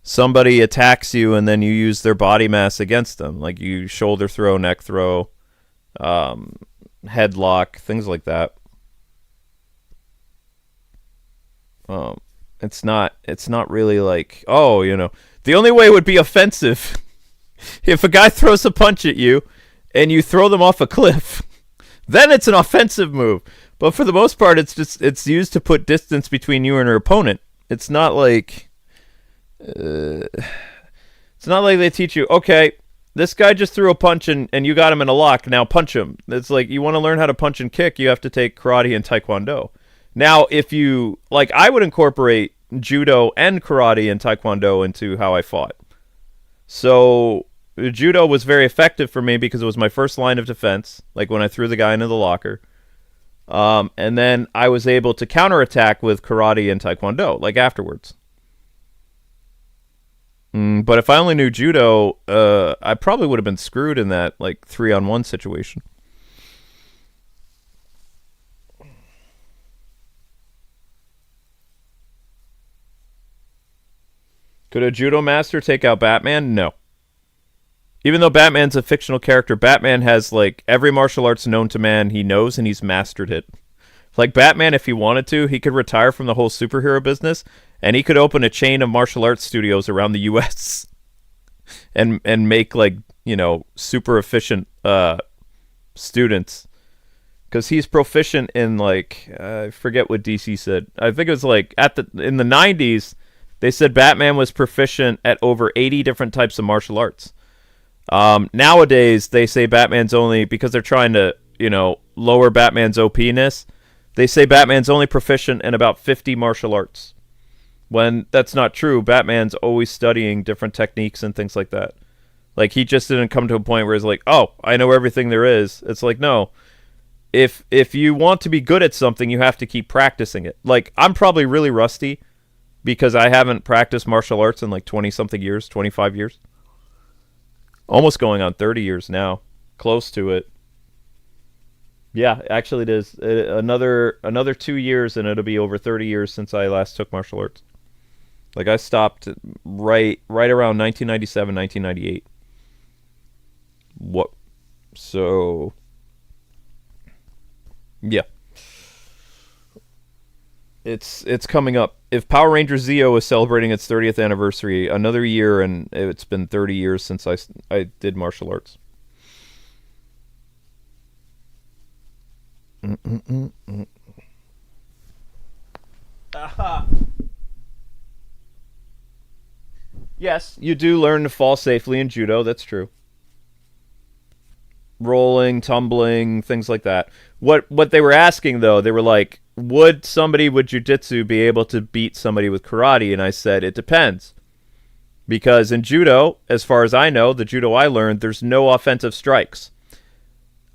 somebody attacks you and then you use their body mass against them. Like you shoulder throw, neck throw, headlock, things like that. It's not really like, the only way it would be offensive if a guy throws a punch at you and you throw them off a cliff, then it's an offensive move. But for the most part, it's used to put distance between you and your opponent. It's not like they teach you, okay, this guy just threw a punch and you got him in a lock, now punch him. It's like, you want to learn how to punch and kick, you have to take karate and taekwondo. Now, if you, like, I would incorporate judo and karate and taekwondo into how I fought. So judo was very effective for me because it was my first line of defense, like when I threw the guy into the locker. And then I was able to counterattack with karate and taekwondo, like afterwards. But if I only knew judo, I probably would have been screwed in that, like, 3-on-1 situation. Could a judo master take out Batman? No. Even though Batman's a fictional character, Batman has, like, every martial arts known to man he knows, and he's mastered it. Like, Batman, if he wanted to, he could retire from the whole superhero business, and he could open a chain of martial arts studios around the U.S. and make, like, you know, super efficient students. Because he's proficient in, like, I forget what DC said. I think it was, like, in the 90s, they said Batman was proficient at over 80 different types of martial arts. Nowadays, they say Batman's only, because they're trying to, you know, lower Batman's OP-ness, they say Batman's only proficient in about 50 martial arts. When that's not true. Batman's always studying different techniques and things like that. Like, he just didn't come to a point where he's like, oh, I know everything there is. It's like, no. If you want to be good at something, you have to keep practicing it. Like, I'm probably really rusty because I haven't practiced martial arts in like 20-something years, 25 years. Almost going on 30 years now. Close to it. Yeah, actually it is. Another 2 years and it'll be over 30 years since I last took martial arts. Like, I stopped right around 1997, 1998. What? So, yeah. It's coming up. If Power Rangers Zeo is celebrating its 30th anniversary, another year, and it's been 30 years since I did martial arts. Aha. Yes, you do learn to fall safely in judo, that's true. Rolling, tumbling, things like that. What they were asking, though, they were like, would somebody with jiu-jitsu be able to beat somebody with karate? And I said, it depends. Because in judo, as far as I know, the judo I learned, there's no offensive strikes.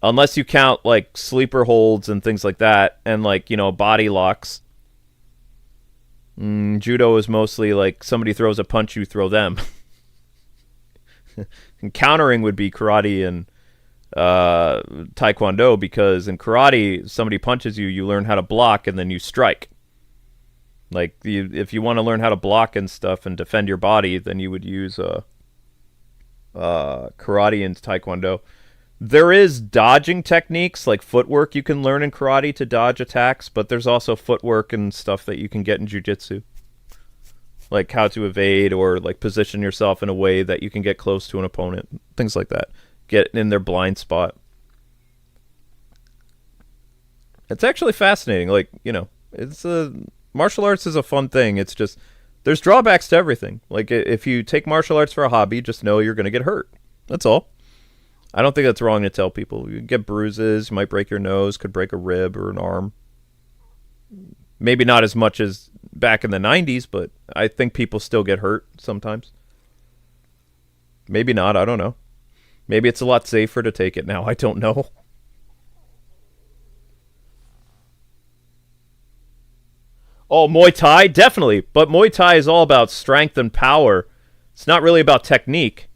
Unless you count, like, sleeper holds and things like that, and, like, you know, body locks. Judo is mostly, like, somebody throws a punch, you throw them. And countering would be karate and taekwondo, because in karate, somebody punches you, you learn how to block, and then you strike. Like, if you want to learn how to block and stuff and defend your body, then you would use karate and taekwondo. There is dodging techniques, like footwork you can learn in karate to dodge attacks, but there's also footwork and stuff that you can get in jiu-jitsu. Like how to evade or, like, position yourself in a way that you can get close to an opponent. Things like that. Get in their blind spot. It's actually fascinating. Like, you know, martial arts is a fun thing. It's just, there's drawbacks to everything. Like, if you take martial arts for a hobby, just know you're going to get hurt. That's all. I don't think that's wrong to tell people. You get bruises, you might break your nose, could break a rib or an arm. Maybe not as much as back in the 90s, but I think people still get hurt sometimes. Maybe not, I don't know. Maybe it's a lot safer to take it now, I don't know. Oh, Muay Thai? Definitely. But Muay Thai is all about strength and power. It's not really about technique.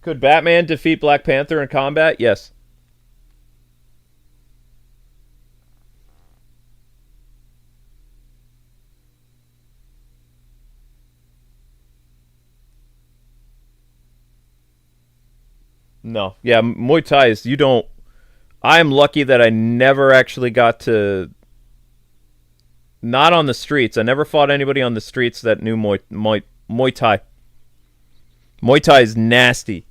Could Batman defeat Black Panther in combat? Yes. No. Yeah, Muay Thai is, you don't... I'm lucky that I never actually got to... Not on the streets. I never fought anybody on the streets that knew Muay Thai. Muay Thai is nasty.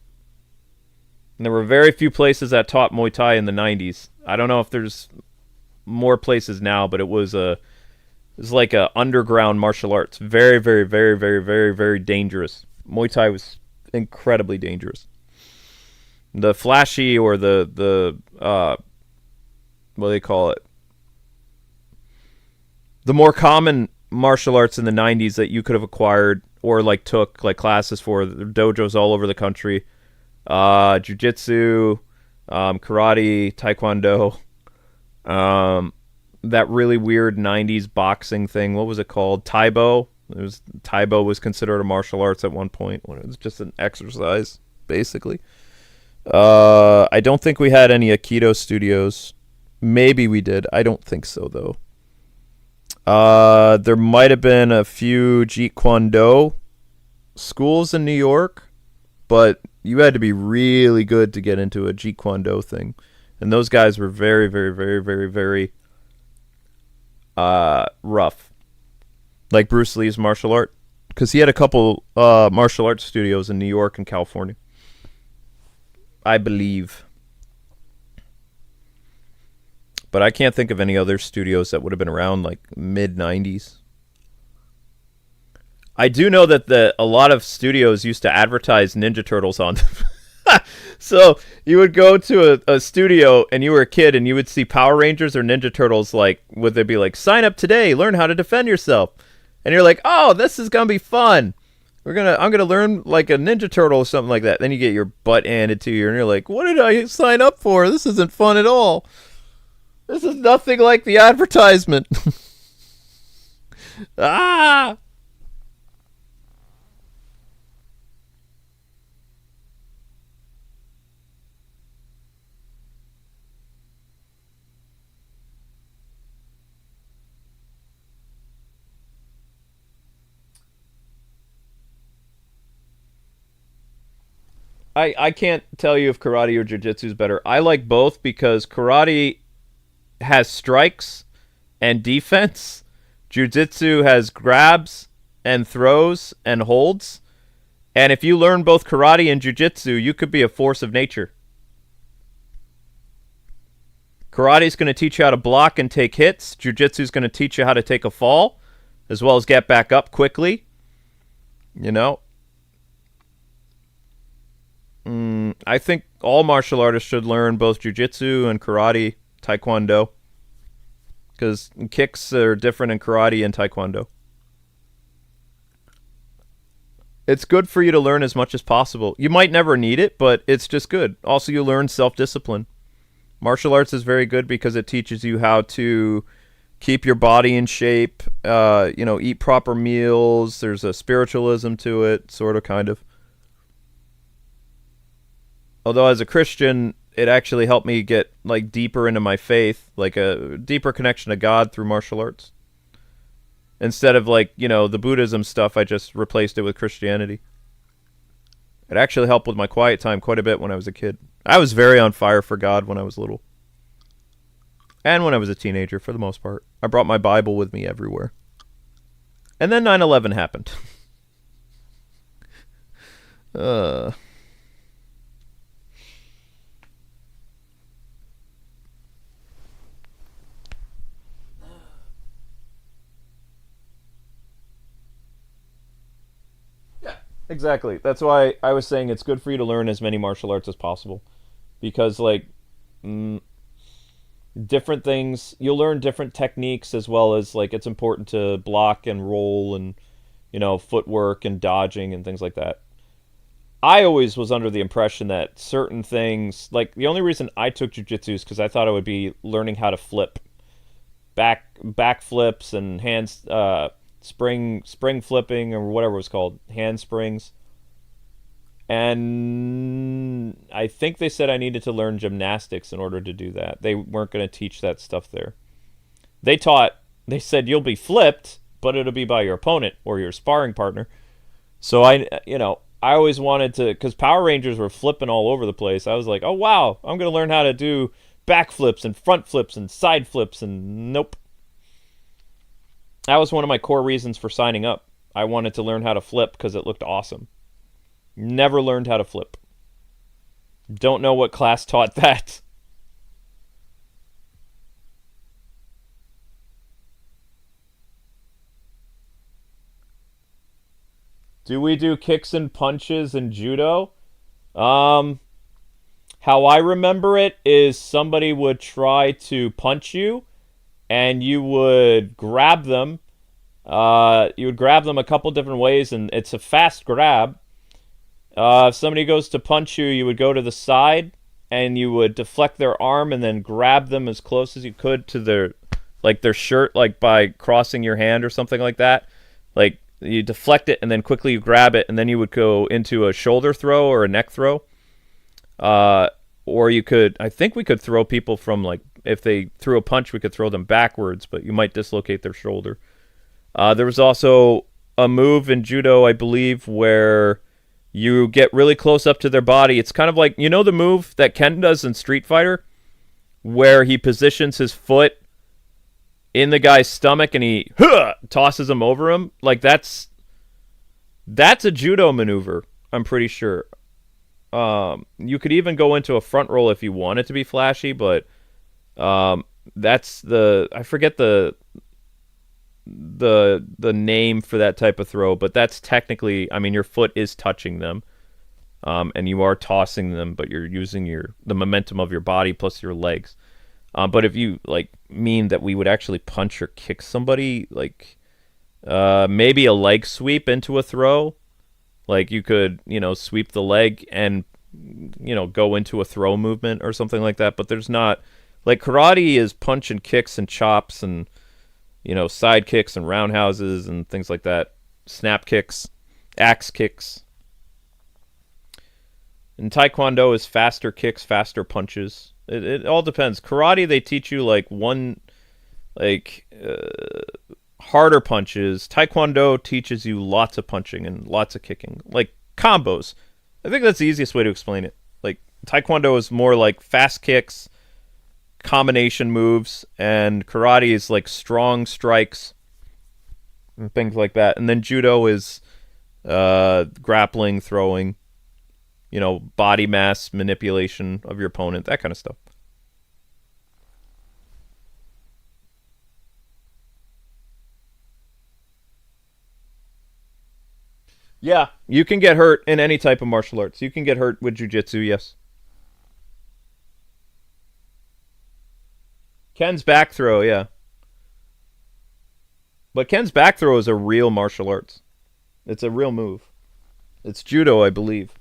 And there were very few places that taught Muay Thai in the 90s. I don't know if there's more places now, but it was like a underground martial arts. Very, very, very, very, very, very dangerous. Muay Thai was incredibly dangerous. The flashy or the what do they call it? The more common martial arts in the 90s that you could have acquired or like took like classes for, dojos all over the country. Jiu-jitsu, karate, taekwondo, that really weird 90s boxing thing. What was it called? Taibo. Taibo was considered a martial arts at one point when it was just an exercise, basically. I don't think we had any Aikido studios. Maybe we did. I don't think so, though. There might have been a few Jeet Kune Do schools in New York, but you had to be really good to get into a Jeet Kune Do thing. And those guys were very, very, very, very, very rough. Like Bruce Lee's martial art. Because he had a couple martial arts studios in New York and California. I believe. But I can't think of any other studios that would have been around like mid-90s. I do know that a lot of studios used to advertise Ninja Turtles on them. So you would go to a studio and you were a kid and you would see Power Rangers or Ninja Turtles, like, would they be like, sign up today, learn how to defend yourself. And you're like, oh, this is going to be fun. I'm going to learn like a Ninja Turtle or something like that. Then you get your butt handed to you and you're like, what did I sign up for? This isn't fun at all. This is nothing like the advertisement. Ah! I can't tell you if karate or jiu-jitsu is better. I like both because karate has strikes and defense. Jiu-jitsu has grabs and throws and holds. And if you learn both karate and jiu-jitsu, you could be a force of nature. Karate is going to teach you how to block and take hits. Jiu-jitsu is going to teach you how to take a fall, as well as get back up quickly. You know? I think all martial artists should learn both jiu-jitsu and karate, taekwondo. Because kicks are different in karate and taekwondo. It's good for you to learn as much as possible. You might never need it, but it's just good. Also, you learn self-discipline. Martial arts is very good because it teaches you how to keep your body in shape, eat proper meals. There's a spiritualism to it, sort of, kind of. Although as a Christian, it actually helped me get like deeper into my faith, like a deeper connection to God through martial arts. Instead of like, the Buddhism stuff, I just replaced it with Christianity. It actually helped with my quiet time quite a bit when I was a kid. I was very on fire for God when I was little. And when I was a teenager, for the most part. I brought my Bible with me everywhere. And then 9/11 happened. Exactly. That's why I was saying it's good for you to learn as many martial arts as possible. Because, different things, you'll learn different techniques as well as, it's important to block and roll and, footwork and dodging and things like that. I always was under the impression that certain things, the only reason I took jiu-jitsu is because I thought I would be learning how to flip. Back flips and hands, spring flipping or whatever it was called, hand springs. And I think they said I needed to learn gymnastics in order to do that. They weren't going to teach that stuff there. They said you'll be flipped, but it'll be by your opponent or your sparring partner. So I always wanted to, because Power Rangers were flipping all over the place. I was like, oh wow, I'm gonna learn how to do back flips and front flips and side flips, and nope. That was one of my core reasons for signing up. I wanted to learn how to flip because it looked awesome. Never learned how to flip. Don't know what class taught that. Do we do kicks and punches in judo? How I remember it is somebody would try to punch you, and you would grab them. You would grab them a couple different ways, and it's a fast grab. If somebody goes to punch you, you would go to the side, and you would deflect their arm, and then grab them as close as you could to their shirt, like by crossing your hand or something like that. Like, you deflect it, and then quickly you grab it, and then you would go into a shoulder throw or a neck throw. Or you could, I think we could throw people from, like, if they threw a punch, we could throw them backwards, but you might dislocate their shoulder. There was also a move in judo, I believe, where you get really close up to their body. It's kind of like, you know the move that Ken does in Street Fighter, where he positions his foot in the guy's stomach and he tosses him over him? Like, that's a judo maneuver, I'm pretty sure. You could even go into a front roll if you want it to be flashy, but that's I forget the name for that type of throw, but that's technically, I mean, your foot is touching them, and you are tossing them, but you're using the momentum of your body plus your legs. But if you mean that we would actually punch or kick somebody, maybe a leg sweep into a throw, like you could sweep the leg and go into a throw movement or something like that. But there's not, like, karate is punch and kicks and chops and side kicks and roundhouses and things like that, snap kicks, axe kicks. And taekwondo is faster kicks, faster punches. It all depends. Karate, they teach you harder punches. Taekwondo teaches you lots of punching and lots of kicking, like combos. I think that's the easiest way to explain it. Like, taekwondo is more like fast kicks, combination moves, and karate is like strong strikes and things like that. And then judo is grappling, throwing, body mass manipulation of your opponent, that kind of stuff. Yeah, you can get hurt in any type of martial arts. You can get hurt with jiu-jitsu, yes. Ken's back throw, yeah. But Ken's back throw is a real martial arts. It's a real move. It's judo, I believe.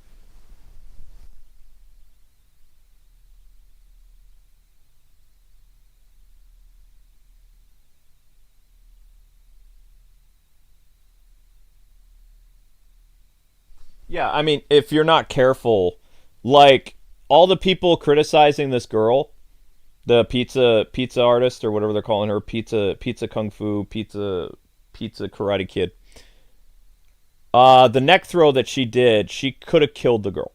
Yeah, I mean, if you're not careful, like, all the people criticizing this girl, the pizza artist, or whatever they're calling her, pizza kung fu, pizza karate kid. The neck throw that she did, she could have killed the girl.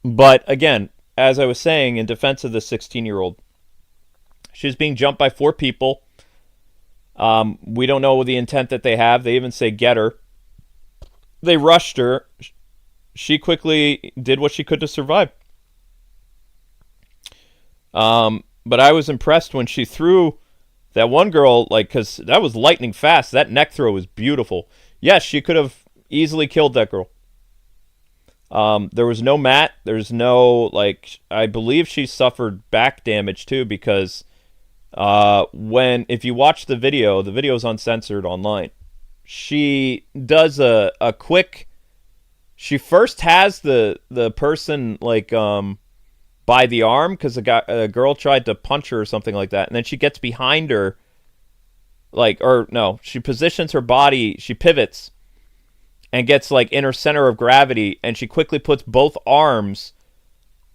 But again, as I was saying, in defense of the 16-year-old, she was being jumped by 4 people. We don't know the intent that they have. They even say get her. They rushed her. She quickly did what she could to survive. But I was impressed when she threw that one girl, because that was lightning fast. That neck throw was beautiful. Yes, she could have easily killed that girl. There was no mat. There's no, I believe she suffered back damage too, because if you watch the video's uncensored online. She does a quick. She first has the person by the arm, because a girl tried to punch her or something like that, and then she gets behind her, she positions her body, she pivots, and gets in her center of gravity, and she quickly puts both arms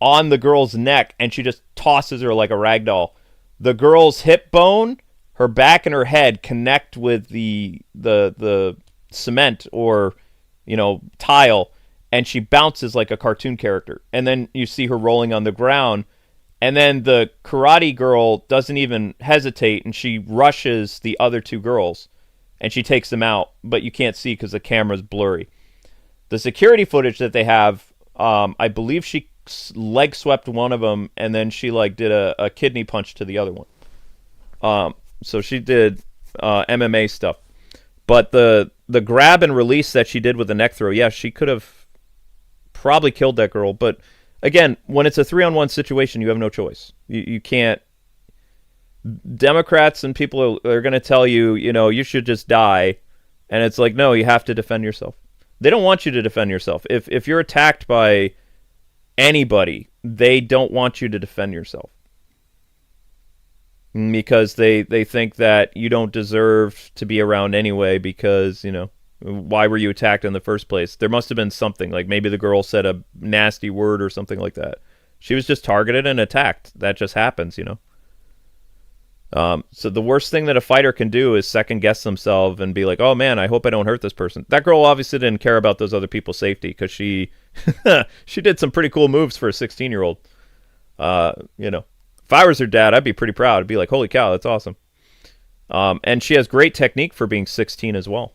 on the girl's neck, and she just tosses her like a rag doll. The girl's hip bone, her back, and her head connect with the cement or tile, and she bounces like a cartoon character. And then you see her rolling on the ground, and then the karate girl doesn't even hesitate, and she rushes the other two girls, and she takes them out, but you can't see because the camera's blurry. The security footage that they have, I believe she leg swept one of them, and then she did a kidney punch to the other one. So she did MMA stuff. But the grab and release that she did with the neck throw, yeah, she could have probably killed that girl. But again, when it's a 3-on-1 situation, you have no choice. You can't. Democrats and people are going to tell you, you should just die. And it's like, no, you have to defend yourself. They don't want you to defend yourself. If you're attacked by anybody, they don't want you to defend yourself. Because they think that you don't deserve to be around anyway because, why were you attacked in the first place? There must have been something, like maybe the girl said a nasty word or something like that. She was just targeted and attacked. That just happens, So the worst thing that a fighter can do is second guess themselves and be like, oh man, I hope I don't hurt this person. That girl obviously didn't care about those other people's safety because she she did some pretty cool moves for a 16-year-old. If I was her dad, I'd be pretty proud. I'd be like, holy cow, that's awesome. And she has great technique for being 16 as well.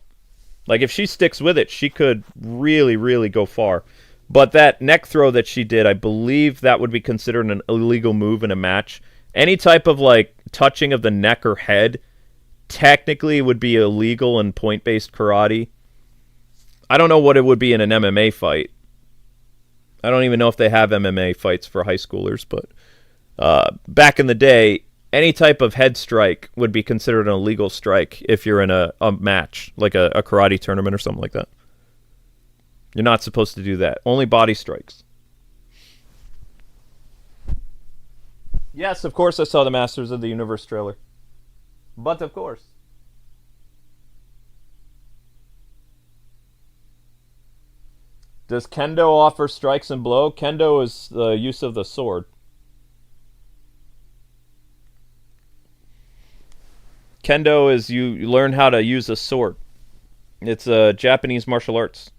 Like, if she sticks with it, she could really, really go far. But that neck throw that she did, I believe that would be considered an illegal move in a match. Any type of, touching of the neck or head technically would be illegal in point-based karate. I don't know what it would be in an MMA fight. I don't even know if they have MMA fights for high schoolers, but back in the day, any type of head strike would be considered an illegal strike if you're in a match, like a karate tournament or something like that. You're not supposed to do that. Only body strikes. Yes, of course I saw the Masters of the Universe trailer. But of course. Does Kendo offer strikes and blow? Kendo is the use of the sword. Kendo is you learn how to use a sword. It's a Japanese martial arts.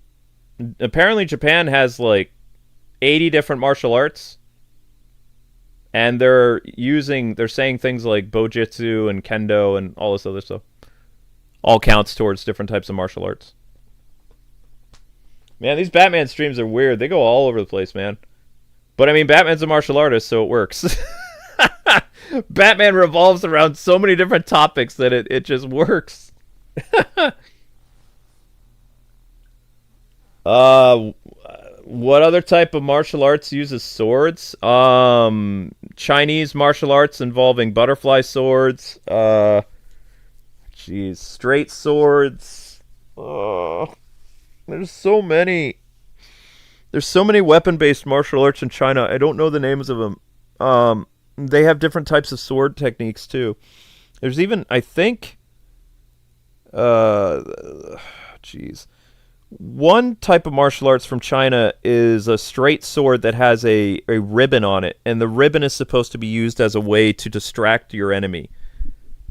Apparently Japan has 80 different martial arts. And they're saying things like Bojutsu and Kendo and all this other stuff. All counts towards different types of martial arts. Man, these Batman streams are weird. They go all over the place, man. But I mean, Batman's a martial artist, so it works. Batman revolves around so many different topics that it just works. What other type of martial arts uses swords? Chinese martial arts involving butterfly swords. Straight swords. There's so many. There's so many weapon-based martial arts in China. I don't know the names of them. They have different types of sword techniques too. There's even, I think, one type of martial arts from China is a straight sword that has a ribbon on it, and the ribbon is supposed to be used as a way to distract your enemy.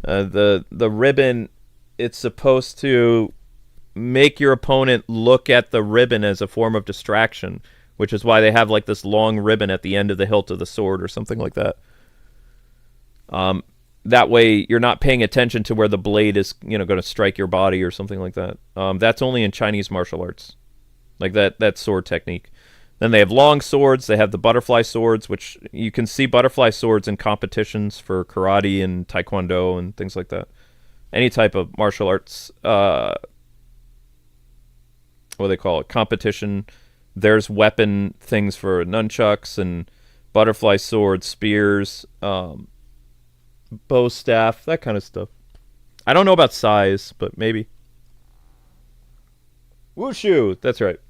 The ribbon, it's supposed to make your opponent look at the ribbon as a form of distraction, which is why they have this long ribbon at the end of the hilt of the sword or something like that. That way you're not paying attention to where the blade is, going to strike your body or something like that. That's only in Chinese martial arts, that sword technique. Then they have long swords. They have the butterfly swords, which you can see butterfly swords in competitions for karate and taekwondo and things like that. Any type of martial arts, what do they call it? Competition. There's weapon things for nunchucks and butterfly swords, spears, bow staff, that kind of stuff. I don't know about size, but maybe. Wushu, that's right.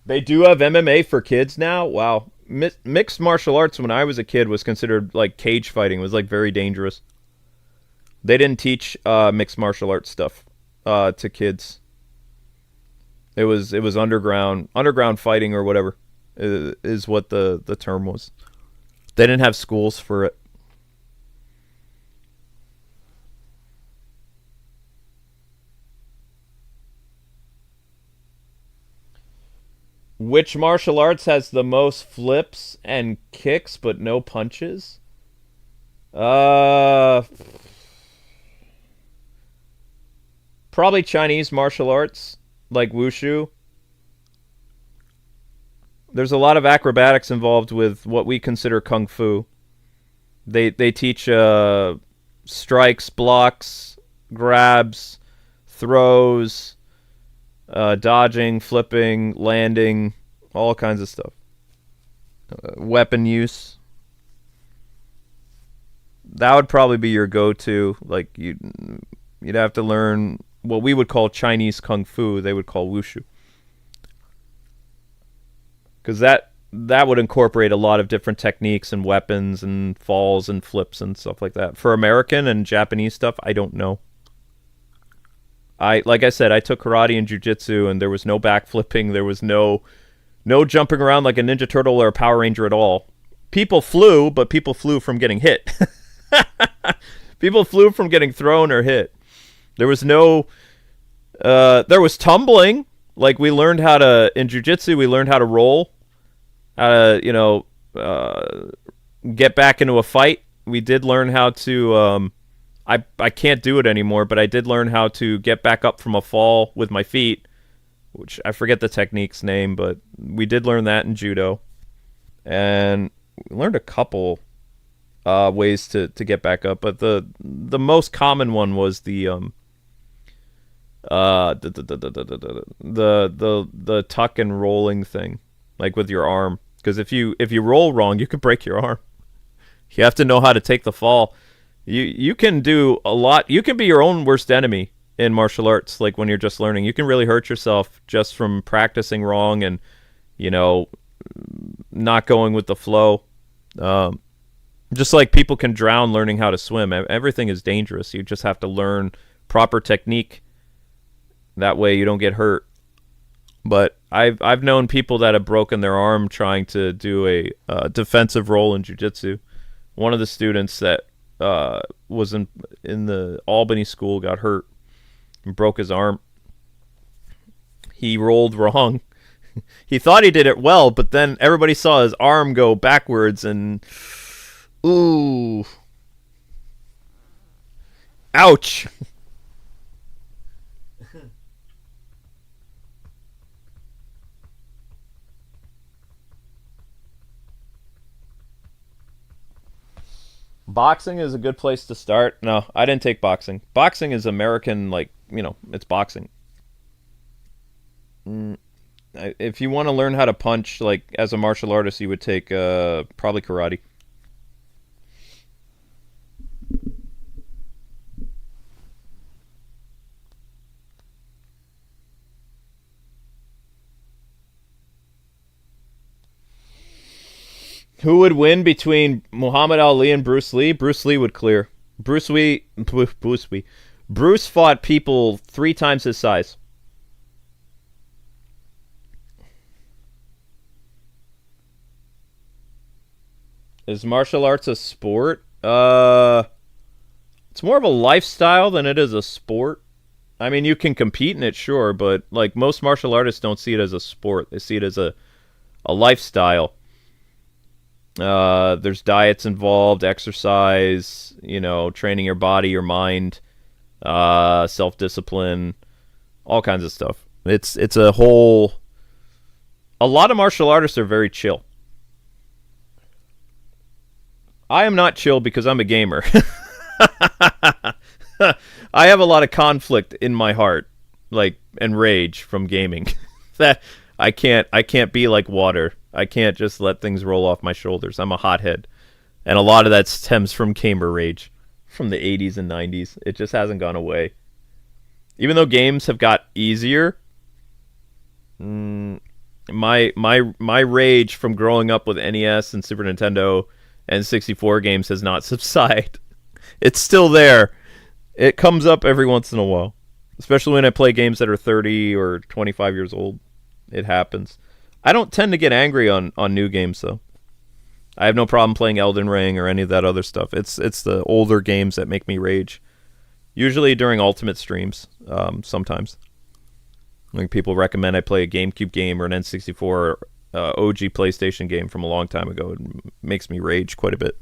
They do have MMA for kids now? Wow. Mixed martial arts when I was a kid was considered cage fighting. It was very dangerous. They didn't teach mixed martial arts stuff to kids. It was underground fighting or whatever is what the term was. They didn't have schools for it. Which martial arts has the most flips and kicks but no punches? Probably Chinese martial arts, like wushu. There's a lot of acrobatics involved with what we consider kung fu. They teach strikes, blocks, grabs, throws, dodging, flipping, landing, all kinds of stuff. Weapon use. That would probably be your go-to. Like you'd have to learn what we would call Chinese kung fu. They would call wushu. Because that would incorporate a lot of different techniques and weapons and falls and flips and stuff like that. For American and Japanese stuff, I don't know. Like I said, I took karate and jiu-jitsu, and there was no backflipping. There was no jumping around like a Ninja Turtle or a Power Ranger at all. People flew, but people flew from getting hit. People flew from getting thrown or hit. There was no... there was tumbling. Like, we learned how to... In jiu-jitsu, we learned how to roll. How to, get back into a fight. We did learn how to... I can't do it anymore, but I did learn how to get back up from a fall with my feet, which I forget the technique's name, but we did learn that in judo. And we learned a couple ways to get back up, but the most common one was the tuck and rolling thing, like with your arm. Because if you roll wrong, you could break your arm. You have to know how to take the fall. You can do a lot. You can be your own worst enemy in martial arts. Like when you're just learning, you can really hurt yourself just from practicing wrong and not going with the flow. Just like people can drown learning how to swim. Everything is dangerous. You just have to learn proper technique. That way you don't get hurt. But I've known people that have broken their arm trying to do a defensive roll in jiu-jitsu. One of the students that was in the Albany school got hurt and broke his arm. He rolled wrong. He thought he did it well, but then everybody saw his arm go backwards and... Ooh. Ouch. Boxing is a good place to start. No, I didn't take boxing. Boxing is American, it's boxing. If you want to learn how to punch, like, as a martial artist, you would take probably karate. Who would win between Muhammad Ali and Bruce Lee? Bruce Lee would clear. Bruce fought people 3 times his size. Is martial arts a sport? It's more of a lifestyle than it is a sport. I mean, you can compete in it, sure, but like most martial artists don't see it as a sport. They see it as a lifestyle. There's diets involved, exercise, training your body, your mind, self-discipline, all kinds of stuff. It's a whole... A lot of martial artists are very chill. I am not chill because I'm a gamer. I have a lot of conflict in my heart, and rage from gaming. That I can't be like water. I can't just let things roll off my shoulders. I'm a hothead. And a lot of that stems from gamer rage from the 80s and 90s. It just hasn't gone away. Even though games have got easier, my rage from growing up with NES and Super Nintendo and 64 games has not subsided. It's still there. It comes up every once in a while. Especially when I play games that are 30 or 25 years old. It happens. I don't tend to get angry on new games, though. I have no problem playing Elden Ring or any of that other stuff. It's the older games that make me rage. Usually during Ultimate streams, sometimes. Like people recommend I play a GameCube game or an N64 OG PlayStation game from a long time ago. It makes me rage quite a bit.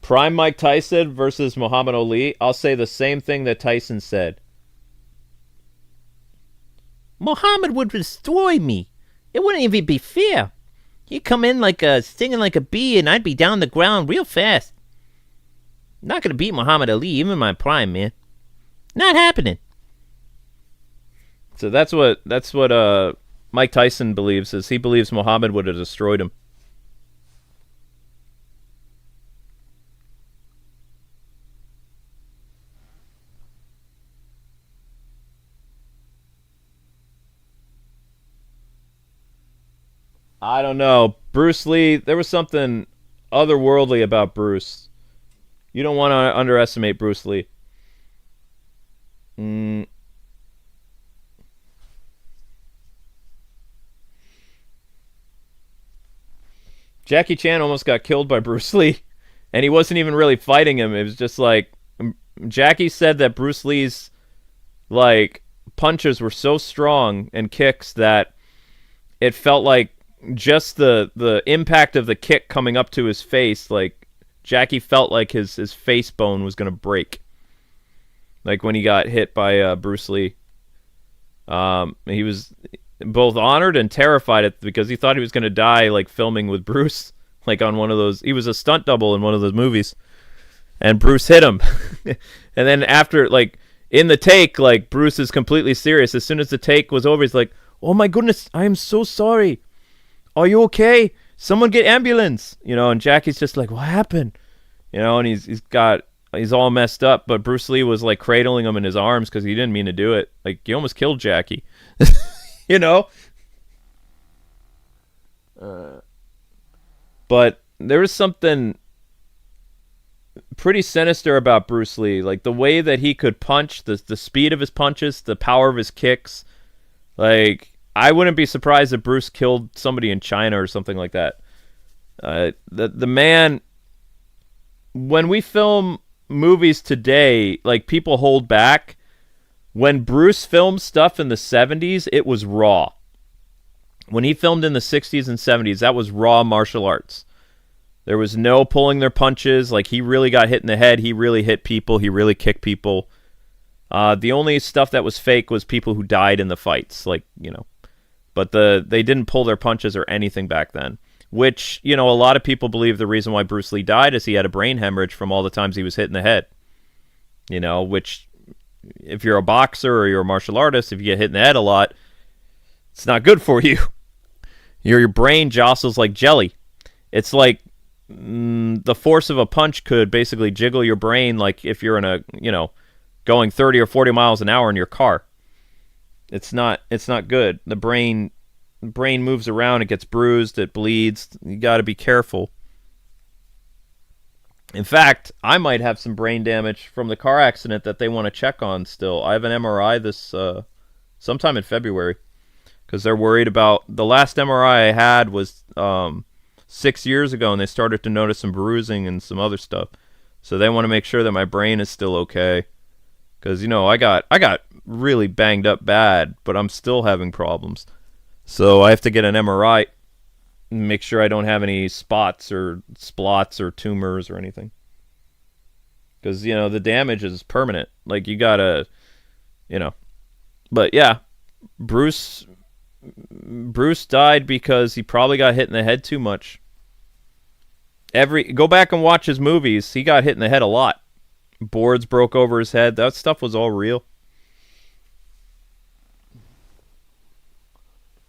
Prime Mike Tyson versus Muhammad Ali. I'll say the same thing that Tyson said. Muhammad would destroy me. It wouldn't even be fair. He'd come in like stinging like a bee, and I'd be down the ground real fast. Not gonna beat Muhammad Ali, even in my prime, man. Not happening. So that's what Mike Tyson believes. Is he believes Muhammad would have destroyed him. I don't know. Bruce Lee, there was something otherworldly about Bruce. You don't want to underestimate Bruce Lee. Jackie Chan almost got killed by Bruce Lee, and he wasn't even really fighting him. It was just like, Jackie said that Bruce Lee's like punches were so strong and kicks that it felt like just the impact of the kick coming up to his face, like Jackie felt like his face bone was gonna break. Like when he got hit by Bruce Lee. He was both honored and terrified because he thought he was gonna die, like filming with Bruce, like on one of those. He was a stunt double in one of those movies, and Bruce hit him. And then after, like in the take, like Bruce is completely serious. As soon as the take was over, he's like, "Oh my goodness, I am so sorry. Are you okay? Someone get ambulance." You know, and Jackie's just like, "What happened?" You know, and he's all messed up, but Bruce Lee was like cradling him in his arms because he didn't mean to do it. Like, he almost killed Jackie. You know? But there was something pretty sinister about Bruce Lee. Like, the way that he could punch, the speed of his punches, the power of his kicks. Like, I wouldn't be surprised if Bruce killed somebody in China or something like that. The man, when we film movies today, like, people hold back. When Bruce filmed stuff in the 70s, it was raw. When he filmed in the 60s and 70s, that was raw martial arts. There was no pulling their punches. Like, he really got hit in the head. He really hit people. He really kicked people. The only stuff that was fake was people who died in the fights. Like, you know. But they didn't pull their punches or anything back then. Which, you know, a lot of people believe the reason why Bruce Lee died is he had a brain hemorrhage from all the times he was hit in the head. You know, which, if you're a boxer or you're a martial artist, if you get hit in the head a lot, it's not good for you. Your brain jostles like jelly. It's like the force of a punch could basically jiggle your brain, like if you're in a, you know, going 30 or 40 miles an hour in your car. It's not good. The brain moves around, it gets bruised, it bleeds. You got to be careful. In fact, I might have some brain damage from the car accident that they want to check on still. I have an MRI this sometime in February because they're worried about, the last MRI I had was 6 years ago, and they started to notice some bruising and some other stuff. So they want to make sure that my brain is still okay. Because, you know, I got really banged up bad, but I'm still having problems. So I have to get an MRI and make sure I don't have any spots or splots or tumors or anything. Because, you know, the damage is permanent. Like, you gotta, you know. But, yeah, Bruce died because he probably got hit in the head too much. Go back and watch his movies. He got hit in the head a lot. Boards broke over his head. That stuff was all real.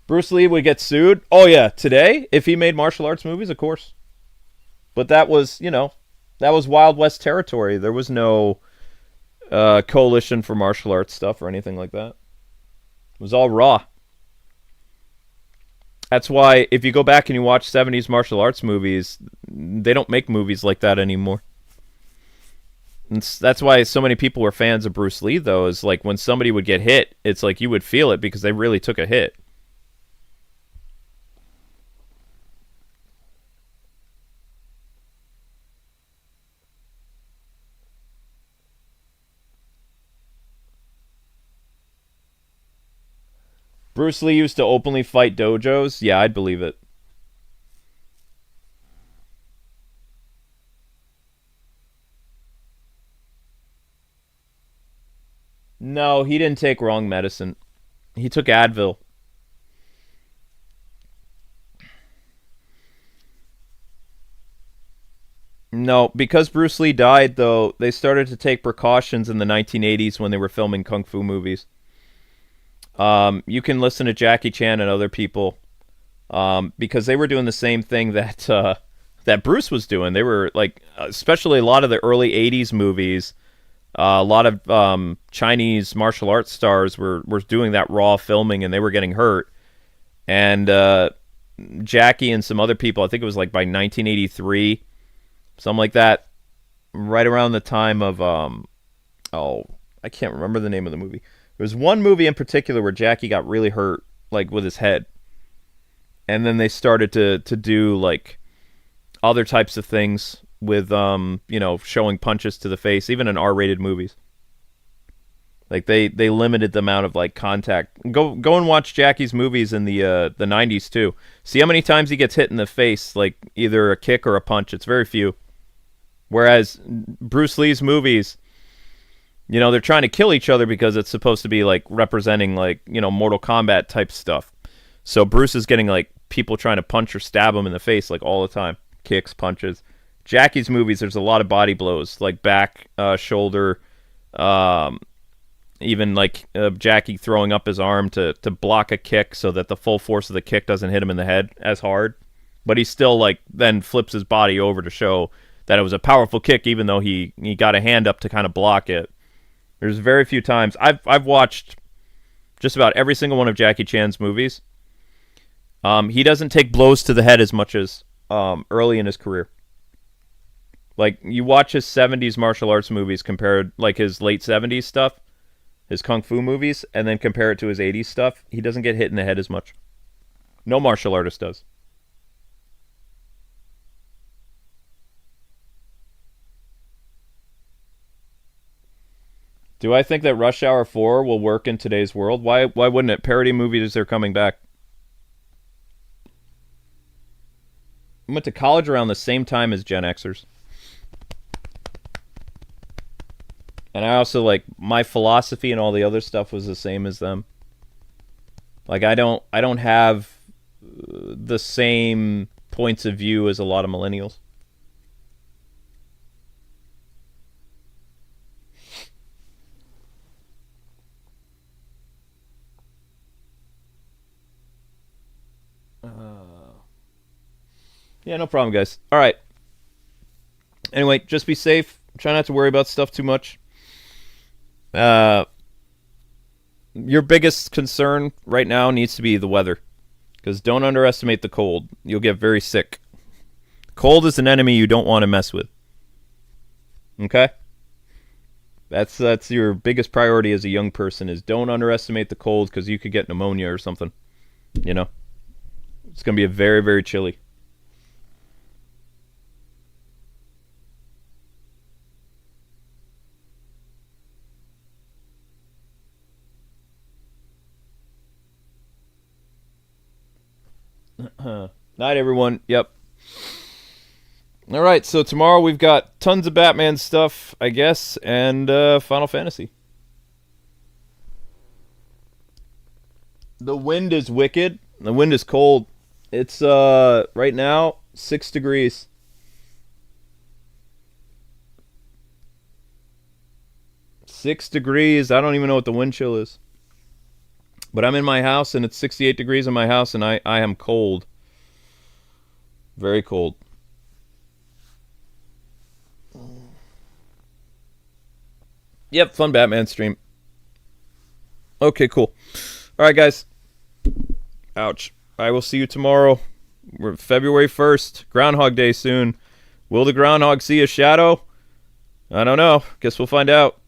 Bruce Lee would get sued. Oh, yeah, today, if he made martial arts movies, of course. But that was, you know, that was Wild West territory. There was no coalition for martial arts stuff or anything like that. It was all raw. That's why, if you go back and you watch 70s martial arts movies, they don't make movies like that anymore. That's why so many people were fans of Bruce Lee, though, is like when somebody would get hit, it's like you would feel it because they really took a hit. Bruce Lee used to openly fight dojos? Yeah, I'd believe it. No, he didn't take wrong medicine. He took Advil. No, because Bruce Lee died, though, they started to take precautions in the 1980s when they were filming kung fu movies. You can listen to Jackie Chan and other people because they were doing the same thing that that Bruce was doing. They were like, especially a lot of the early 80s movies, a lot of Chinese martial arts stars were doing that raw filming, and they were getting hurt. And Jackie and some other people, I think it was like by 1983, something like that, right around the time of, I can't remember the name of the movie. There was one movie in particular where Jackie got really hurt, like with his head. And then they started to do like other types of things with, showing punches to the face, even in R-rated movies. Like they limited the amount of like contact. Go and watch Jackie's movies in the 90s too. See how many times he gets hit in the face, like either a kick or a punch. It's very few. Whereas Bruce Lee's movies, they're trying to kill each other because it's supposed to be like representing like, Mortal Kombat type stuff. So Bruce is getting like people trying to punch or stab him in the face like all the time. Kicks, punches. Jackie's movies, there's a lot of body blows, like back, shoulder, even like Jackie throwing up his arm to block a kick so that the full force of the kick doesn't hit him in the head as hard. But he still like then flips his body over to show that it was a powerful kick, even though he got a hand up to kind of block it. There's very few times. I've watched just about every single one of Jackie Chan's movies. He doesn't take blows to the head as much as early in his career. Like, you watch his 70s martial arts movies compared, like his late 70s stuff, his kung fu movies, and then compare it to his 80s stuff, he doesn't get hit in the head as much. No martial artist does. Do I think that Rush Hour 4 will work in today's world? Why wouldn't it? Parody movies are coming back. I went to college around the same time as Gen Xers. And I also, like, my philosophy and all the other stuff was the same as them. Like, I don't have the same points of view as a lot of millennials. Yeah, no problem, guys. All right. Anyway, just be safe. Try not to worry about stuff too much. Your biggest concern right now needs to be the weather. Because don't underestimate the cold. You'll get very sick. Cold is an enemy you don't want to mess with. Okay? That's your biggest priority as a young person, is don't underestimate the cold, because you could get pneumonia or something. It's going to be a very, very chilly. Night, everyone. Yep. All right, so tomorrow we've got tons of Batman stuff, I guess, and Final Fantasy. The wind is wicked. The wind is cold. It's right now 6 degrees. Six degrees. I don't even know what the wind chill is. But I'm in my house, and it's 68 degrees in my house, and I am cold. Very cold. Yep, fun Batman stream. Okay, cool. All right, guys. Ouch. I will see you tomorrow. We're February 1st. Groundhog Day soon. Will the groundhog see a shadow? I don't know. Guess we'll find out.